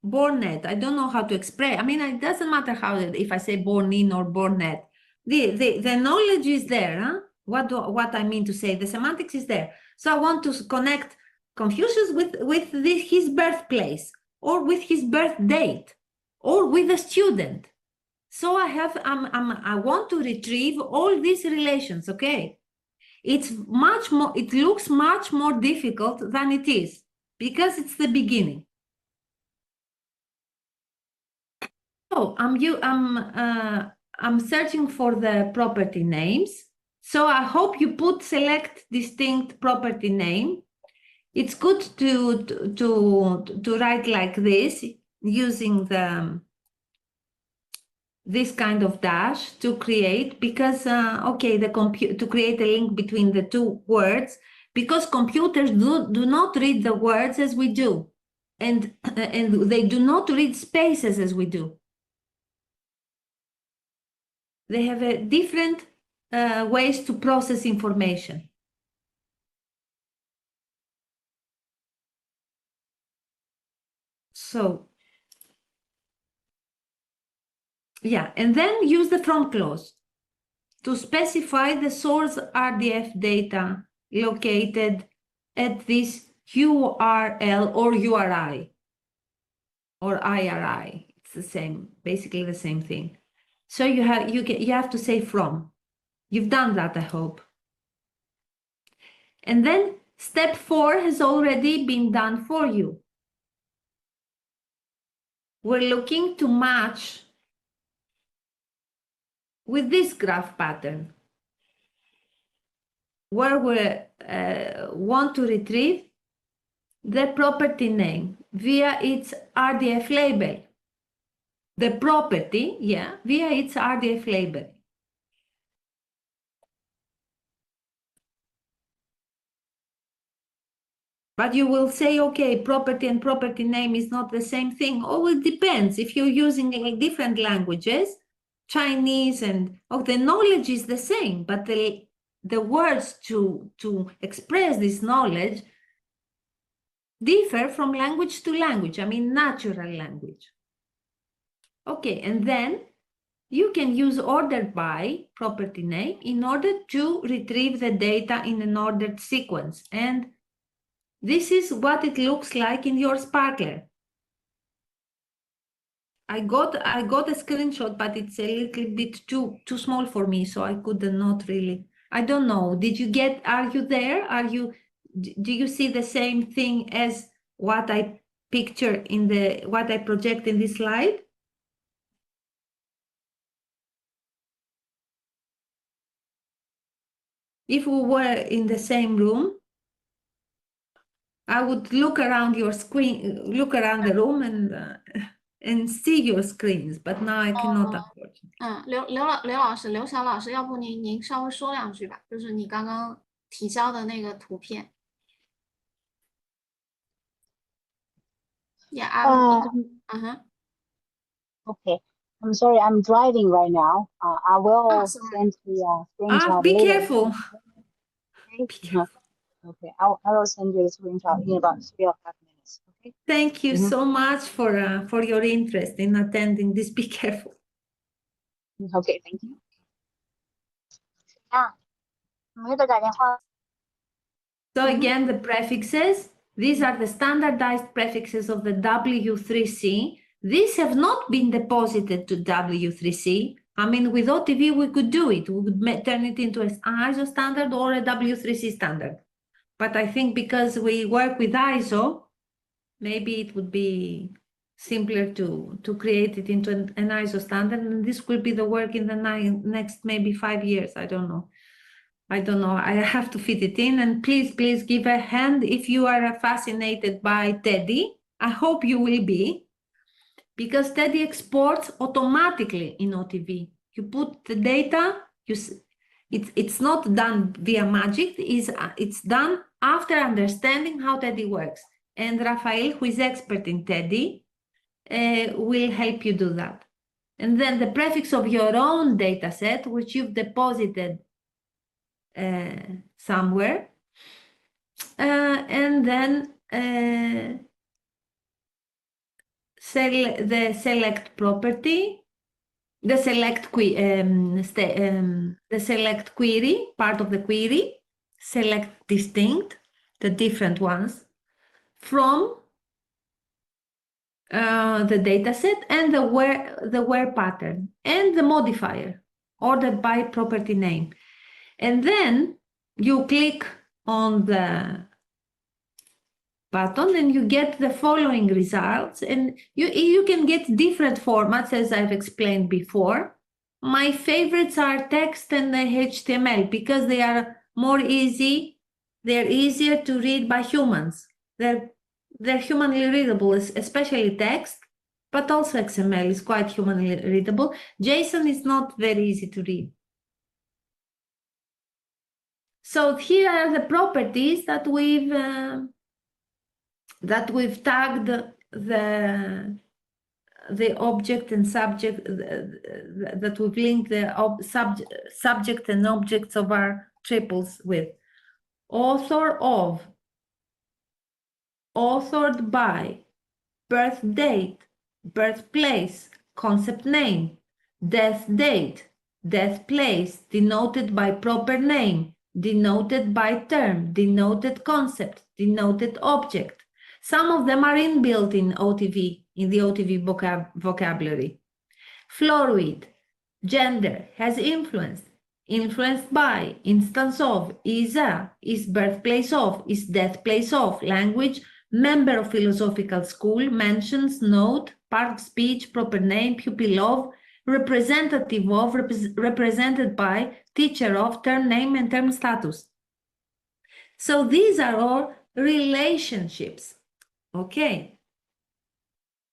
Speaker 2: Born at, I don't know how to express. I mean, it doesn't matter how, if I say born in or born at. The knowledge is there, huh? What I mean to say, the semantics is there. So I want to connect Confucius with his birthplace, or with his birth date, or with a student. So I want to retrieve all these relations, okay? It looks much more difficult than it is, because it's the beginning. So I'm searching for the property names. So I hope you select distinct property name. It's good to write like this, using this kind of dash to create, because okay, to create a link between the two words, because computers do not read the words as we do, and they do not read spaces as we do. They have a different ways to process information. So, yeah, and then use the from clause to specify the source RDF data located at this URL or URI or IRI. It's the same, basically the same thing. So you have to say from. You've done that, I hope. And then step 4 has already been done for you. We're looking to match with this graph pattern, where we want to retrieve the property name via its RDF label. The property, yeah, via its RDF label. But you will say, okay, property and property name is not the same thing. Oh, it depends. If you're using different languages, Chinese and, oh, the knowledge is the same, but the words to express this knowledge differ from language to language. I mean, natural language. Okay, and then you can use ordered by property name in order to retrieve the data in an ordered sequence. And this is what it looks like in your SPARQL. I got a screenshot, but it's a little bit too small for me, so I could not really. I don't know. Are you there? Do you see the same thing as what I picture what I project in this slide? If we were in the same room, I would look around your screen, look around the room and see your screens, but now I cannot, unfortunately.
Speaker 1: 刘晓老师，要不您稍微说两句吧，就是你刚刚提交的那个图片。Yeah,
Speaker 5: Okay. I'm sorry, I'm driving right now. I will send the screenshot.
Speaker 2: Be
Speaker 5: later.
Speaker 2: careful.
Speaker 5: Okay. Be careful. Okay, I will send you the screenshot in about 3 or 5 minutes. Okay.
Speaker 2: Thank you so much for your interest in attending this. Be careful.
Speaker 5: Okay, thank you.
Speaker 2: So again, the prefixes. These are the standardized prefixes of the W3C. These have not been deposited to W3C. I mean, with OTV, we could do it. We could turn it into an ISO standard or a W3C standard. But I think because we work with ISO, maybe it would be simpler to create it into an ISO standard. And this will be the work in the next maybe 5 years. I don't know. I have to fit it in. And please give a hand if you are fascinated by TEDI. I hope you will be, because TEDI exports automatically in OTV. You put the data, it's not done via magic, it's done after understanding how TEDI works. And Rafael, who is expert in TEDI, will help you do that. And then the prefix of your own data set, which you've deposited somewhere. And then the select property, the select query, part of the query, select distinct, the different ones from the data set, and the where pattern, and the modifier ordered by property name. And then you click on the button and you get the following results, and you can get different formats, as I've explained before. My favorites are text and the HTML because they are more easy. They're easier to read by humans. They're humanly readable, especially text, but also XML is quite humanly readable. JSON is not very easy to read. So here are the properties that we've tagged the object and subject, that we've linked the subject and objects of our triples with. Author of, authored by, birth date, birthplace, concept name, death date, death place, denoted by proper name, denoted by term, denoted concept, denoted object. Some of them are inbuilt in OTV, in the OTV vocabulary. Fluid, gender, has influenced, influenced by, instance of, is a, is birthplace of, is death place of, language, member of philosophical school, mentions, note, part speech, proper name, pupil of, representative of, represented by, teacher of, term name, and term status. So these are all relationships, okay?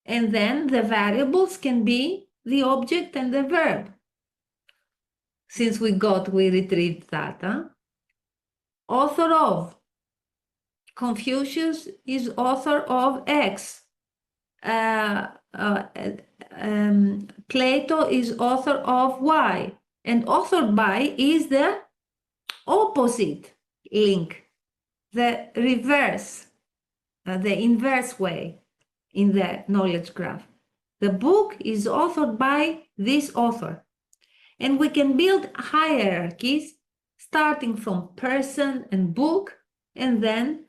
Speaker 2: And then the variables can be the object and the verb. Since we retrieved that. Author of, Confucius is author of X. Plato is author of Y. And authored by is the opposite link, the reverse, the inverse way in the knowledge graph. The book is authored by this author. And we can build hierarchies starting from person and book, and then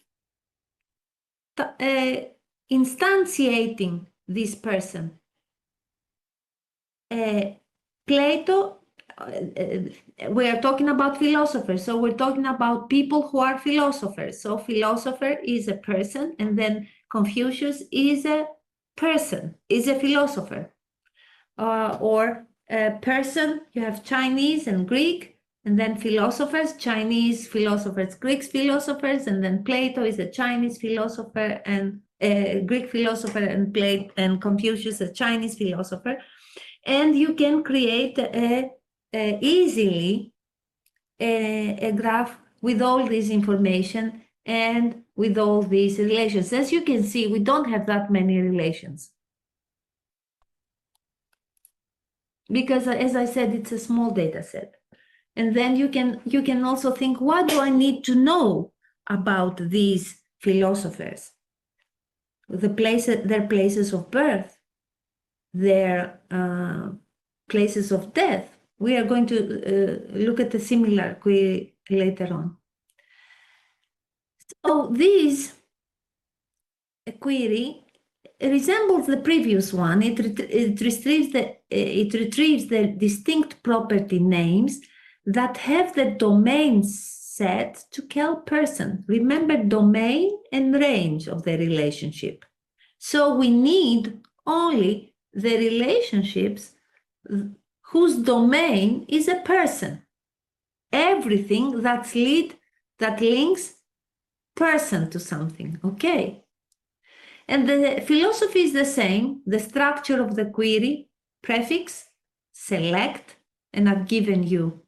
Speaker 2: instantiating this person. Plato, we are talking about philosophers, so we're talking about people who are philosophers. So philosopher is a person, and then Confucius is a person, is a philosopher. Or person, you have Chinese and Greek, and then philosophers, Chinese philosophers, Greek philosophers, and then Plato is a Chinese philosopher and Greek philosopher, and Confucius a Chinese philosopher. And you can create easily a graph with all this information and with all these relations. As you can see, we don't have that many relations. Because, as I said, it's a small data set. And then you can also think, what do I need to know about these philosophers? Their places of birth, their places of death. We are going to look at a similar query later on. So this query resembles the previous one. It retrieves the distinct property names that have the domain set to kel person. Remember domain and range of the relationship. So we need only the relationships whose domain is a person. Everything that links person to something, okay? And the philosophy is the same. The structure of the query, prefix, select, and I've given you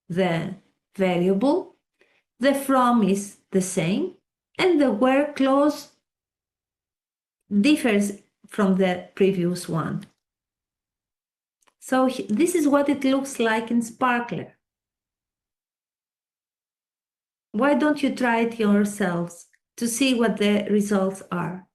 Speaker 2: the variable. The from is the same, and the where clause differs from the previous one. So this is what it looks like in SPARQL. Why don't you try it yourselves to see what the results are?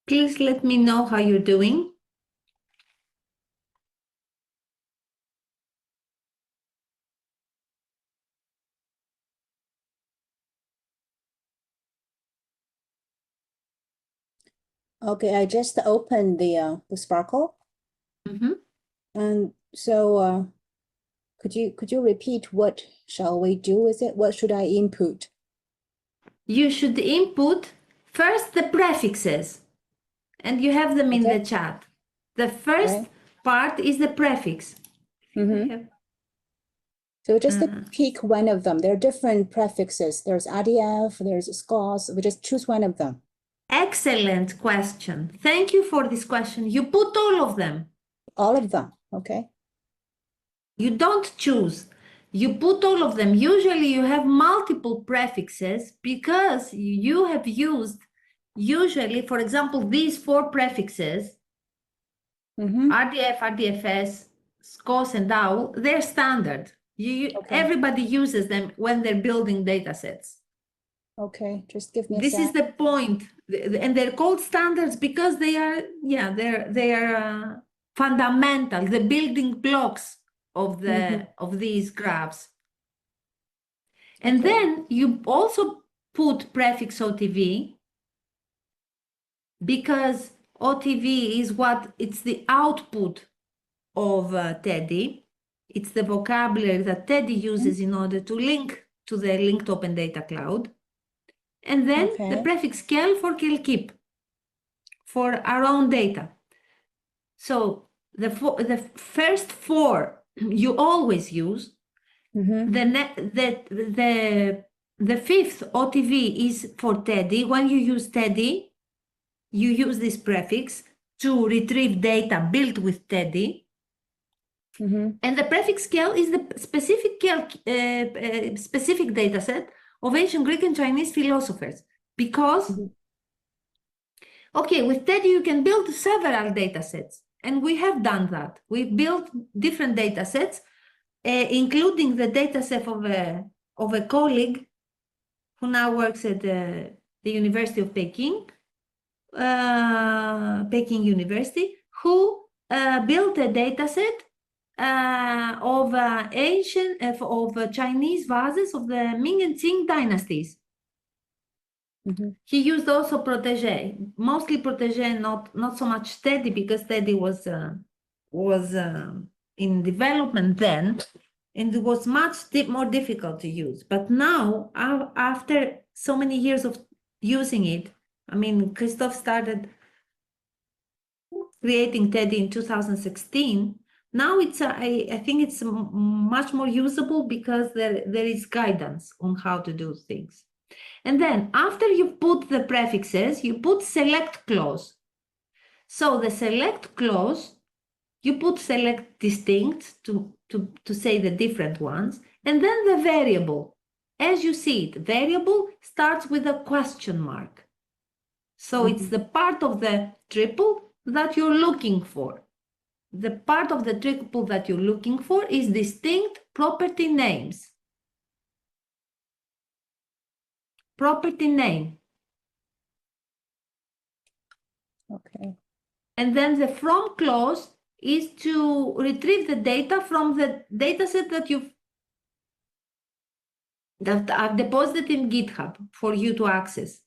Speaker 2: Please let me know how you're doing.
Speaker 6: Okay, I just opened the SPARQL,
Speaker 2: Mm-hmm.
Speaker 6: and so could you repeat what shall we do with it? What should I input?
Speaker 2: You should input first the prefixes, and you have them in
Speaker 6: Okay.
Speaker 2: the chat. The first
Speaker 6: Okay.
Speaker 2: part is the prefix.
Speaker 6: Mhm. So just pick one of them. There are different prefixes. There's RDF, there's SCOS. We just choose one of them.
Speaker 2: Excellent question. Thank you for this question. You put all of them.
Speaker 6: All of them, okay?
Speaker 2: You don't choose. You put all of them. Usually you have multiple prefixes because you have used, usually, for example, these 4 prefixes, RDF, RDFS, SCOS, and DAO, they're standard.
Speaker 6: Okay.
Speaker 2: Everybody uses them when they're building data sets.
Speaker 6: Okay, just give me a
Speaker 2: This is
Speaker 6: sec.
Speaker 2: the point. And they're called standards because they are, they are fundamental, the building blocks of of these graphs. And
Speaker 6: Okay.
Speaker 2: then you also put prefix OTV because OTV is it's the output of TEDI. It's the vocabulary that TEDI uses in order to link to the linked open data cloud. And then the prefix KEL for KELKIP, for our own data. So the first 4 you always use. The 5th OTV is for TEDI. When you use TEDI, you use this prefix to retrieve data built with TEDI. And the prefix KEL is the specific specific data set of ancient Greek and Chinese philosophers. Because, okay, with TEDI you can build several data sets. And we have done that. We've built different data sets, including the data set of a colleague who now works at the University of Peking, Peking University, who built a data set of ancient of Chinese vases of the Ming and Qing dynasties. He used also Protégé, mostly Protégé, not so much TEDI, because TEDI was in development then, and it was much more difficult to use. But now, after so many years of using it. I mean, Christoph started creating TEDI in 2016. Now it's, I think it's much more usable because there is guidance on how to do things. And then after you put the prefixes, you put select clause. So the select clause, you put select distinct to say the different ones, and then the variable. As you see it, variable starts with a question mark. So it's the part of the triple that you're looking for. The part of the triple that you're looking for is distinct property names. Property name.
Speaker 6: Okay.
Speaker 2: And then the from clause is to retrieve the data from the dataset that I've deposited in GitHub for you to access.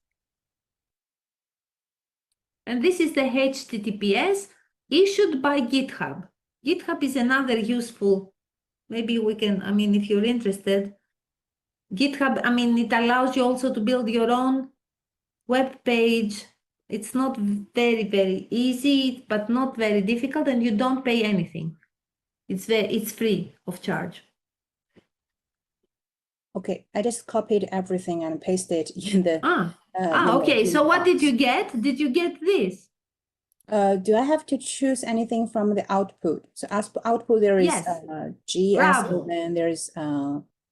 Speaker 2: And this is the HTTPS issued by GitHub. GitHub is another useful, maybe we can, I mean, if you're interested, GitHub, I mean, it allows you also to build your own web page. It's not very, very easy, but not very difficult, and you don't pay anything. It's free of charge.
Speaker 6: Okay, I just copied everything and pasted in the.
Speaker 2: Okay. So what did
Speaker 6: box.
Speaker 2: you get? Did you get this?
Speaker 6: Do I have to choose anything from the output? So as output, there is
Speaker 2: Yes.
Speaker 6: GS,
Speaker 2: Bravo.
Speaker 6: and then there's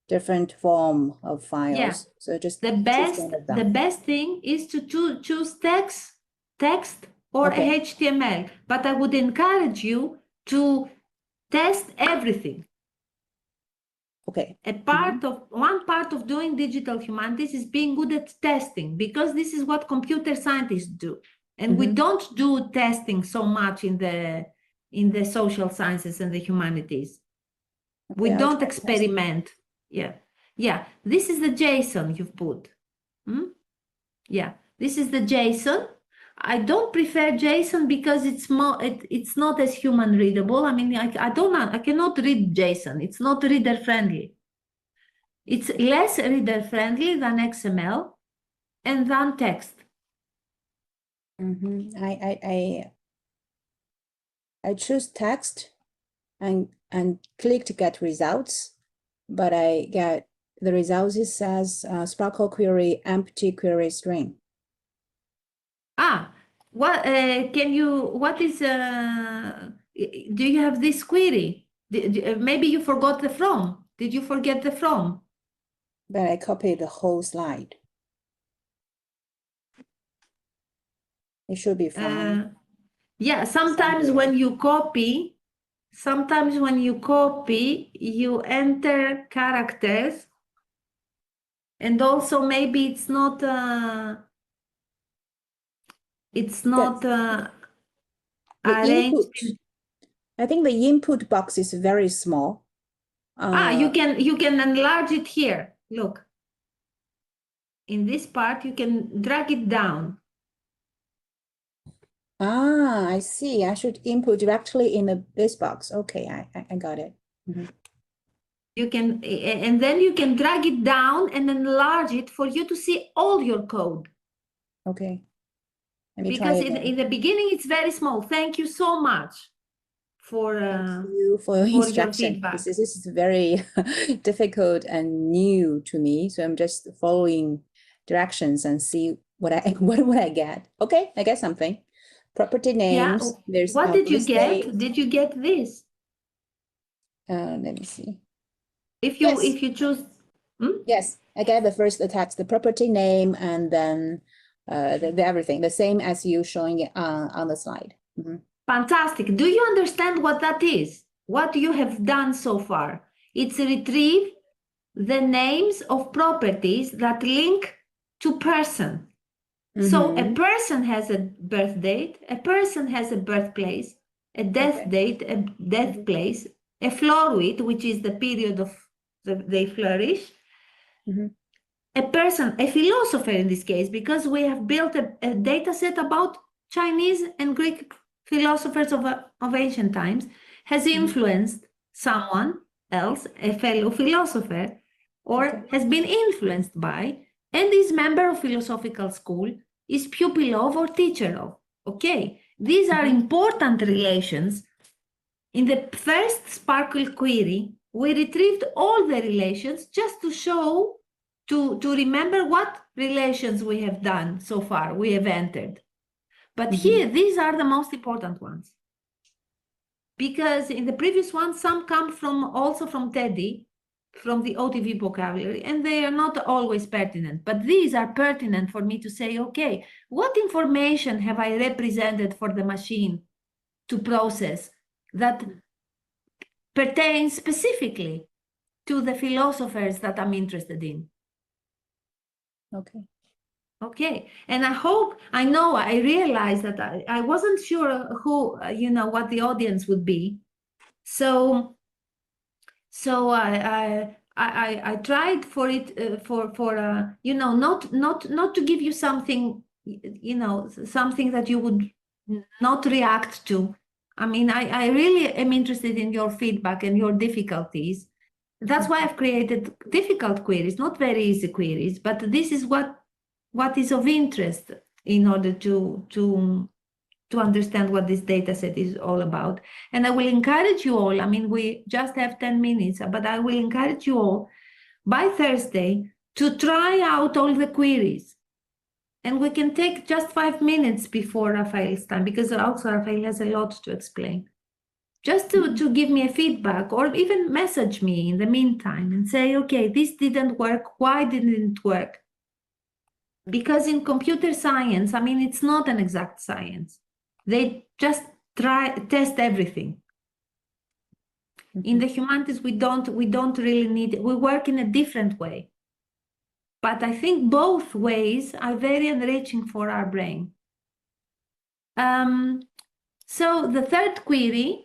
Speaker 6: different form of files.
Speaker 2: Yeah.
Speaker 6: So just
Speaker 2: The
Speaker 6: choose
Speaker 2: best,
Speaker 6: one of them.
Speaker 2: the best thing is to choose text or
Speaker 6: Okay.
Speaker 2: HTML. But I would encourage you to test everything.
Speaker 6: Okay.
Speaker 2: One part of doing digital humanities is being good at testing, because this is what computer scientists do. And we don't do testing so much in the social sciences and the humanities. We
Speaker 6: I'll
Speaker 2: don't
Speaker 6: try
Speaker 2: experiment. Yeah. This is the JSON you've put. Yeah, this is the JSON. I don't prefer JSON because it's not as human readable. I mean, I cannot read JSON. It's not reader friendly. It's less reader friendly than XML and than text.
Speaker 6: I choose text and clicked get results, but I get the results. It says SPARQL query empty query string.
Speaker 2: What what is do you have this query? Maybe you forgot the from. Did you forget the from?
Speaker 6: But I copied the whole slide. It should be fine.
Speaker 2: Yeah, sometimes when you copy, you enter characters, and also maybe it's not arranged.
Speaker 6: I think the input box is very small.
Speaker 2: You can enlarge it here. Look, in this part you can drag it down.
Speaker 6: I see. I should input directly in this box. Okay, I got it.
Speaker 2: You can, and then you can drag it down and enlarge it for you to see all your code.
Speaker 6: Okay.
Speaker 2: Because in the beginning it's very small. Thank you so much for
Speaker 6: your instruction.
Speaker 2: Feedback.
Speaker 6: This is very difficult and new to me, so I'm just following directions and see what I get. Okay, I get something. Property names.
Speaker 2: Yeah.
Speaker 6: There's
Speaker 2: what did you get? Did you get this?
Speaker 6: Let me see.
Speaker 2: If you choose.
Speaker 6: Yes, I get the first text, the property name, and then the everything, the same as you showing it on the slide.
Speaker 2: Fantastic. Do you understand what that is? What you have done so far? It's retrieve the names of properties that link to person. So a person has a birth date, a person has a birthplace, a death date, a death place, a floruit, which is the period of they flourish, a person, a philosopher in this case, because we have built a data set about Chinese and Greek philosophers of ancient times, has influenced someone else, a fellow philosopher, or has been influenced by and is member of philosophical school, is pupil of or teacher of. Okay, these are important relations. In the first SPARQL query, we retrieved all the relations just to show, to remember what relations we have done so far, we have entered. But here, these are the most important ones. Because in the previous one, some come also from TEDI, from the OTV vocabulary, and they are not always pertinent. But these are pertinent for me to say, okay, what information have I represented for the machine to process that pertains specifically to the philosophers that I'm interested in?
Speaker 6: Okay.
Speaker 2: Okay, and I realized that I wasn't sure who, what the audience would be. So I tried for it, not to give you something, something that you would not react to. I mean, I really am interested in your feedback and your difficulties. That's why I've created difficult queries, not very easy queries, but this is what is of interest in order to understand what this data set is all about. And I will encourage you all, I mean, we just have 10 minutes, but I will encourage you all by Thursday to try out all the queries. And we can take just 5 minutes before Rafael's time, because also Rafael has a lot to explain. Just to give me a feedback, or even message me in the meantime and say, okay, this didn't work, why didn't it work? Because in computer science, I mean, it's not an exact science. They just test everything. In the humanities, we don't really need it. We work in a different way. But I think both ways are very enriching for our brain. So the third query,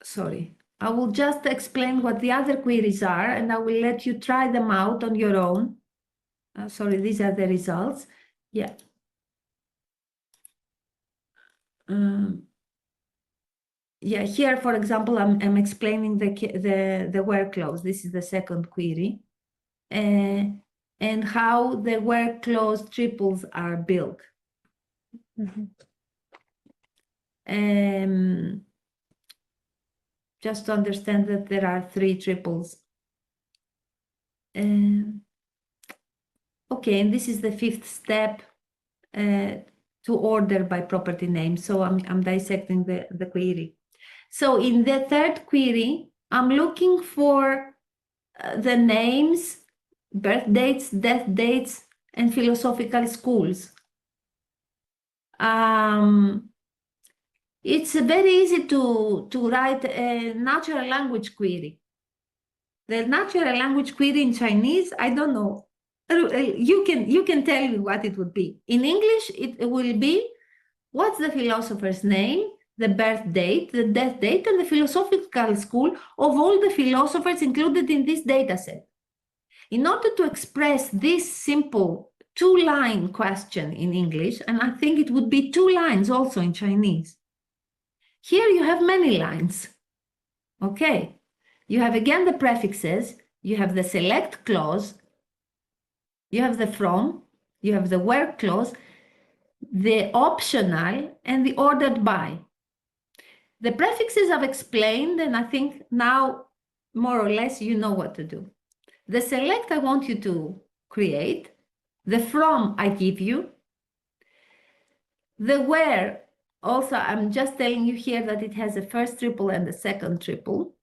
Speaker 2: sorry, I will just explain what the other queries are, and I will let you try them out on your own. Sorry, these are the results. Yeah. Yeah, here, for example, I'm explaining the where clause. This is the second query. And how the where clause triples are built. Just to understand that there are 3 triples. Okay, and this is the 5th step to order by property name. So I'm dissecting the query. So in the third query, I'm looking for the names, birth dates, death dates, and philosophical schools. It's very easy to write a natural language query. The natural language query in Chinese, I don't know. You can tell me what it would be. In English, it will be, what's the philosopher's name, the birth date, the death date, and the philosophical school of all the philosophers included in this data set. In order to express this simple 2-line question in English, and I think it would be 2 lines also in Chinese. Here you have many lines. Okay, you have again the prefixes, you have the select clause, you have the from, you have the where clause, the optional, and the ordered by. The prefixes I've explained, and I think now more or less you know what to do. The select I want you to create, the from I give you, the where also I'm just telling you here that it has a first triple and a second triple,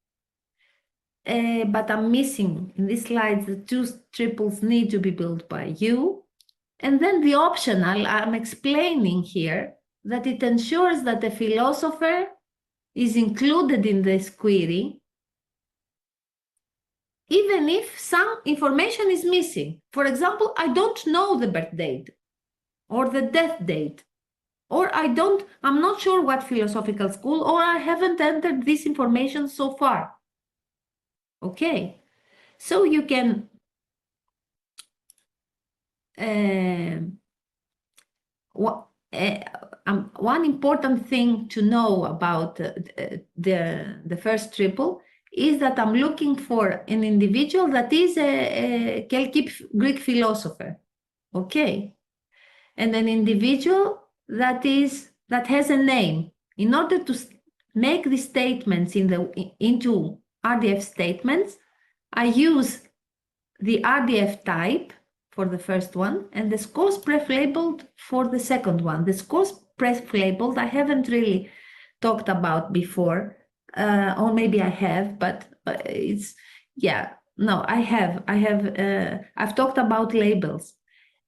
Speaker 2: but I'm missing in these slides the 2 triples need to be built by you. And then the optional, I'm explaining here that it ensures that the philosopher is included in this query, even if some information is missing. For example, I don't know the birth date or the death date, or I'm not sure what philosophical school, or I haven't entered this information so far. Okay, so you can one important thing to know about the first triple is that I'm looking for an individual that is a KELKIP Greek philosopher, okay? And an individual that has a name. In order to make these statements into RDF statements, I use the RDF type for the first one and the scores pref-labeled for the second one. The scores pref-labeled I haven't really talked about before, or maybe I have, but I've talked about labels.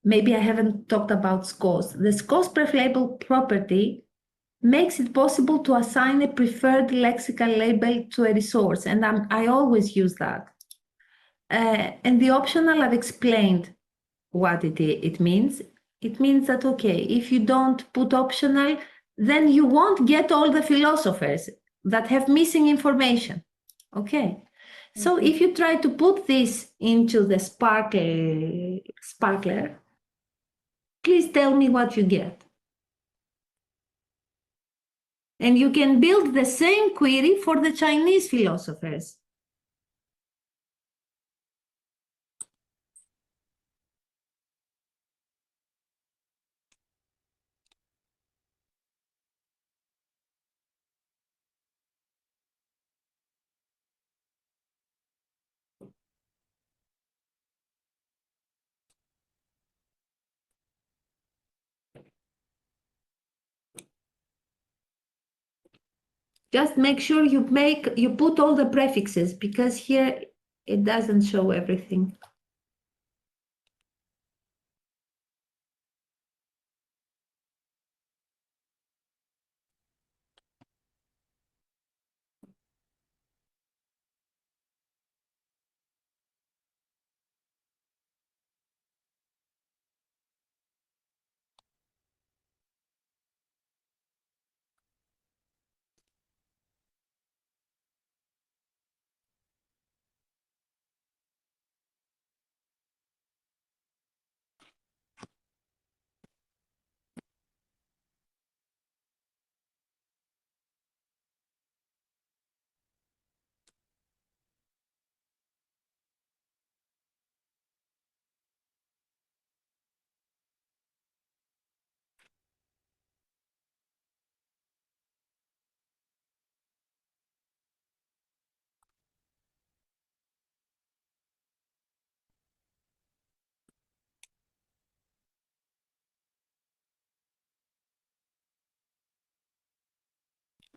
Speaker 2: Maybe I haven't talked about scores. The scores pref-label property makes it possible to assign a preferred lexical label to a resource, and I always use that. And the optional, I've explained what it means. It means that, okay, if you don't put optional, then you won't get all the philosophers that have missing information, okay? So if you try to put this into the SPARQLer, please tell me what you get. And you can build the same query for the Chinese philosophers. Just make sure you put all the prefixes, because here it doesn't show everything.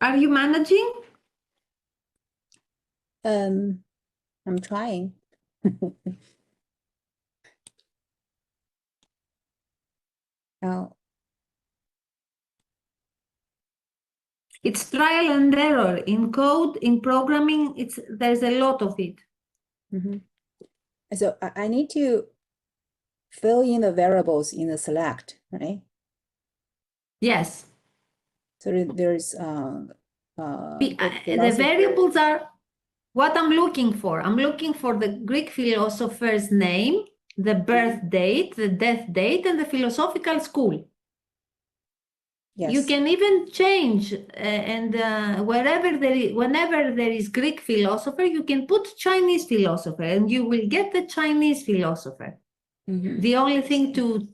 Speaker 2: Are you managing?
Speaker 6: I'm trying. Oh,
Speaker 2: It's trial and error. In code, in programming, there's a lot of it.
Speaker 6: so I need to fill in the variables in the select, right?
Speaker 2: Yes.
Speaker 6: So there's
Speaker 2: The variables are what I'm looking for. I'm looking for the Greek philosopher's name, the birth date, the death date, and the philosophical school.
Speaker 6: yes.
Speaker 2: You can even change, whenever there is Greek philosopher, you can put Chinese philosopher, and you will get the Chinese philosopher. The only thing to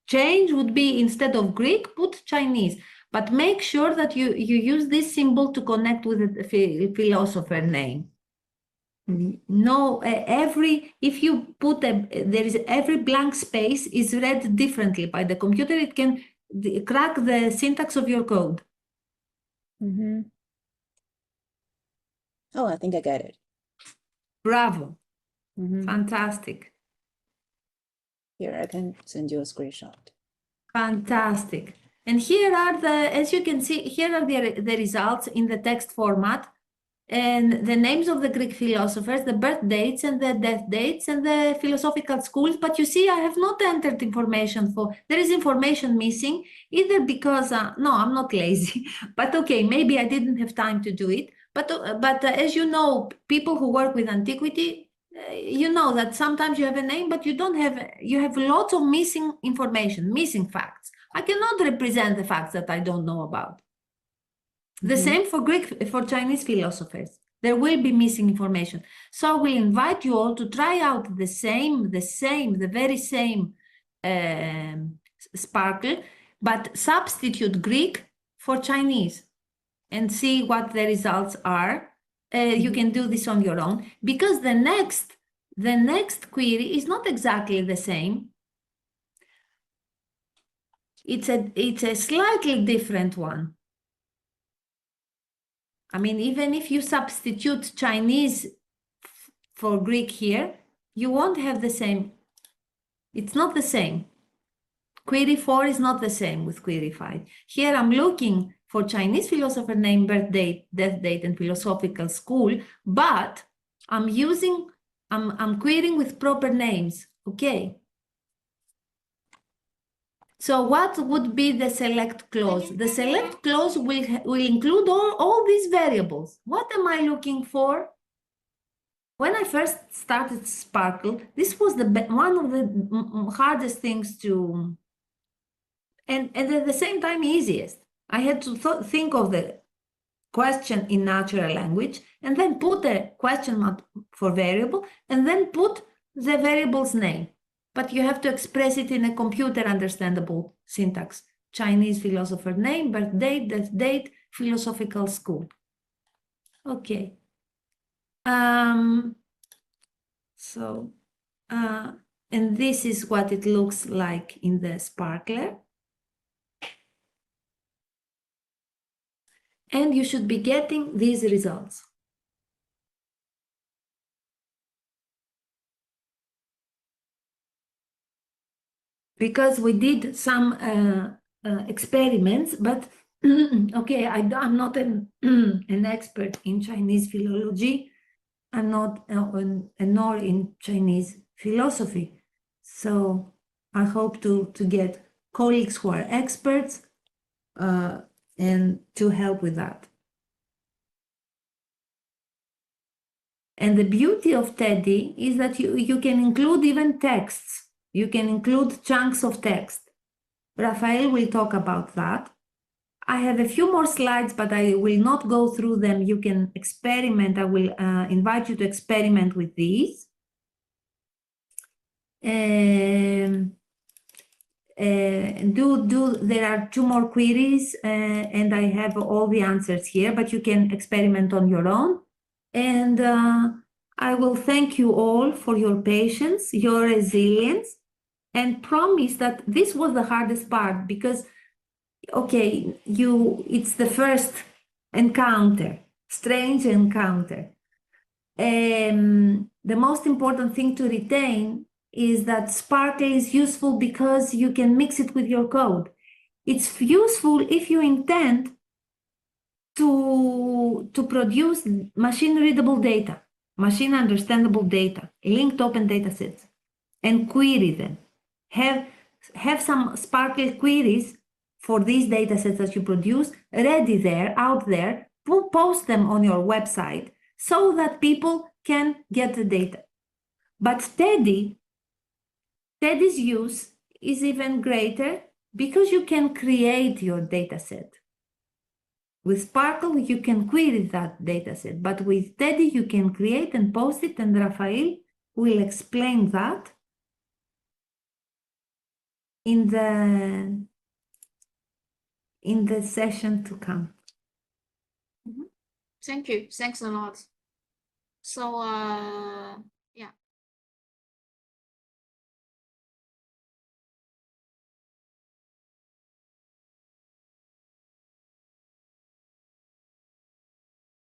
Speaker 2: change would be, instead of Greek, put Chinese. But make sure that you use this symbol to connect with the philosopher name. No, if you put every blank space is read differently by the computer. It can crack the syntax of your code.
Speaker 6: Oh, I think I get it.
Speaker 2: Bravo. Fantastic.
Speaker 6: Here, I can send you a screenshot.
Speaker 2: Fantastic. And here are as you can see, here are the results in the text format, and the names of the Greek philosophers, the birth dates and the death dates, and the philosophical schools. But you see, I have not entered information there is information missing, either because, no, I'm not lazy, but okay, maybe I didn't have time to do it. But as you know, people who work with antiquity, you know that sometimes you have a name, but you have lots of missing information, missing facts. I cannot represent the facts that I don't know about. The same for Chinese philosophers. There will be missing information. So I will invite you all to try out the very same SPARQL, but substitute Greek for Chinese and see what the results are. You can do this on your own, because the next query is not exactly the same. It's a slightly different one. I mean, even if you substitute Chinese for Greek here, you won't have the same. It's not the same. Query 4 is not the same with query 5. Here I'm looking for Chinese philosopher name, birth date, death date, and philosophical school, but I'm querying with proper names, okay? So what would be the select clause? The select clause will include all these variables. What am I looking for? When I first started SPARQL, this was one of the hardest things to, and at the same time easiest. I had to think of the question in natural language and then put a question mark for variable and then put the variable's name. But you have to express it in a computer understandable syntax. Chinese philosopher name, birth date, death date, philosophical school. Okay. And this is what it looks like in the SPARQLer. And you should be getting these results. Because we did some experiments, but okay, I'm not an expert in Chinese philology. I'm not nor in Chinese philosophy. So I hope to get colleagues who are experts and to help with that. And the beauty of TEDI is that you can include even texts. You can include chunks of text. Raphael will talk about that. I have a few more slides, but I will not go through them. You can experiment. I will invite you to experiment with these. There are 2 more queries, and I have all the answers here, but you can experiment on your own. And I will thank you all for your patience, your resilience, and promise that this was the hardest part because, okay, it's the first encounter, strange encounter. The most important thing to retain is that SPARQL is useful because you can mix it with your code. It's useful if you intend to produce machine-readable data, machine-understandable data, linked open data sets, and query them. Have some SPARQL queries for these data sets that you produce ready there, out there, post them on your website so that people can get the data. But TEDI's use is even greater because you can create your data set. With SPARQL, you can query that data set, but with TEDI, you can create and post it, and Raphael will explain that in the session to come.
Speaker 1: Thank you. Thanks a lot. So